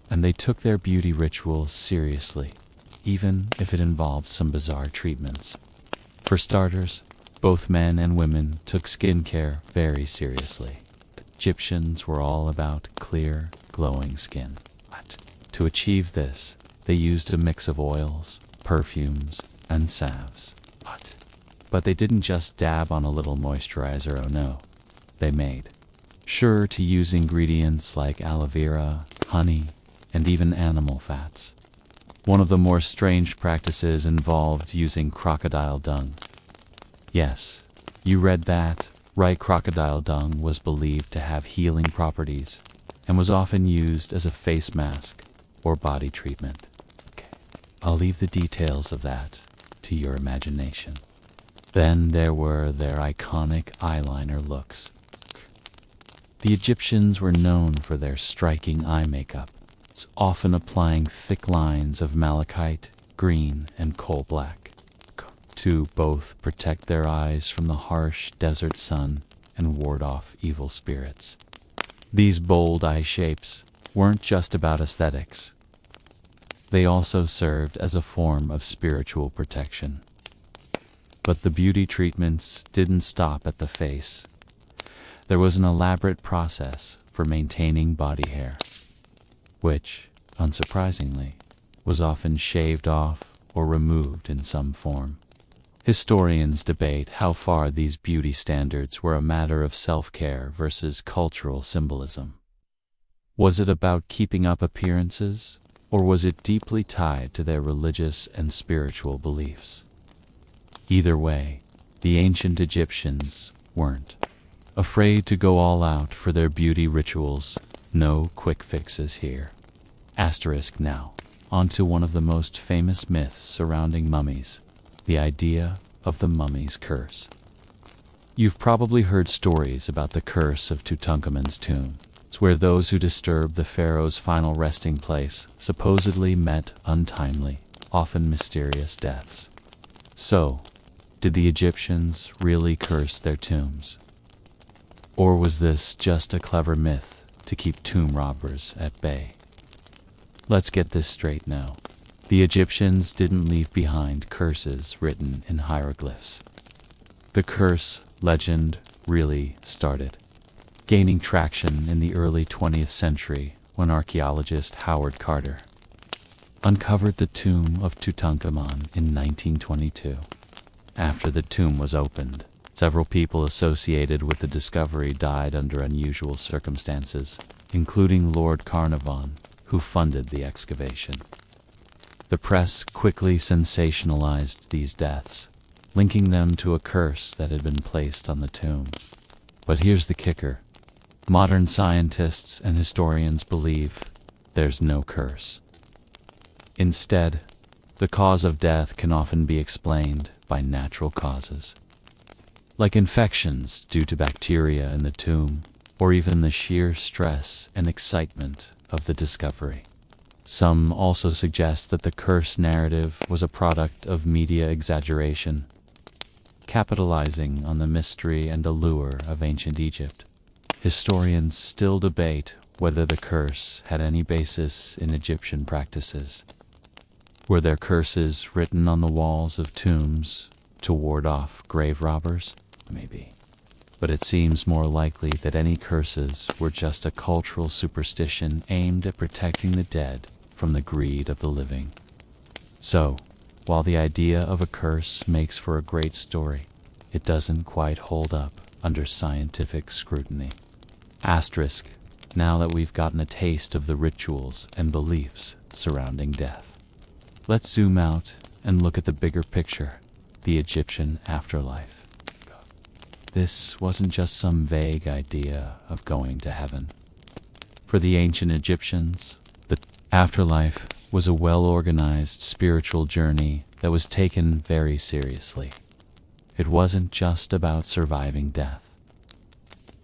and they took their beauty rituals seriously, even if it involved some bizarre treatments. For starters, both men and women took skincare very seriously. The Egyptians were all about clear, glowing skin. But to achieve this, they used a mix of oils, perfumes, and salves. But they didn't just dab on a little moisturizer, oh no. They made sure to use ingredients like aloe vera, honey, and even animal fats. One of the more strange practices involved using crocodile dung. Yes, you read that right. Crocodile dung was believed to have healing properties and was often used as a face mask or body treatment. Okay, I'll leave the details of that to your imagination. Then there were their iconic eyeliner looks. The Egyptians were known for their striking eye makeup, often applying thick lines of malachite, green, and coal black to both protect their eyes from the harsh desert sun and ward off evil spirits. These bold eye shapes weren't just about aesthetics. They also served as a form of spiritual protection. But the beauty treatments didn't stop at the face. There was an elaborate process for maintaining body hair. which, unsurprisingly, was often shaved off or removed in some form. Historians debate how far these beauty standards were a matter of self-care versus cultural symbolism. Was it about keeping up appearances, or was it deeply tied to their religious and spiritual beliefs? Either way, the ancient Egyptians weren't afraid to go all out for their beauty rituals. No quick fixes here. Asterisk now. On to one of the most famous myths surrounding mummies, the idea of the mummy's curse. You've probably heard stories about the curse of Tutankhamun's tomb. It's where those who disturbed the pharaoh's final resting place supposedly met untimely, often mysterious deaths. So, did the Egyptians really curse their tombs? Or was this just a clever myth to keep tomb robbers at bay? Let's get this straight now. The Egyptians didn't leave behind curses written in hieroglyphs. The curse legend really started gaining traction in the early 20th century when archaeologist Howard Carter uncovered the tomb of Tutankhamun in 1922. After the tomb was opened, several people associated with the discovery died under unusual circumstances, including Lord Carnarvon, who funded the excavation. The press quickly sensationalized these deaths, linking them to a curse that had been placed on the tomb. But here's the kicker. Modern scientists and historians believe there's no curse. Instead, the cause of death can often be explained by natural causes, like infections due to bacteria in the tomb, or even the sheer stress and excitement of the discovery. Some also suggest that the curse narrative was a product of media exaggeration, capitalizing on the mystery and allure of ancient Egypt. Historians still debate whether the curse had any basis in Egyptian practices. Were there curses written on the walls of tombs to ward off grave robbers? Maybe. But it seems more likely that any curses were just a cultural superstition aimed at protecting the dead from the greed of the living. So, while the idea of a curse makes for a great story, it doesn't quite hold up under scientific scrutiny. Asterisk, now that we've gotten a taste of the rituals and beliefs surrounding death, let's zoom out and look at the bigger picture, the Egyptian afterlife. This wasn't just some vague idea of going to heaven. For the ancient Egyptians, the afterlife was a well-organized spiritual journey that was taken very seriously. It wasn't just about surviving death.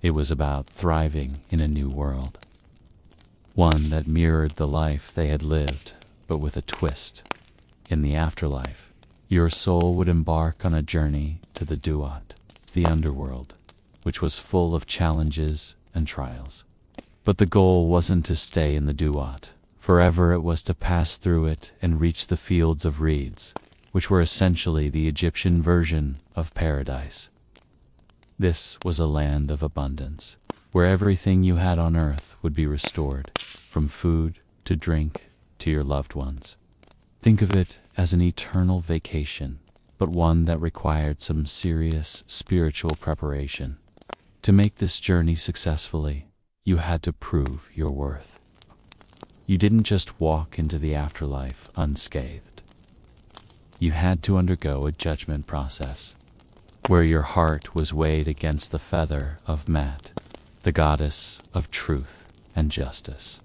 It was about thriving in a new world. One that mirrored the life they had lived, but with a twist. In the afterlife, your soul would embark on a journey to the Duat, the underworld, which was full of challenges and trials. But the goal wasn't to stay in the Duat forever. It was to pass through it and reach the fields of reeds, which were essentially the Egyptian version of paradise. This was a land of abundance, where everything you had on earth would be restored, from food to drink to your loved ones. Think of it as an eternal vacation, but one that required some serious spiritual preparation. To make this journey successfully, you had to prove your worth. You didn't just walk into the afterlife unscathed. You had to undergo a judgment process, where your heart was weighed against the feather of Mat, the goddess of truth and justice.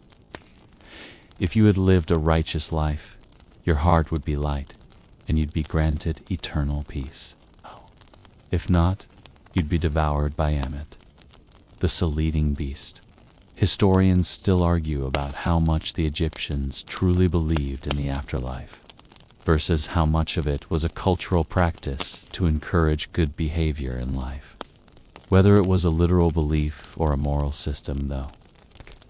If you had lived a righteous life, your heart would be light, and you'd be granted eternal peace. If not, you'd be devoured by Ammit, the Sleeting beast. Historians still argue about how much the Egyptians truly believed in the afterlife, versus how much of it was a cultural practice to encourage good behavior in life. Whether it was a literal belief or a moral system, though,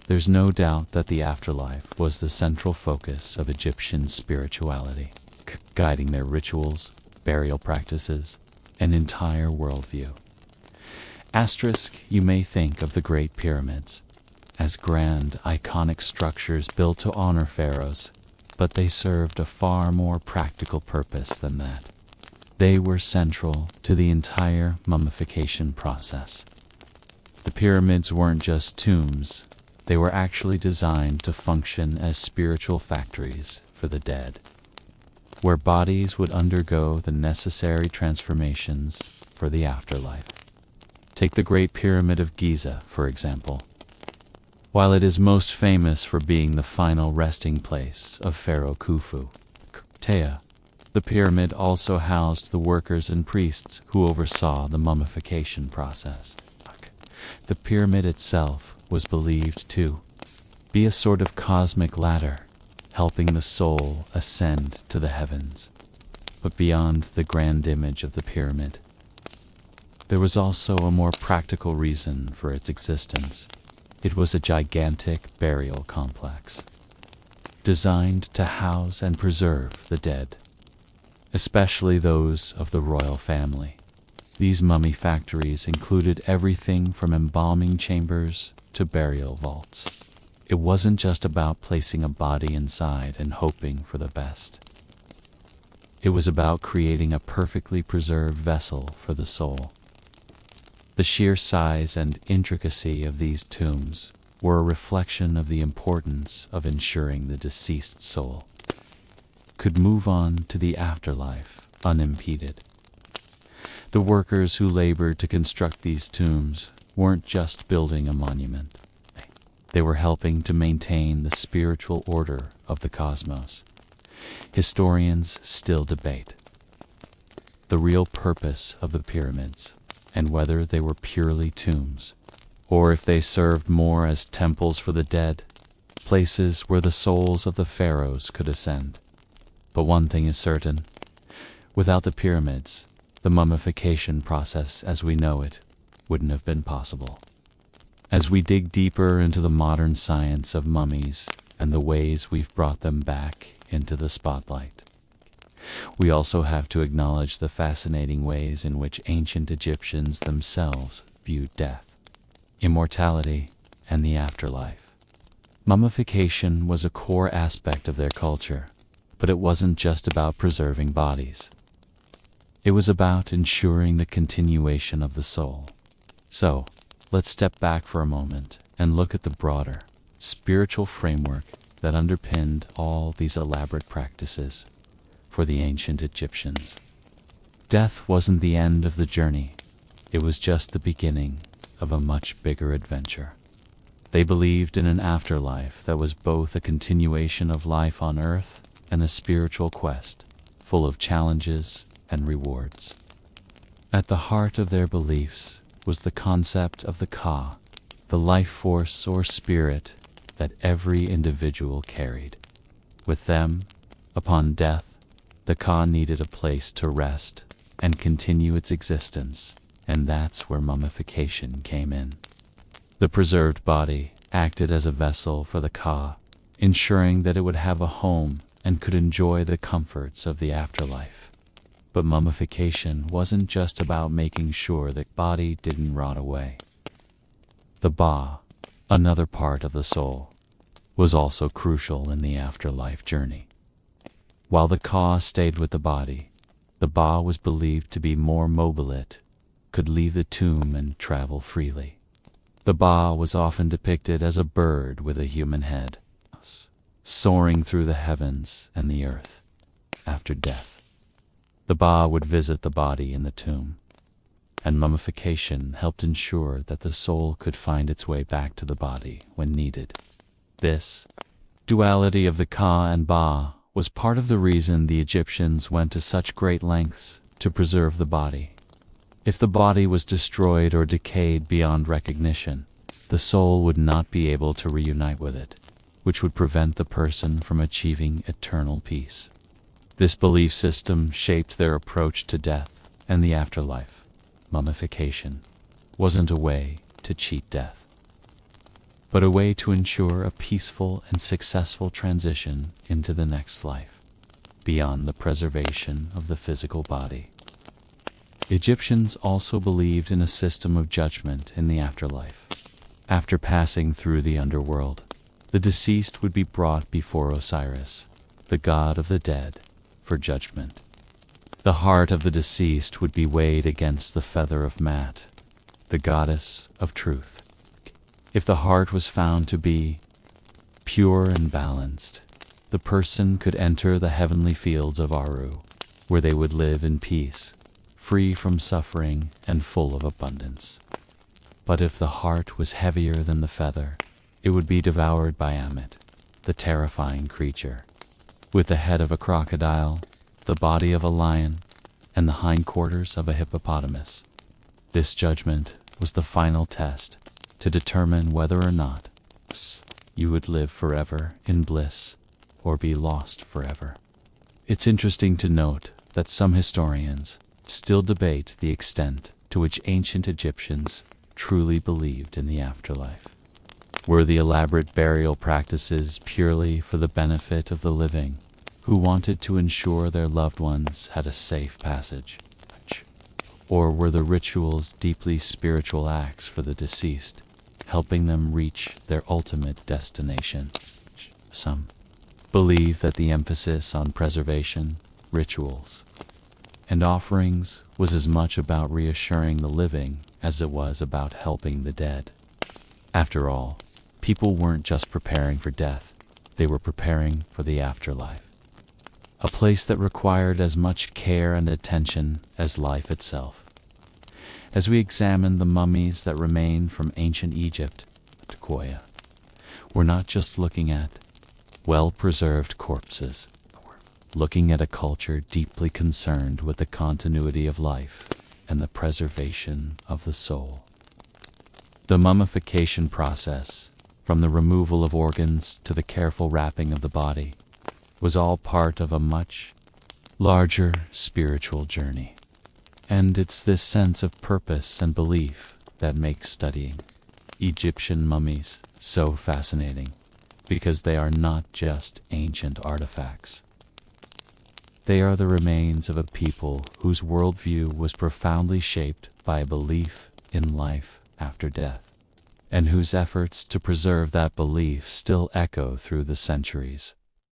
there's no doubt that the afterlife was the central focus of Egyptian spirituality, guiding their rituals, burial practices, and entire worldview. Asterisk, you may think of the Great Pyramids, as grand, iconic structures built to honor pharaohs, but they served a far more practical purpose than that. They were central to the entire mummification process. The pyramids weren't just tombs, they were actually designed to function as spiritual factories for the dead, where bodies would undergo the necessary transformations for the afterlife. Take the Great Pyramid of Giza, for example. While it is most famous for being the final resting place of Pharaoh Khufu, the pyramid also housed the workers and priests who oversaw the mummification process. The pyramid itself was believed to be a sort of cosmic ladder, helping the soul ascend to the heavens. But beyond the grand image of the pyramid, there was also a more practical reason for its existence. It was a gigantic burial complex, designed to house and preserve the dead, especially those of the royal family. These mummy factories included everything from embalming chambers to burial vaults. It wasn't just about placing a body inside and hoping for the best. It was about creating a perfectly preserved vessel for the soul. The sheer size and intricacy of these tombs were a reflection of the importance of ensuring the deceased soul could move on to the afterlife unimpeded. The workers who labored to construct these tombs weren't just building a monument. They were helping to maintain the spiritual order of the cosmos. Historians still debate the real purpose of the pyramids and whether they were purely tombs, or if they served more as temples for the dead, places where the souls of the pharaohs could ascend. But one thing is certain: without the pyramids, the mummification process as we know it wouldn't have been possible. As we dig deeper into the modern science of mummies and the ways we've brought them back into the spotlight, we also have to acknowledge the fascinating ways in which ancient Egyptians themselves viewed death, immortality, and the afterlife. Mummification was a core aspect of their culture, but it wasn't just about preserving bodies. It was about ensuring the continuation of the soul. So, let's step back for a moment and look at the broader, spiritual framework that underpinned all these elaborate practices for the ancient Egyptians. Death wasn't the end of the journey. It was just the beginning of a much bigger adventure. They believed in an afterlife that was both a continuation of life on earth and a spiritual quest, full of challenges and rewards. At the heart of their beliefs was the concept of the Ka, the life force or spirit that every individual carried. With them, upon death, the Ka needed a place to rest and continue its existence, and that's where mummification came in. The preserved body acted as a vessel for the Ka, ensuring that it would have a home and could enjoy the comforts of the afterlife. But mummification wasn't just about making sure the body didn't rot away. The Ba, another part of the soul, was also crucial in the afterlife journey. While the Ka stayed with the body, the Ba was believed to be more mobile, could leave the tomb and travel freely. The Ba was often depicted as a bird with a human head, soaring through the heavens and the earth. After death, the Ba would visit the body in the tomb, and mummification helped ensure that the soul could find its way back to the body when needed. This duality of the Ka and Ba was part of the reason the Egyptians went to such great lengths to preserve the body. If the body was destroyed or decayed beyond recognition, the soul would not be able to reunite with it, which would prevent the person from achieving eternal peace. This belief system shaped their approach to death and the afterlife. Mummification wasn't a way to cheat death, but a way to ensure a peaceful and successful transition into the next life, beyond the preservation of the physical body. Egyptians also believed in a system of judgment in the afterlife. After passing through the underworld, the deceased would be brought before Osiris, the god of the dead, for judgment. The heart of the deceased would be weighed against the feather of Mat, the goddess of truth. If the heart was found to be pure and balanced, the person could enter the heavenly fields of Aru, where they would live in peace, free from suffering and full of abundance. But if the heart was heavier than the feather, it would be devoured by Ammit, the terrifying creature, with the head of a crocodile, the body of a lion, and the hindquarters of a hippopotamus. This judgment was the final test to determine whether or not you would live forever in bliss or be lost forever. It's interesting to note that some historians still debate the extent to which ancient Egyptians truly believed in the afterlife. Were the elaborate burial practices purely for the benefit of the living, who wanted to ensure their loved ones had a safe passage? Or were the rituals deeply spiritual acts for the deceased, helping them reach their ultimate destination? Some believe that the emphasis on preservation, rituals, and offerings was as much about reassuring the living as it was about helping the dead. After all, people weren't just preparing for death, they were preparing for the afterlife, a place that required as much care and attention as life itself. As we examine the mummies that remain from ancient Egypt, we're not just looking at well-preserved corpses, looking at a culture deeply concerned with the continuity of life and the preservation of the soul. The mummification process, from the removal of organs to the careful wrapping of the body, was all part of a much larger spiritual journey. And it's this sense of purpose and belief that makes studying Egyptian mummies so fascinating, because they are not just ancient artifacts. They are the remains of a people whose worldview was profoundly shaped by a belief in life after death, and whose efforts to preserve that belief still echo through the centuries.